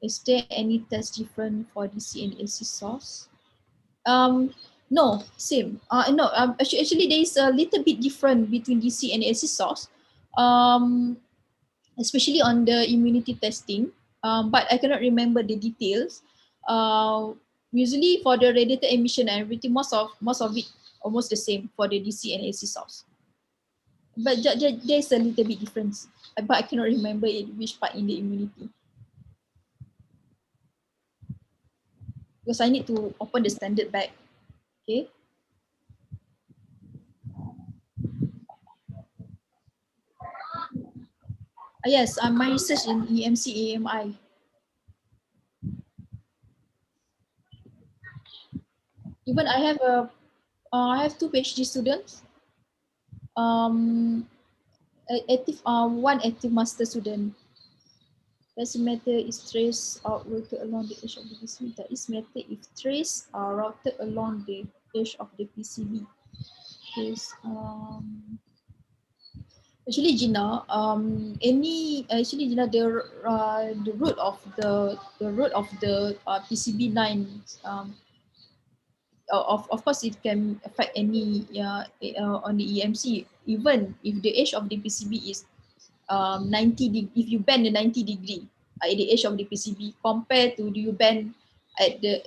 Is there any test different for DC and AC source? No, same. No, actually there is a little bit different between DC and AC source, especially on the immunity testing. But I cannot remember the details. Usually for the radiated emission and everything, most of it almost the same for the DC and AC source. But there's a little bit difference, but I cannot remember which part in the immunity. Because I need to open the standard back. Okay. Yes, my research in EMC EMI. Even I have two PhD students. One active master student. Does matter is trace out routed along the edge of the PCB? That is matter if trace are routed along the edge of the PCB. Is actually Gina, the root of the PCB line of course it can affect any on the EMC even if the edge of the PCB is 90 degree. If you bend the 90 degree at the edge of the PCB compared to you bend at the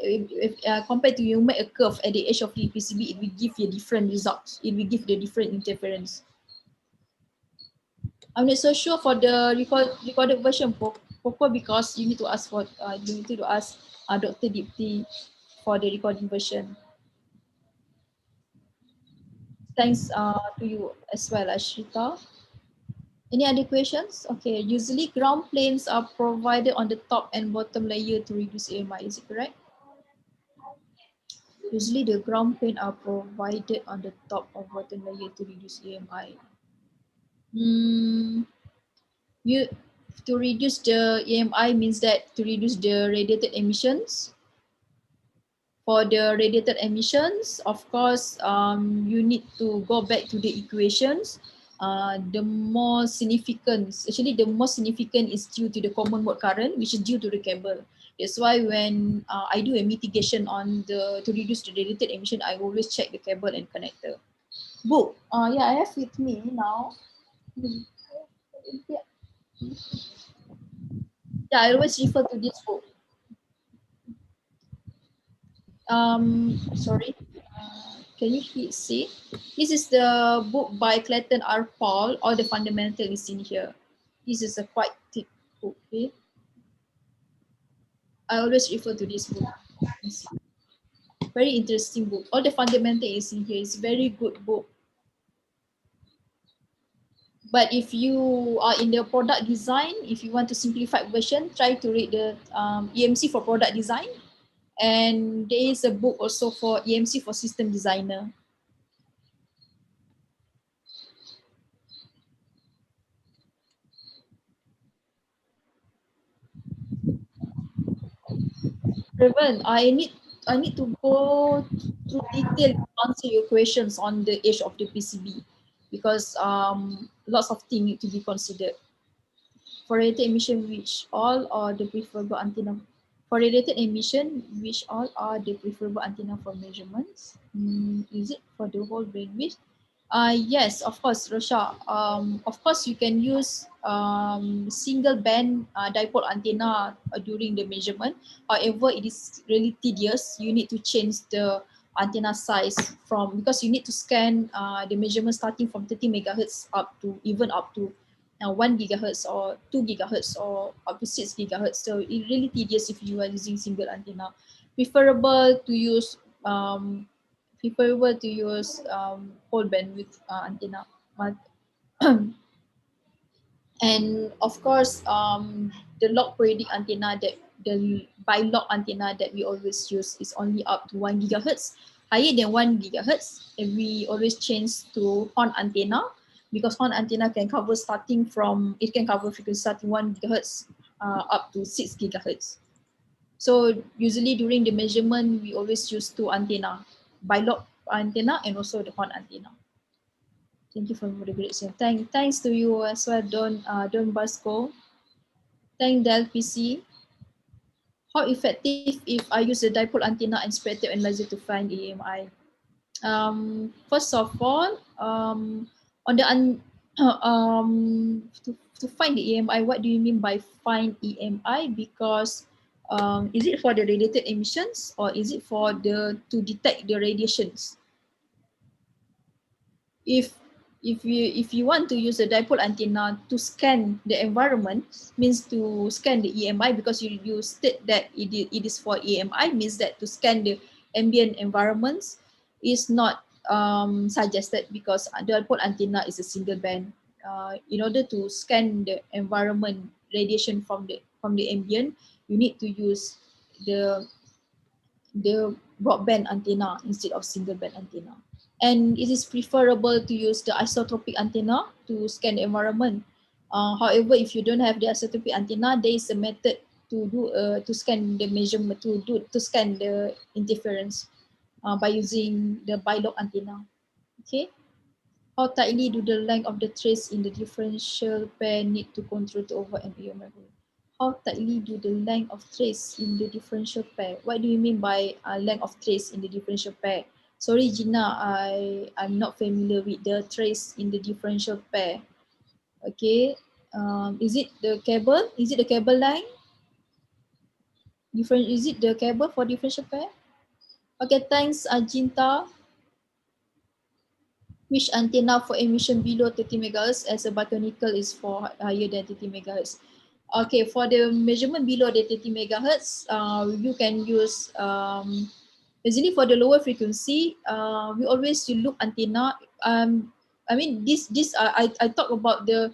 compared to you make a curve at the edge of the PCB, it will give you different results. It will give the different interference. I'm not so sure for the recorded version Poco because you need to ask for Dr. Dipti for the recording version. Thanks to you as well, Ashrita. Any other questions? Okay, usually ground planes are provided on the top and bottom layer to reduce EMI, is it correct? Usually the ground plane are provided on the top or bottom layer to reduce EMI. To reduce the EMI means that to reduce the radiated emissions. For the radiated emissions, of course, you need to go back to the equations. The most significant is due to the common mode current, which is due to the cable. That's why when I do a mitigation to reduce the radiated emission, I always check the cable and connector. Book, yeah, I have with me now. Yeah, I always refer to this book. Sorry, can you see? This is the book by Clayton R. Paul, all the fundamentals is in here. This is a quite thick book, okay? I always refer to this book. Very interesting book. All the fundamentals is in here. It's a very good book. But if you are in the product design, if you want to simplify version, try to read the EMC for product design. And there is a book also for EMC for system designer. Raven, I need to go through detail to answer your questions on the age of the PCB because lots of things need to be considered. For radiated emission, which all are the preferable antenna? For radiated emission, which all are the preferable antenna for measurements? Is it for the whole bandwidth? Yes, of course, Rosha. Of course, you can use single band dipole antenna during the measurement. However, it is really tedious. You need to change the antenna size from, because you need to scan the measurement starting from 30 megahertz up to 1 gigahertz or 2 gigahertz or up to 6 gigahertz. So it's really tedious if you are using single antenna. Preferable to use whole bandwidth antenna. But and of course, the log periodic antenna, that the bi-log antenna that we always use is only up to 1 gigahertz. Higher than 1 gigahertz, and we always change to horn antenna, because horn antenna can cover frequency starting 1 gigahertz up to 6 gigahertz. So usually during the measurement, we always use two antenna, bi-log antenna and also the horn antenna. Thank you for the great sir. Thanks to you as well, Don Basco. Thank Dell PC. How effective if I use the dipole antenna and spectrum analyzer to find EMI? First of all, on the to find the EMI, what do you mean by find EMI? Because is it for the radiated emissions or is it for to detect the radiations? If you want to use a dipole antenna to scan the environment, means to scan the EMI, because you state that it is for EMI, means that to scan the ambient environments is not suggested, because the dipole antenna is a single band. In order to scan the environment radiation from the ambient, you need to use the broadband antenna instead of single band antenna. And it is preferable to use the isotropic antenna to scan the environment. However, if you don't have the isotropic antenna, there is a method to do to scan the measurement, to scan the interference by using the bi-log antenna. Okay. How tightly do the length of the trace in the differential pair need to control to avoid an EMI? How tightly do the length of trace in the differential pair? What do you mean by length of trace in the differential pair? Sorry, Gina, I'm not familiar with the trace in the differential pair. Okay, is it the cable? Is it the cable line? Is it the cable for differential pair? Okay, thanks, Jinta. Which antenna for emission below 30 megahertz as a biconical is for higher than 30 megahertz? Okay, for the measurement below the 30 megahertz, you can use, basically for the lower frequency, we always loop antenna. I mean, I talk about the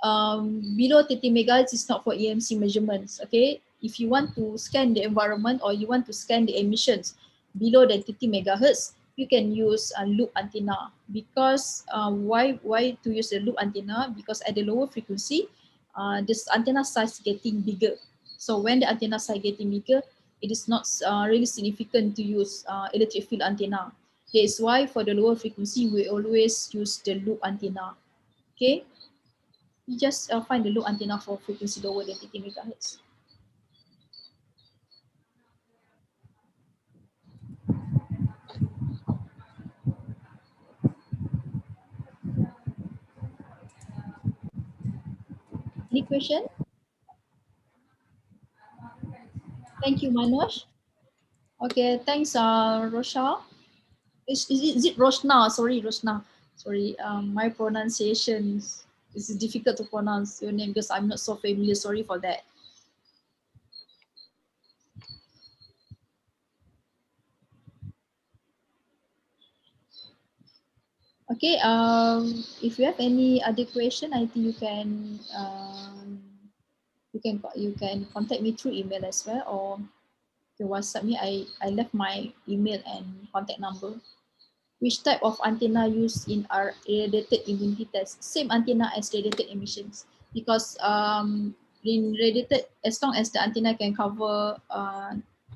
below 30 megahertz is not for EMC measurements, okay? If you want to scan the environment or you want to scan the emissions below the 30 megahertz, you can use a loop antenna. Because why to use a loop antenna? Because at the lower frequency, this antenna size getting bigger. So when the antenna size getting bigger, it is not really significant to use electric field antenna. That is why for the lower frequency, we always use the loop antenna. Okay, you just find the loop antenna for frequency lower than 30 megahertz. Any question? Thank you, Manoj. Okay, thanks, Rosha. Is it Roshna? Sorry, Roshna. Sorry, my pronunciation is difficult to pronounce your name because I'm not so familiar. Sorry for that. Okay, if you have any other question, I think you can contact me through email as well, or you WhatsApp me. I left my email and contact number. Which type of antenna used in our radiated immunity test? Same antenna as radiated emissions, because in radiated, as long as the antenna can cover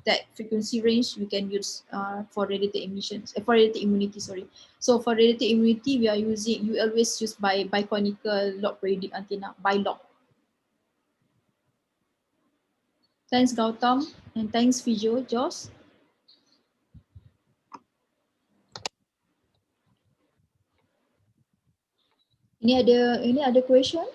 that frequency range, we can use for radiated emissions, for radiated immunity, sorry. So for radiated immunity, we always use biconical lock periodic antenna, BiLock. Thanks Gautam, and thanks Fijo, Josh. Any other question?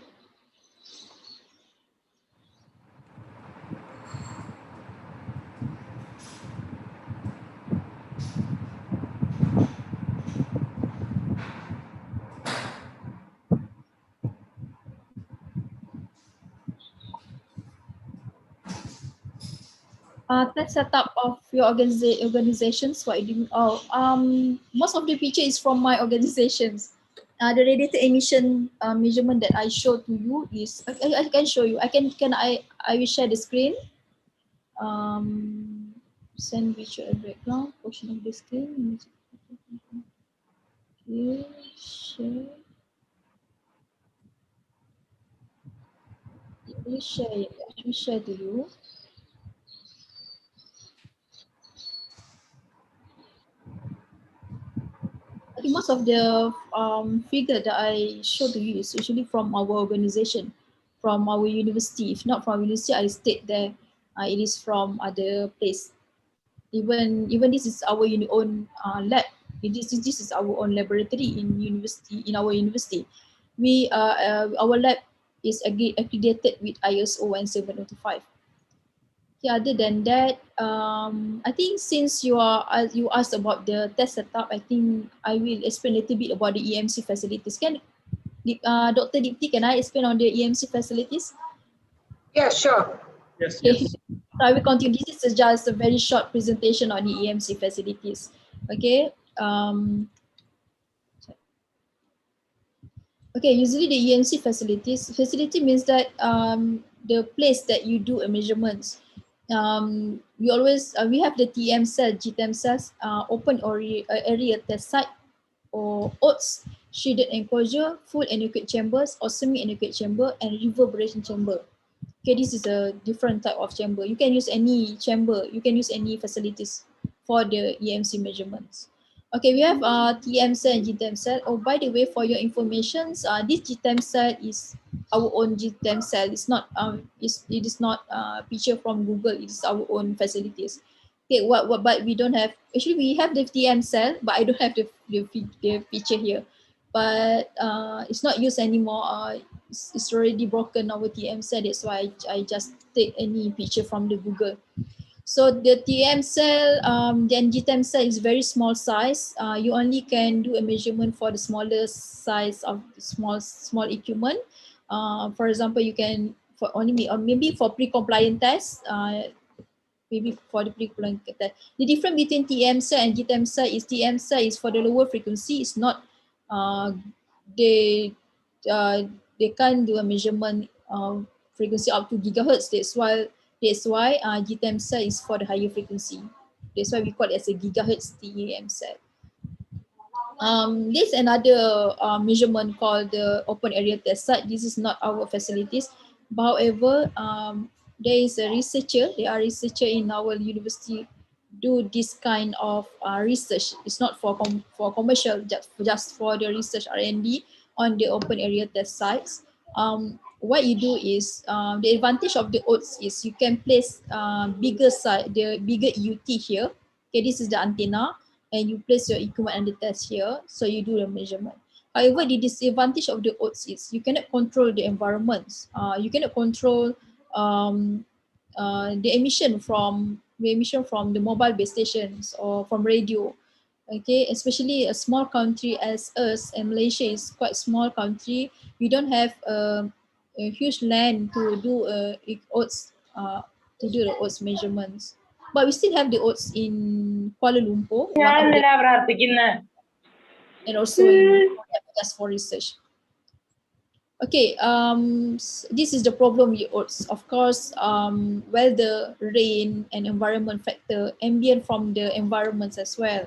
Let's setup of your organizations. What do you, most of the picture is from my organizations. The radiated emission measurement that I showed to you is, I can show you. I will share the screen. Send visual background portion of the screen. Okay, share. Let me share it. Let me share to you. I think most of the figure that I show to you is usually from our organization, from our university. If not from university, I state there it is from other place. Even this is our own lab. This is our own laboratory in university. In our university, our lab is accredited with ISO 17025. Okay, other than that, I think since you asked about the test setup, I think I will explain a little bit about the EMC facilities. Dr. Dipti, can I explain on the EMC facilities? Yeah, sure. Yes, Okay. yes. So I will continue. This is just a very short presentation on the EMC facilities. Okay. Okay, usually the EMC facility means that the place that you do a measurements. We have the TM cell, GTM cells, open area test site, or OTS, shaded enclosure, full anechoic chambers or semi-anechoic chamber, and reverberation chamber. Okay, this is a different type of chamber. You can use any chamber, you can use any facilities for the EMC measurements. Okay, we have TM cell and GTM cell. Oh, by the way, for your information, this GTM cell is our own GTM cell. It's not it is not picture from Google. It is our own facilities. Okay, but we don't have, actually we have the TM cell, but I don't have the picture here. But it's not used anymore. It's already broken our TM cell. That's why I just take any picture from the Google. So the TM cell, the GTM cell is very small size. You only can do a measurement for the smaller size of the small equipment. For example, you can for only or maybe for pre-compliant tests. Maybe for the pre-compliant test. The difference between TM cell and GTM cell is TM cell is for the lower frequency. It's not they can't do a measurement frequency up to gigahertz. That's why GTM cell is for the higher frequency. That's why we call it as a gigahertz TEM cell. There's another measurement called the open area test site. This is not our facilities. However, there is a researcher. There are researchers in our university do this kind of research. It's not for commercial, just for the research R&D on the open area test sites. What you do is the advantage of the OTS is you can place bigger side, the bigger UT here. Okay, this is the antenna, and you place your equipment and the test here, so you do the measurement. However, the disadvantage of the OTS is you cannot control the environments. You cannot control the emission from the mobile base stations or from radio. Okay, especially a small country as us, and Malaysia is quite small country. We don't have a huge land to do OTS the OTS measurements. But we still have the OTS in Kuala Lumpur, and also in just for research. Okay, this is the problem with OTS. Of course, weather, rain, and environment factor, ambient from the environments as well.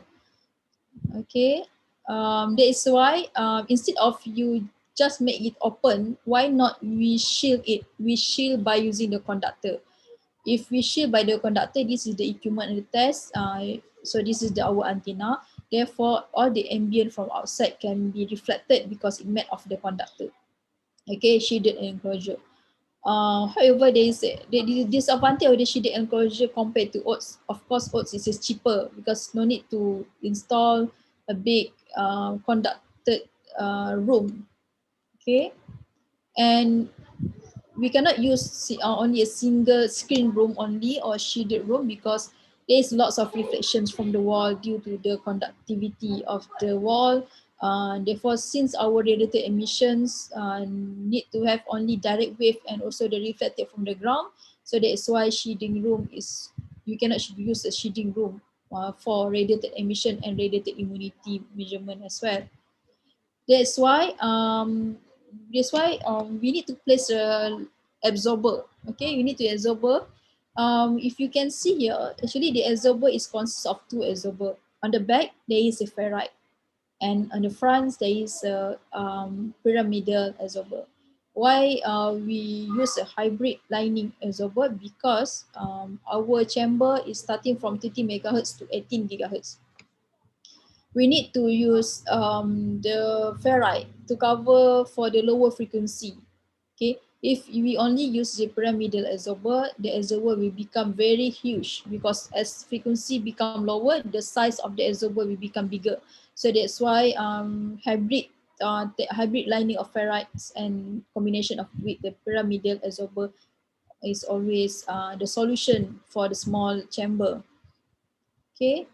Okay, that is why instead of you just make it open, why not we shield it? We shield by using the conductor. If we shield by the conductor, this is the equipment and the test. So this is our antenna. Therefore, all the ambient from outside can be reflected because it met of the conductor. Okay, shaded enclosure. However, there is the disadvantage of the shaded enclosure compared to oats. Of course, oats is cheaper because no need to install a big conducted room. Okay, and we cannot use only a single screen room only or shaded room because there is lots of reflections from the wall due to the conductivity of the wall. Therefore, since our radiated emissions need to have only direct wave and also the reflected from the ground, so that is why shading room is, you cannot use a shading room for radiated emission and radiated immunity measurement as well. That's why we need to place a absorber. Okay, we need to absorber. If you can see here, actually the absorber is consists of two absorber. On the back there is a ferrite, and on the front there is a pyramidal absorber. Why we use a hybrid lining absorber? Because our chamber is starting from 30 megahertz to 18 gigahertz. We need to use the ferrite to cover for the lower frequency. Okay, if we only use the pyramidal absorber, the absorber will become very huge because as frequency become lower, the size of the absorber will become bigger. So that's why the hybrid lining of ferrites and combination of with the pyramidal absorber is always the solution for the small chamber. Okay.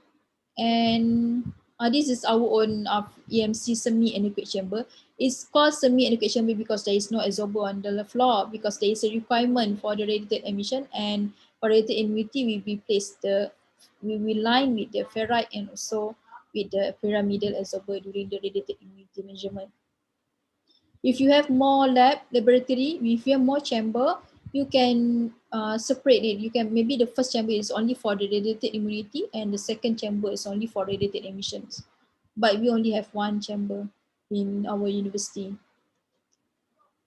And this is our own EMC semi-adequate chamber. It's called semi-adequate chamber because there is no absorber on the floor, because there is a requirement for the radiated emission, and for radiated immunity we will line with the ferrite and also with the pyramidal absorber during the radiated immunity measurement. If you have more laboratory, if you have more chamber, you can separate it. You can, maybe the first chamber is only for the radiated immunity and the second chamber is only for radiated emissions. But we only have one chamber in our university.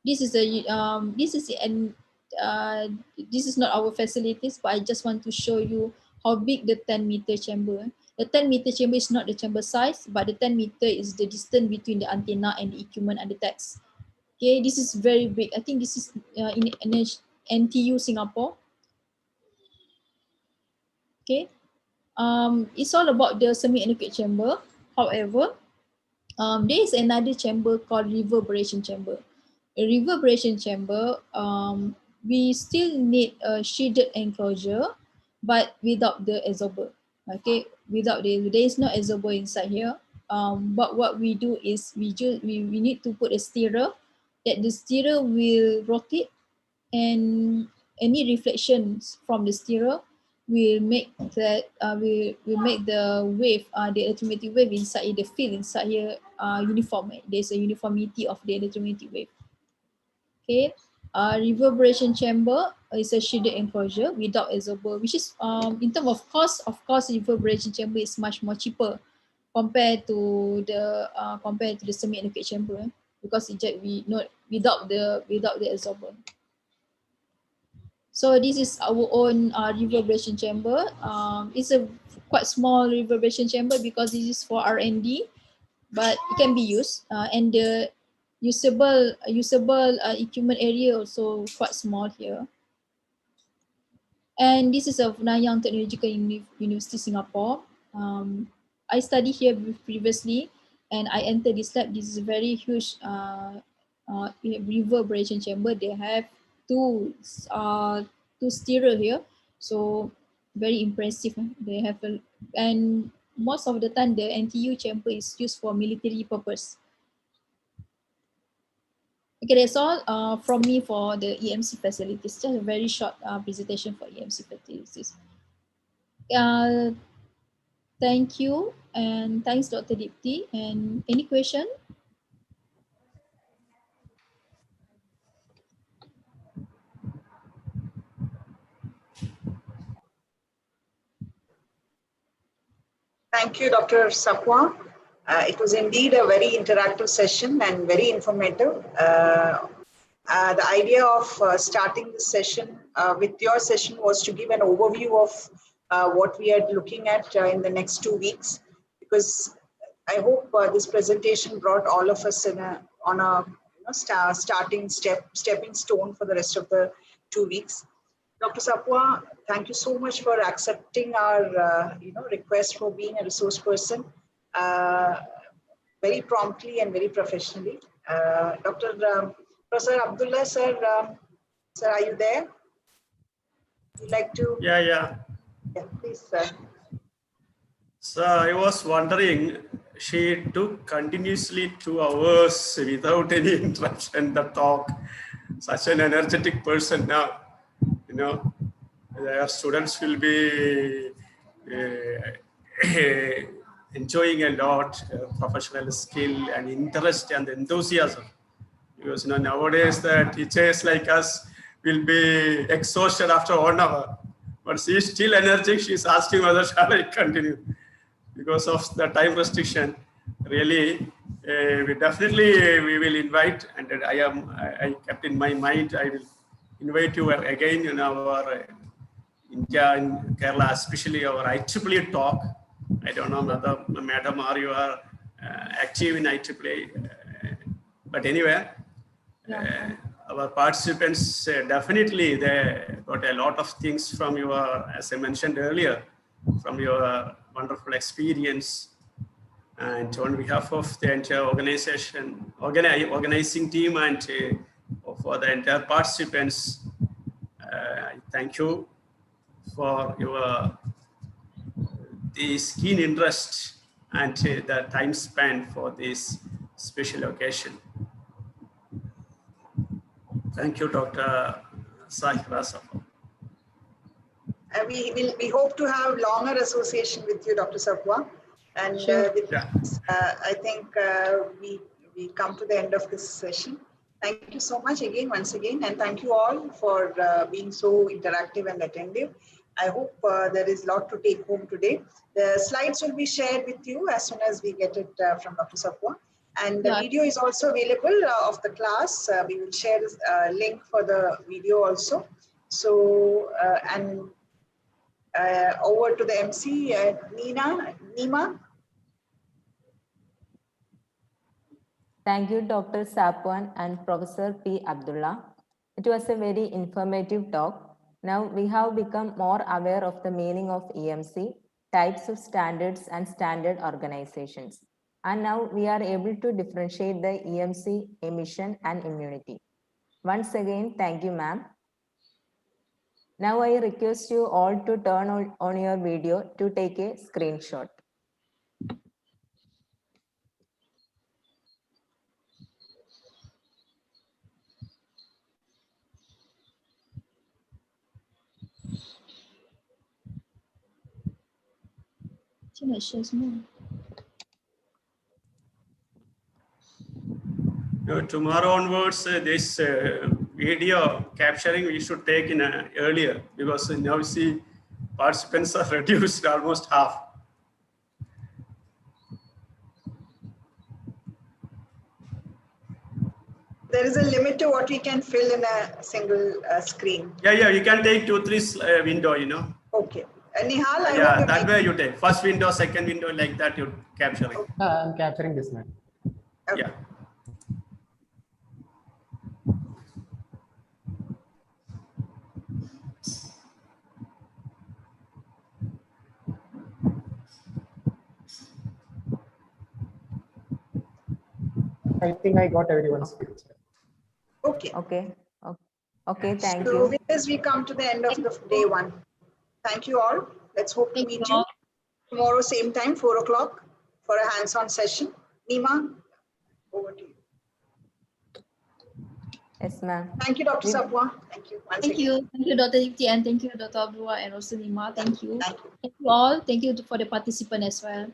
This is this is not our facilities, but I just want to show you how big the 10-meter chamber. The 10-meter chamber is not the chamber size, but the 10 meter is the distance between the antenna and the equipment and the text. Okay, this is very big. I think this is in NTU Singapore. Okay, it's all about the semi-adequate chamber. However, there is another chamber called reverberation chamber. A reverberation chamber, we still need a shaded enclosure, but without the absorber. Okay, there is no absorber inside here. But what we do is we need to put a stirrer, that the stirrer will rotate, and any reflections from the stirrer will make that will make the wave, the electromagnetic wave inside the field inside here uniform. There's a uniformity of the electromagnetic wave. Okay, reverberation chamber is a shaded enclosure without absorber, which is in terms of cost. Of course, reverberation chamber is much more cheaper compared to the semi-adequate chamber, because without the absorber. So this is our own reverberation chamber. It's a quite small reverberation chamber because this is for R&D, but it can be used, and the usable equipment area also quite small here. And this is of Nanyang Technological University Singapore. I studied here previously, and I entered this lab. This is a very huge reverberation chamber. They have two stirrer here, so very impressive. They have and most of the time the NTU chamber is used for military purpose. Okay, that's all from me for the EMC facilities. Just a very short presentation for EMC facilities. Thank you, and thanks, Dr. Dipti. And any question? Thank you, Dr. Sapwa. It was indeed a very interactive session and very informative. The idea of starting this session with your session was to give an overview of what we are looking at in the next 2 weeks, because I hope this presentation brought all of us on a stepping stone for the rest of the 2 weeks. Dr. Sapwa, thank you so much for accepting our request for being a resource person very promptly and very professionally. Professor Abdullah, sir, sir, are you there? Would you like to? Yeah. Yeah, please, sir. So I was wondering, she took continuously 2 hours without any interruption, the talk. Such an energetic person now, their students will be enjoying a lot professional skill and interest and enthusiasm. Because nowadays the teachers like us will be exhausted after 1 hour, but she is still energetic. She is asking whether shall I continue because of the time restriction. Really, we will invite, and I kept in my mind, I will invite you again in our India and Kerala, especially our IEEE talk. I don't know whether Madam or you are active in IEEE, but anyway, our participants definitely they got a lot of things from your, as I mentioned earlier, from your wonderful experience. And on behalf of the entire organization, organizing team, and for the entire participants, I thank you for your this keen interest and the time spent for this special occasion. Thank you, Dr. Sahira Safwa. We hope to have longer association with you, Dr. Sapwa. And I think we come to the end of this session. Thank you so much once again, and thank you all for being so interactive and attentive. I hope there is a lot to take home today. The slides will be shared with you as soon as we get it from Dr. Sapwa. And the video is also available of the class. We will share a link for the video also. So, over to the MC, Nima. Thank you, Dr. Sapwan and Professor P. Abdullah. It was a very informative talk. Now we have become more aware of the meaning of EMC, types of standards and standard organizations. And now we are able to differentiate the EMC, emission and immunity. Once again, thank you, ma'am. Now I request you all to turn on your video to take a screenshot. Tomorrow onwards, this video capturing we should take in earlier, because now you see participants are reduced almost half. There is a limit to what we can fill in a single screen. Yeah, you can take 2-3 window, Okay. Nihal, yeah, that way you take first window, second window, like that you capturing. I'm capturing this one. Okay. Yeah. I think I got everyone's picture. Okay. Okay, thank you. So with this, we come to the end of the day 1. Thank you all. Let's hope to meet you tomorrow, same time, 4 o'clock, for a hands-on session. Nima, over to you. Yes, ma'am. Thank you, Dr. Sapwa. Thank you. Thank you, Dr. Dipti, and thank you, Dr. Abdullah, and also Nima. Thank you. Thank you all. Thank you for the participant as well.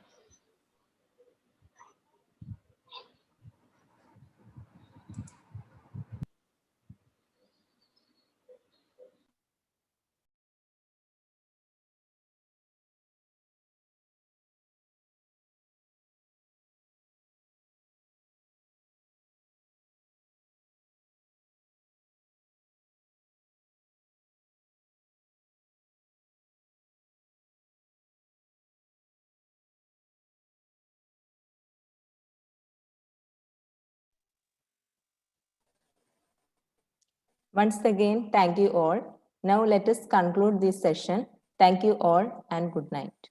Once again, thank you all. Now let us conclude this session. Thank you all and good night.